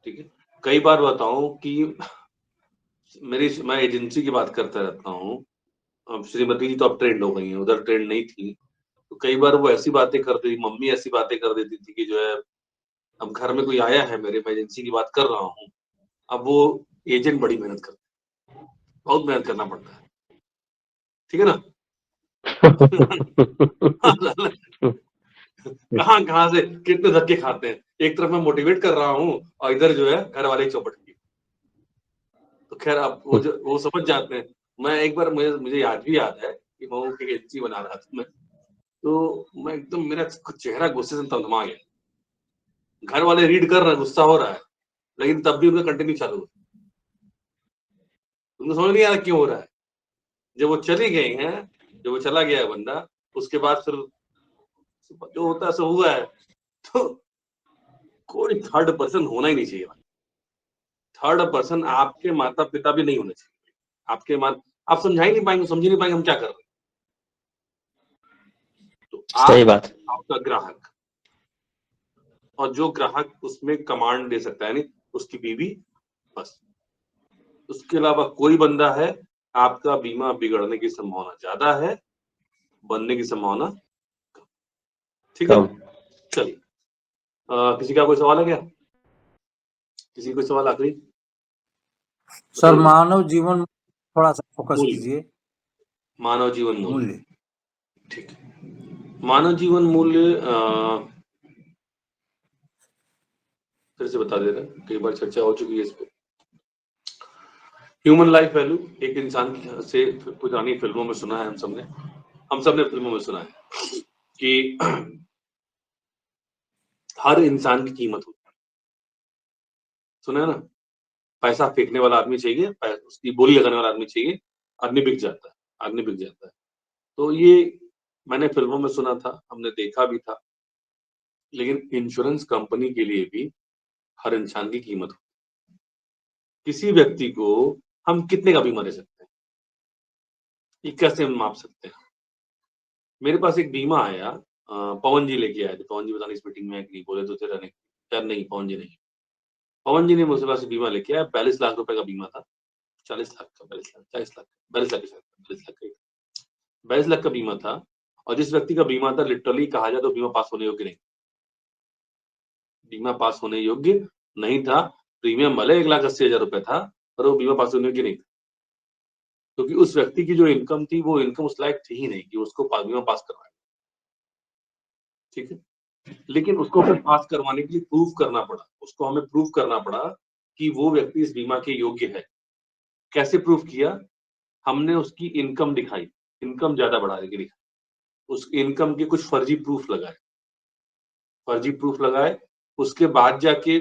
ठीक है? कई बार बताऊं कि मैं एजेंसी की बात करता रहता हूँ। अब श्रीमती जी तो अब ट्रेंड हो गई हैं, उधर ट्रेंड नहीं थी। तो कई बार वो ऐसी बातें करती, मम्मी ऐसी बातें कर देती थी कि जो है, अब घर में कोई आया है मेरे, मैं एजेंसी की बात कर रहा हूँ, अब वो एजेंट बड़ी मेहनत करते हैं, बहुत मेहनत करना पड़ता है, ठीक है ना? कहाँ से कितने धक्के खाते हैं। एक तरफ मैं मोटिवेट कर रहा हूँ और इधर जो है घर वाले चौपट की। तो खैर अब वो समझ जाते हैं। मैं एक बार मुझे याद है कि मैं एक एजेंसी बना रहा था मैं, तो मैं एकदम मेरा चेहरा गुस्से से तमतमा गया। घर वाले रीड कर रहे हैं, गुस्सा हो रहा है, लेकिन तब भी उनका कंटिन्यू चालू है। उनको समझ नहीं आ रहा क्यों हो रहा है। जब वो चली गई हैं, जब वो चला गया है बंदा, उसके बाद फिर जो होता है सो हुआ है। तो कोई थर्ड पर्सन होना ही नहीं चाहिए। थर्ड पर्सन आपके माता पिता भी नहीं होने चाहिए। आपके आप समझा ही नहीं पाएंगे, समझ ही नहीं पाएंगे हम क्या कर रहे हैं। तो सही आप बात। आपका ग्राहक, और जो ग्राहक उसमें कमांड दे सकता है, यानी उसकी बीवी, बस। उसके अलावा कोई बंदा है, आपका बीमा बिगड़ने की संभावना ज्यादा है, बनने की संभावना कम। ठीक है, कम। चलिए। किसी का कोई सवाल है क्या? किसी कोई सवाल आखिरी? सर बताइए। मानव जीवन थोड़ा सा फोकस मूल्य, कीजिए। मानव जीवन मूल्य, मूल्य। ठीक है। मानव जीवन मूल्य फिर से बता दे रहे हैं, कई बार चर्चा हो चुकी है इस पे। ह्यूमन लाइफ वैल्यू, एक इंसान से पुरानी फिल्मों में सुना है, हम सबने फिल्मों में सुना है कि हर इंसान की कीमत होती है। सुना है ना? पैसा फेंकने वाला आदमी चाहिए, उसकी बोली लगाने वाला आदमी चाहिए, आदमी बिक जाता है, आदमी बिक जाता है। तो ये मैंने फिल्मों में सुना था, हमने देखा भी था। लेकिन इंश्योरेंस कंपनी के लिए भी हर इंसान की कीमत होती है। किसी व्यक्ति को हम कितने का बीमा दे सकते हैं, ये कैसे हम माप सकते हैं? मेरे पास एक बीमा आया, पवन जी लेके आए थे। पवन जी पता नहीं इस मीटिंग में नहीं बोले तो थे, रहने यार नहीं, पवन जी नहीं। पवन जी ने मुझसे पास बीमा लेके आया, 42 लाख रुपए का बीमा था। 40 लाख का, 42 लाख, 40 लाख, 42 लाख, 42 लाख का, 22 लाख का बीमा था। और जिस व्यक्ति का बीमा था, लिटरली कहा जाए तो बीमा पास होने योग्य नहीं, बीमा पास होने योग्य नहीं था। प्रीमियम भले 1,80,000 रुपए था, पर वो बीमा पास होने योग्य नहीं था, क्योंकि उस व्यक्ति की जो इनकम थी, वो इनकम उस लायक थी ही नहीं कि उसको बीमा पास करवाए। ठीक है, लेकिन उसको हमें पास करवाने के लिए प्रूव करना पड़ा, उसको हमें प्रूव करना पड़ा कि वो व्यक्ति इस बीमा के योग्य है। कैसे प्रूव किया? हमने उसकी इनकम दिखाई, इनकम ज्यादा बढ़ा के दिखाई, उस इनकम के कुछ फर्जी प्रूफ लगाए, फर्जी प्रूफ लगाए। उसके बाद जाके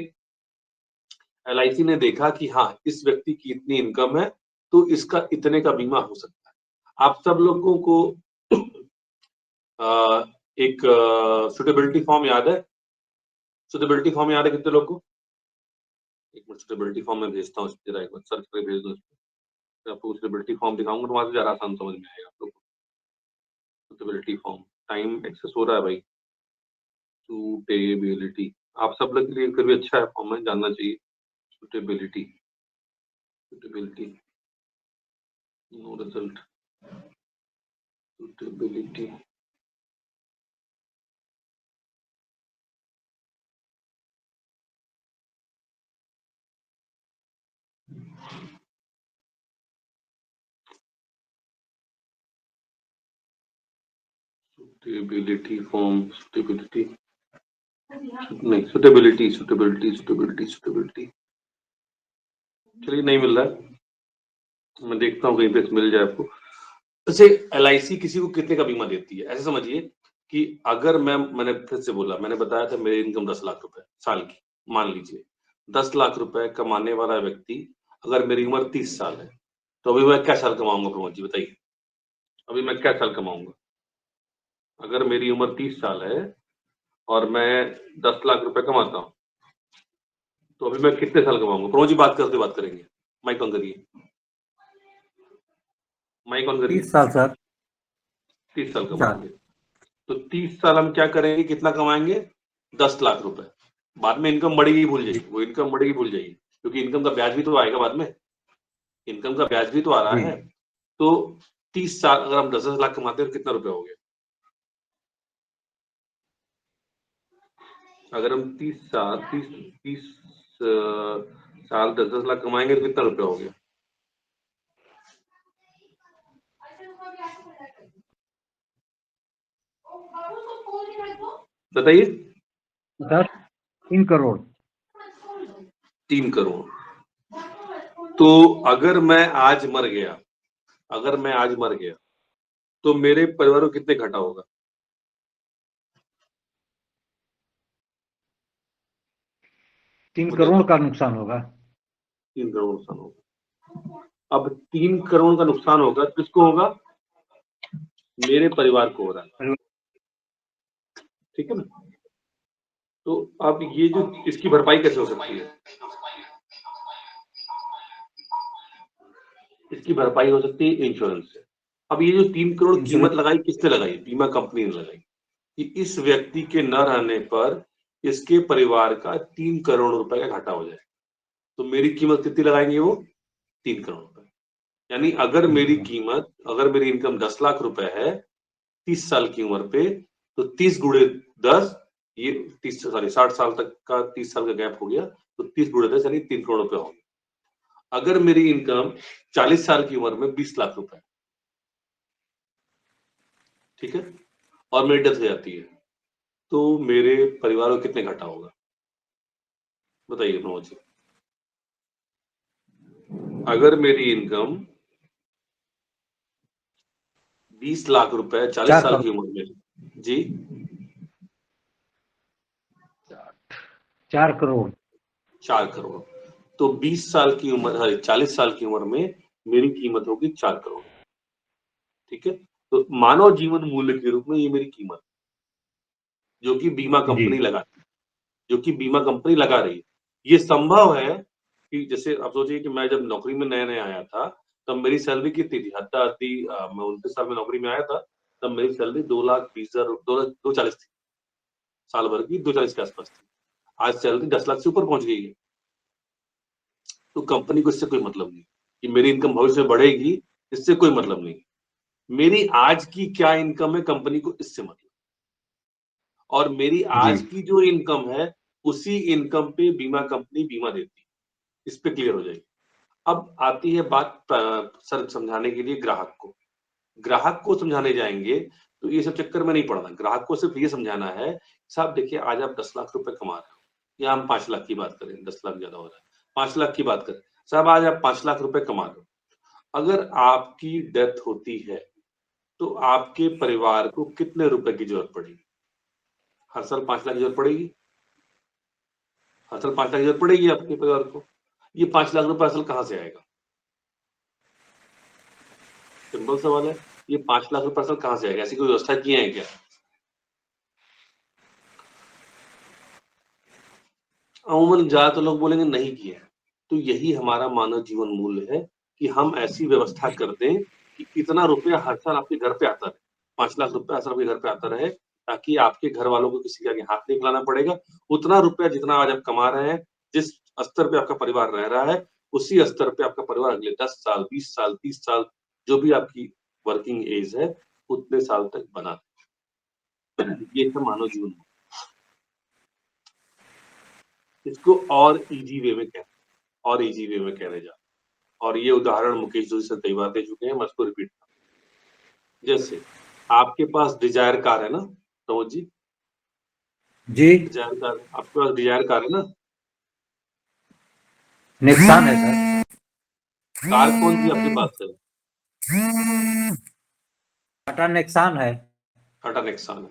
एलआईसी ने देखा कि हाँ, इस व्यक्ति की इतनी इनकम है, तो इसका इतने का बीमा हो सकता है। आप सब लोगों को एक सुटेबिलिटी फॉर्म याद है? सुटेबिलिटी फॉर्म याद है कितने लोग को? एक मिनट, सुटेबिलिटी फॉर्म में भेजता हूँ, जरा एक बार सर्च करके भेज दो। मैं आपको सुटेबिलिटी फॉर्म दिखाऊंगा तो वहां से ज्यादा आसान समझ में आएगा आप लोग को। सुटेबिलिटी फॉर्म, टाइम एक्सेस हो रहा है भाई। सुटेबिलिटी, आप सब लोग के लिए फिर भी अच्छा है, फॉर्म में जानना चाहिए। Suitability, suitability, no result, suitability, suitability form, suitability नहीं, सुटेबिलिटी, सुटेबिलिटी, सुटेबिलिटी, सुटेबिलिटी, चलिए नहीं मिल रहा है, मैं देखता हूँ कहीं पे मिल जाए आपको। जैसे एलआईसी किसी को कितने का बीमा देती है, ऐसे समझिए कि अगर मैंने फिर से बोला, मैंने बताया था मेरी इनकम 10 लाख रुपए साल की, मान लीजिए 10 लाख रुपए कमाने वाला व्यक्ति, अगर मेरी उम्र 30 साल है, तो अभी मैं क्या साल कमाऊंगा प्रमोद जी बताइए? अभी मैं क्या साल कमाऊंगा? अगर मेरी उम्र 30 साल है और मैं 10 लाख रुपए कमाता हूँ, तो अभी मैं कितने साल कमाऊंगा? प्रमोद जी बात करेंगे, माइक ऑन करिए, माइक ऑन करिए। 30 साल सर। 30 साल कमाएंगे, तो 30 साल हम क्या करेंगे, कितना कमाएंगे? 10 लाख रुपए। बाद में इनकम बढ़ेगी भूल जाइए, वो इनकम बढ़ेगी भूल जाइए, क्योंकि इनकम का ब्याज भी तो आएगा बाद में, इनकम का ब्याज भी तो आ रहा जी। है। तो 30 साल अगर हम 10 लाख कमाते हैं तो कितना रुपया हो गया? अगर हम 30 साल 10 लाख कमाएंगे तो कितना रुपया हो गया? बताइए। सर 3 करोड़। 3 करोड़। तो अगर मैं आज मर गया, तो मेरे परिवार को कितने घाटा होगा? 3 करोड़ का नुकसान होगा। 3 करोड़ नुकसान होगा। अब 3 करोड़ का नुकसान होगा, किसको होगा? मेरे परिवार को हो रहा है, ठीक है ना? तो अब ये जो इसकी भरपाई कैसे हो सकती है? इसकी भरपाई हो सकती है इंश्योरेंस से। अब ये जो 3 करोड़ कीमत लगाई, किसने लगाई? बीमा कंपनी ने लगाई, कि इस व्यक्ति के न रहने पर इसके परिवार का 3 करोड़ रुपए का घाटा हो जाए। तो मेरी कीमत कितनी लगाएंगे वो? 3 करोड़ रुपए। यानी अगर मेरी इनकम 10 लाख रुपए है 30 साल की उम्र पे, तो 30 गुणे 10, ये 60 साल तक का 30 साल का गैप हो गया, तो 30 गुणे 10 यानी 3 करोड़ रुपए हो गए। अगर मेरी इनकम 40 साल की उम्र में 20 लाख रुपए, ठीक है, और मेरी डेथ हो जाती है, तो मेरे परिवार को कितने घाटा होगा? बताइए प्रमोद जी। अगर मेरी इनकम 20 लाख रुपए 40 साल की उम्र में, जी 4 करोड़। 4 करोड़, तो 20 साल की उम्र 40 साल की उम्र में मेरी कीमत होगी 4 करोड़, ठीक है। तो मानव जीवन मूल्य के रूप में ये मेरी कीमत, जो कि बीमा कंपनी लगा रही है। ये संभव है कि जैसे आप सोचिए कि मैं जब नौकरी में नया-नया आया था, तब मेरी सैलरी कितनी थी? हद्दा-हद्दी मैं 29 साल में नौकरी में आया था, तब मेरी सैलरी 2,20,000 2,40,000 थी। साल भर की 2,40,000 के आस-पास थी। आज सैलरी 10 लाख से ऊपर पहुँच गई है। तो कंपनी को इससे कोई मतलब नहीं कि मेरी इनकम भविष्य में बढ़ेगी, इससे कोई मतलब नहीं। मेरी आज की क्या इनकम है, कंपनी को इससे मतलब। और मेरी आज की जो इनकम है, उसी इनकम पे बीमा कंपनी बीमा देती है। इस पे क्लियर हो जाएगी। अब आती है बात सर समझाने के लिए ग्राहक को। ग्राहक को समझाने जाएंगे तो ये सब चक्कर में नहीं पड़ना। ग्राहक को सिर्फ ये समझाना है, साहब देखिए आज आप 10 लाख रुपए कमा रहे हो, या हम 5 लाख की बात करें, 10 लाख ज्यादा हो रहा है, 5 लाख की बात करें। साहब आज आप 5 लाख रुपए कमा रहे हो, अगर आपकी डेथ होती है तो आपके परिवार को कितने रुपए की जरूरत पड़ेगी? हर साल 5 लाख की जरूरत पड़ेगी? हर साल 5 लाख की जरूरत पड़ेगी आपके परिवार को। ये 5 लाख रुपए असल कहाँ से आएगा? सिंपल सवाल है, ये 5 लाख रुपए असल कहाँ से आएगा? ऐसी कोई व्यवस्था की है क्या? अमूमन ज्यादातर लोग बोलेंगे नहीं किया है। तो यही हमारा मानव जीवन मूल्य है कि हम ऐसी व्यवस्था कर दें कि इतना रुपया हर साल आपके घर पे आता रहे। 5 लाख रुपया हर साल आपके घर पे आता रहे, ताकि आपके घर वालों को किसी के आगे हाथ नहीं फैलाना पड़ेगा। उतना रुपया जितना आज आप कमा रहे हैं, जिस स्तर पे आपका परिवार रह रहा है, उसी स्तर पे आपका परिवार अगले 10 साल, 20 साल, 30 साल, जो भी आपकी वर्किंग एज है, उतने साल तक बना रहे। ये है मानव जीवन मूल्य। इसको और इजी वे में कहने जा, और ये उदाहरण मुकेश जोशी सर कई बार दे चुके हैं, मैं उसको रिपीट जैसे आपके पास डिजायर कार है ना प्रमोद जी? डिजायर कार, आपके पास डिजायर कार है ना? नेक्सान है सर। कार कौन सी आपके पास है? टाटा नेक्सान है। टाटा नेक्सान है।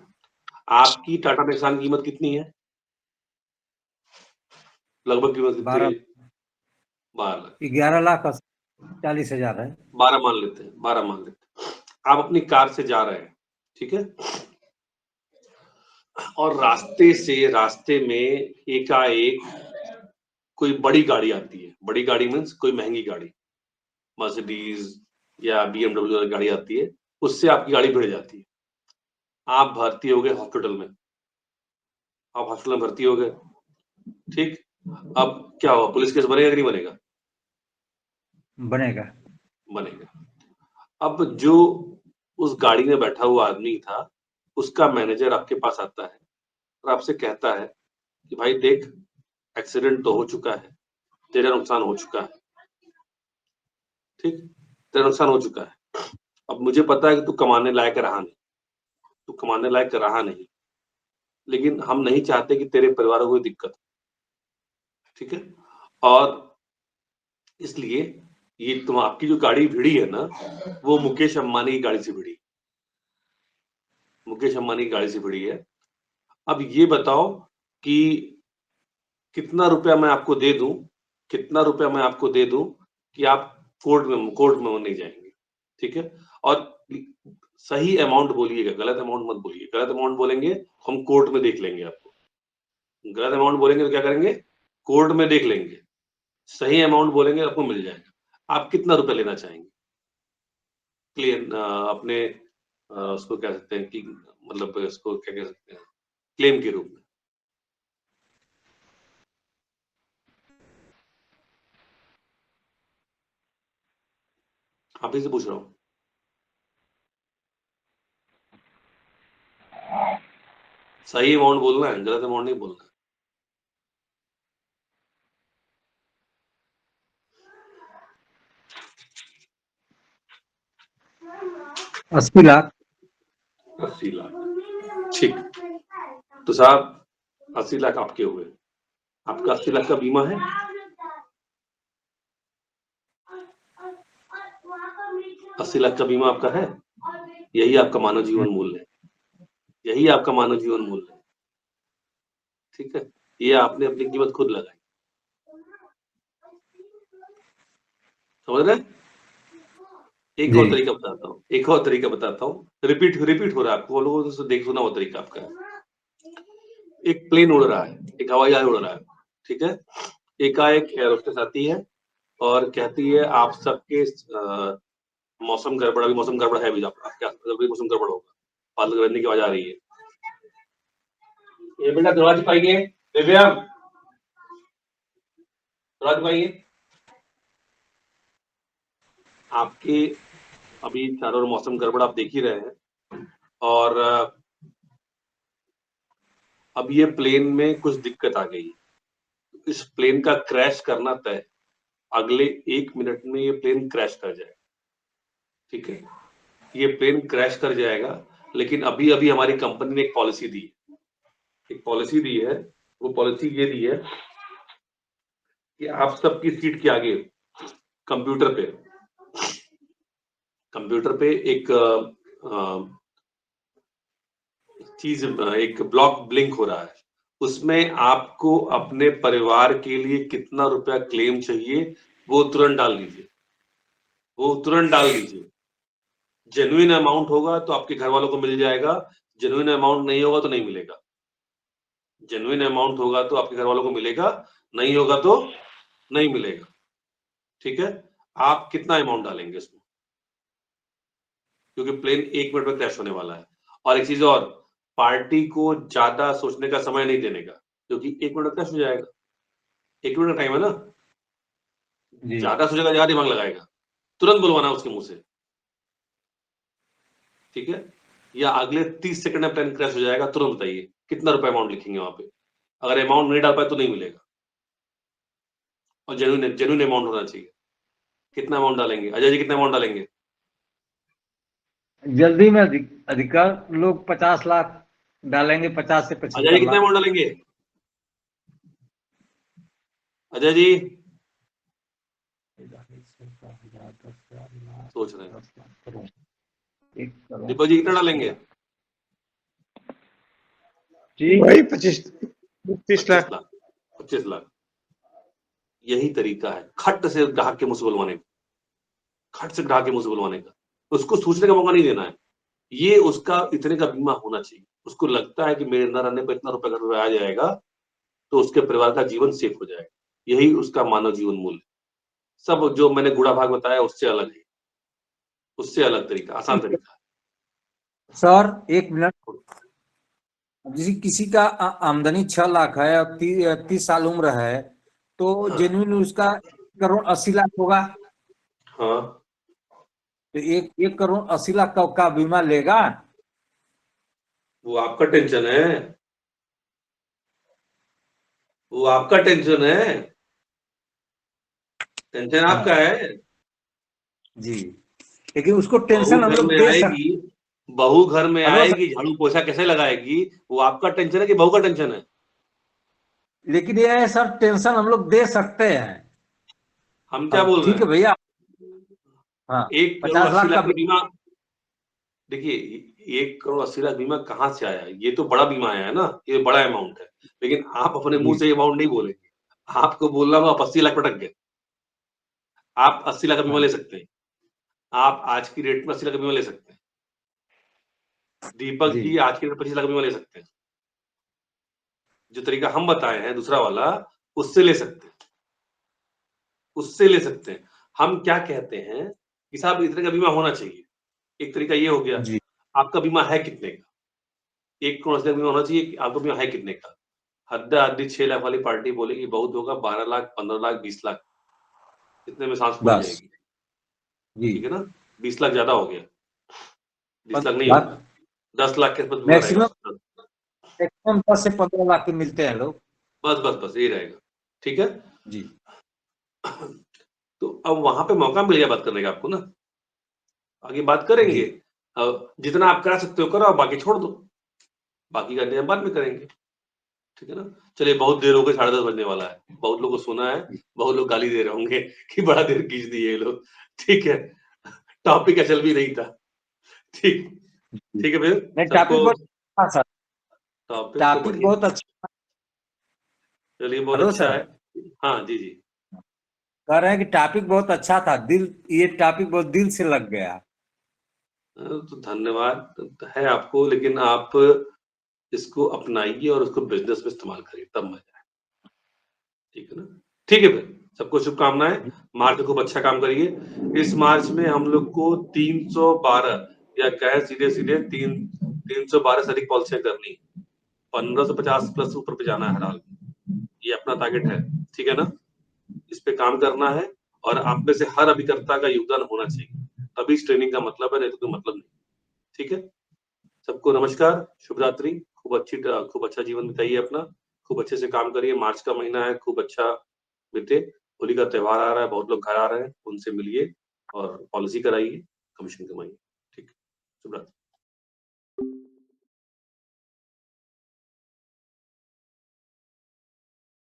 आपकी टाटा नेक्सान की कीमत कितनी है? लगभग कीमत कितनी है? 12 लाख। 11,40,000 है। 12 मान लेते हैं, 12 मान लेते हैं। आप अपनी कार से जा रहे हैं, ठीक है? और रास्ते में एकाएक कोई बड़ी गाड़ी आती है। बड़ी गाड़ी मीन्स कोई महंगी गाड़ी, मर्सिडीज या BMW वाली गाड़ी आती है, उससे आपकी गाड़ी भिड़ जाती है। आप भर्ती हो गए हॉस्पिटल में, आप हॉस्पिटल में भर्ती हो गए, ठीक? अब क्या हुआ, पुलिस केस बनेगा कि नहीं बनेगा? बनेगा। बनेगा। अब जो उस गाड़ी में बैठा हुआ आदमी था, उसका मैनेजर आपके पास आता है और आपसे कहता है कि भाई देख, एक्सीडेंट तो हो चुका है, तेरा नुकसान हो चुका है, ठीक? तेरा नुकसान हो चुका है। अब मुझे पता है कि तू कमाने लायक रहा नहीं, तू कमाने लायक रहा नहीं, लेकिन हम नहीं चाहते कि तेरे परिवार को कोई दिक्कत हो, ठीक है? और इसलिए ये तुम आपकी जो गाड़ी भिड़ी है ना, वो मुकेश अंबानी की गाड़ी से भिड़ी, मुकेश अंबानी की गाड़ी से भिड़ी है। अब ये बताओ कि कितना रुपया मैं आपको दे दूं, कितना रुपया मैं आपको दे दूं कि आप कोर्ट में वो नहीं जाएंगे, ठीक है? और सही अमाउंट बोलिएगा, गलत अमाउंट मत बोलिए। गलत अमाउंट बोलेंगे हम कोर्ट में देख लेंगे आपको, गलत अमाउंट बोलेंगे तो क्या करेंगे, कोर्ट में देख लेंगे। सही अमाउंट बोलेंगे आपको मिल जाएगा। आप कितना रुपया लेना चाहेंगे क्लेम अपने उसको कह सकते हैं कि मतलब इसको क्या कह सकते हैं, क्लेम के रूप में? आप ही से पूछ रहा हूँ। सही अमाउंट बोलना है, गलत अमाउंट नहीं बोलना है। 80 लाख। 80 लाख, ठीक। तो साहब 80 लाख आपके हुए। आपका 80 लाख का बीमा है? अस्सी लाख का बीमा आपका है? यही आपका मानव जीवन मूल्य है, यही आपका मानव जीवन मूल्य है, ठीक है? ये आपने अपनी कीमत खुद लगाई, समझ रहे हैं? एक और जी। तरीका बताता हूँ, एक और तरीका बताता हूँ। रिपीट हो रहा है आपको, वो लोगों से देख सुना वो तरीका आपका है। एक प्लेन उड़ रहा है, एक हवाई जहाज उड़ रहा है, ठीक है? एकाएक एयर होस्टेस आती है और कहती है आप सबके मौसम गड़बड़, अभी मौसम गड़बड़ है, अभी क्या अभी मौसम गड़बड़ होगा, पालक बनने की आवाज आ रही है। ये बेटा दरवाजे पाइए, दिव्यांग दरवाजे पाइए। आपके अभी चारों ओर मौसम गड़बड़ आप देख ही रहे हैं, और अब ये प्लेन में कुछ दिक्कत आ गई, इस प्लेन का क्रैश करना तय, अगले 1 मिनट में ये प्लेन क्रैश कर जाएगा, ठीक है? ये प्लेन क्रैश कर जाएगा, लेकिन अभी अभी हमारी कंपनी ने एक पॉलिसी दी, एक पॉलिसी दी है। वो पॉलिसी ये दी है कि आप सबकी सीट के आगे कंप्यूटर पे एक चीज, एक ब्लॉक ब्लिंक हो रहा है, उसमें आपको अपने परिवार के लिए कितना रुपया क्लेम चाहिए वो तुरंत डाल दीजिए, वो तुरंत डाल दीजिए। जेन्युइन अमाउंट होगा तो आपके घर वालों को मिल जाएगा, जेन्युइन अमाउंट नहीं होगा तो नहीं मिलेगा। जेन्युइन अमाउंट होगा तो आपके घर वालों को मिलेगा, नहीं होगा तो नहीं मिलेगा, ठीक है? आप कितना अमाउंट डालेंगे इसमें, क्योंकि प्लेन 1 मिनट में क्रैश होने वाला है। और एक चीज और, पार्टी को ज्यादा सोचने का समय नहीं देने का, क्योंकि 1 मिनट में क्रैश हो जाएगा। 1 मिनट का टाइम है ना, जी। ज्यादा सोचेगा, ज्यादा दिमाग लगाएगा, तुरंत बुलवाना उसके मुंह से, ठीक है? या अगले 30 सेकंड में प्लेन क्रैश हो जाएगा, तुरंत बताइए कितना रुपए अमाउंट लिखेंगे वहां पे। अगर अमाउंट नहीं डाल पाए तो नहीं मिलेगा, और जेन्युइन अमाउंट होना चाहिए। कितना अमाउंट डालेंगे अजय जी, कितना अमाउंट डालेंगे? जल्दी में अधिकतर लोग 50 लाख डालेंगे, 50 से अजय जी 75 कितना लाख। अमाउंट डालेंगे? अजय जी सोच रहे हैं। 1 करोड़। दीपक जी कितना डालेंगे? जी वही 25-30 लाख। 25 लाख। यही तरीका है खट से ग्राहक के मुंह से बुलवाने का, खट से ग्राहक के मुंह से बुलवाने का। उसको सोचने का मौका नहीं देना है। ये उसका इतने का बीमा होना चाहिए। उसको लगता है कि मेरे अंदर रहने पर इतना रुपया घर में आ जाएगा, तो उसके परिवार का जीवन सेफ हो जाएगा। यही उसका मानव जीवन मूल्य है। सब जो मैंने गुणा भाग बताया उससे अलग है, उससे अलग तरीका, आसान तरीका है। सर 1 मिनट, किसी का आमदनी 6 लाख है और 30 साल उम्र है, तो हाँ। जेन्युइन उसका 1 करोड़ 80 लाख होगा, हाँ, तो 1 करोड़ 80 लाख का बीमा लेगा। वो आपका टेंशन है, वो आपका टेंशन है, टेंशन आपका है। जी, लेकिन उसको बहू टेंशन हम घर लोग में दे सकते। आएगी, बहू घर में हेलो सर, आएगी, झाड़ू पोछा कैसे लगाएगी, वो आपका टेंशन है कि बहू का टेंशन है? लेकिन ये है सर, टेंशन हम लोग दे सकते हैं। हम क्या अब बोल रहे ठीक है हैं? भैया, हाँ 1 करोड़ 50 80 लाख का लाख का बीमा, देखिए 1 करोड़ 80 लाख बीमा कहाँ से आया? ये तो बड़ा बीमा आया है ना, ये बड़ा अमाउंट है। लेकिन आप अपने मुंह से ये अमाउंट नहीं बोलेंगे। आपको बोलना वो आप 80 लाख पटक गए। आप 80 लाख का बीमा ले सकते हैं। आप आज की रेट में 80 लाख का बीमा ले सकते हैं। दीपक जी जी आज की रेट 25 लाख का बीमा ले सकते हैं। जो तरीका हम बताए हैं दूसरा वाला, उससे ले सकते हैं, उससे ले सकते हैं। हम क्या कहते हैं कि साहब इतने का बीमा होना चाहिए। एक तरीका ये हो गया, जी आपका बीमा है कितने का? 1 करोड़ का बीमा होना चाहिए कि आपका बीमा है कितने का? हद्दा-हद्दी 6 लाख वाली पार्टी बोलेगी बहुत होगा 12 लाख, 15 लाख, 20 लाख। इतने में सांस फूल बस जाएगी। जी, ठीक है ना? 20 लाख ज़्यादा हो गया। 20 लाख नहीं 15 लाख होगा। 10 लाख के आसपास बीमा रहेगा मैक्सिमम, उसका। मैक्सिमम 10 से 15 लाख के मिलते हैं लोग। बस यही रहेगा। ठीक है? जी तो अब वहाँ पे मौका मिल गया बात करने का आपको ना। आगे बात जी करेंगे। जितना आप करा सकते हो कराओ, बाकी छोड़ दो। बाकी का इंतज़ाम बाद में करेंगे। ठीक है ना? चलिए बहुत देर हो गई, 10:30 बजने वाला है। बहुत लोगों को सोना है, बहुत लोग गाली दे रहे होंगे कि बड़ा देर खींच दिए ये लोग। ठीक है? टॉपिक असल भी नहीं था। ठीक ठीक है फिर नहीं, सबको टॉपिक बहुत अच्छा सर, टॉपिक तो टॉपिक बढ़िया है। बहुत अच्छा। चलिए बहुत हेलो अच्छा सर, है। हाँ, जी, जी। कह रहे हैं कि टॉपिक बहुत अच्छा था, दिल, ये टॉपिक बहुत दिल से लग गया। तो धन्यवाद है आपको, लेकिन आप इसको अपनाइए और उसको बिज़नेस में इस्तेमाल करिए, तब मज़ा है। ठीक है ना? ठीक है फिर, सबको शुभकामनाएँ। मार्च में खूब अच्छा काम करिए। इस मार्च में हम लोग को 312 या कहें सीधे-सीधे 312 से अधिक पॉलिसियाँ करनी है। 1550 प्लस ऊपर पे जाना है हर हाल में। ये अपना टारगेट है। ठीक है ना? इस पे काम करना है और आप में से हर अभिकर्ता का योगदान होना चाहिए। तभी इस ट्रेनिंग का मतलब है, नहीं तो कोई मतलब नहीं। ठीक है? सबको नमस्कार, शुभ रात्रि। खूब अच्छा जीवन बिताइए अपना, खूब अच्छे से काम करिए। मार्च का महीना है, खूब अच्छा बीते। होली का त्योहार आ रहा है, बहुत लोग घर आ रहे हैं, उनसे मिलिए और पॉलिसी कराइए, कमीशन कमाइए। ठीक है? शुभ रात्रि।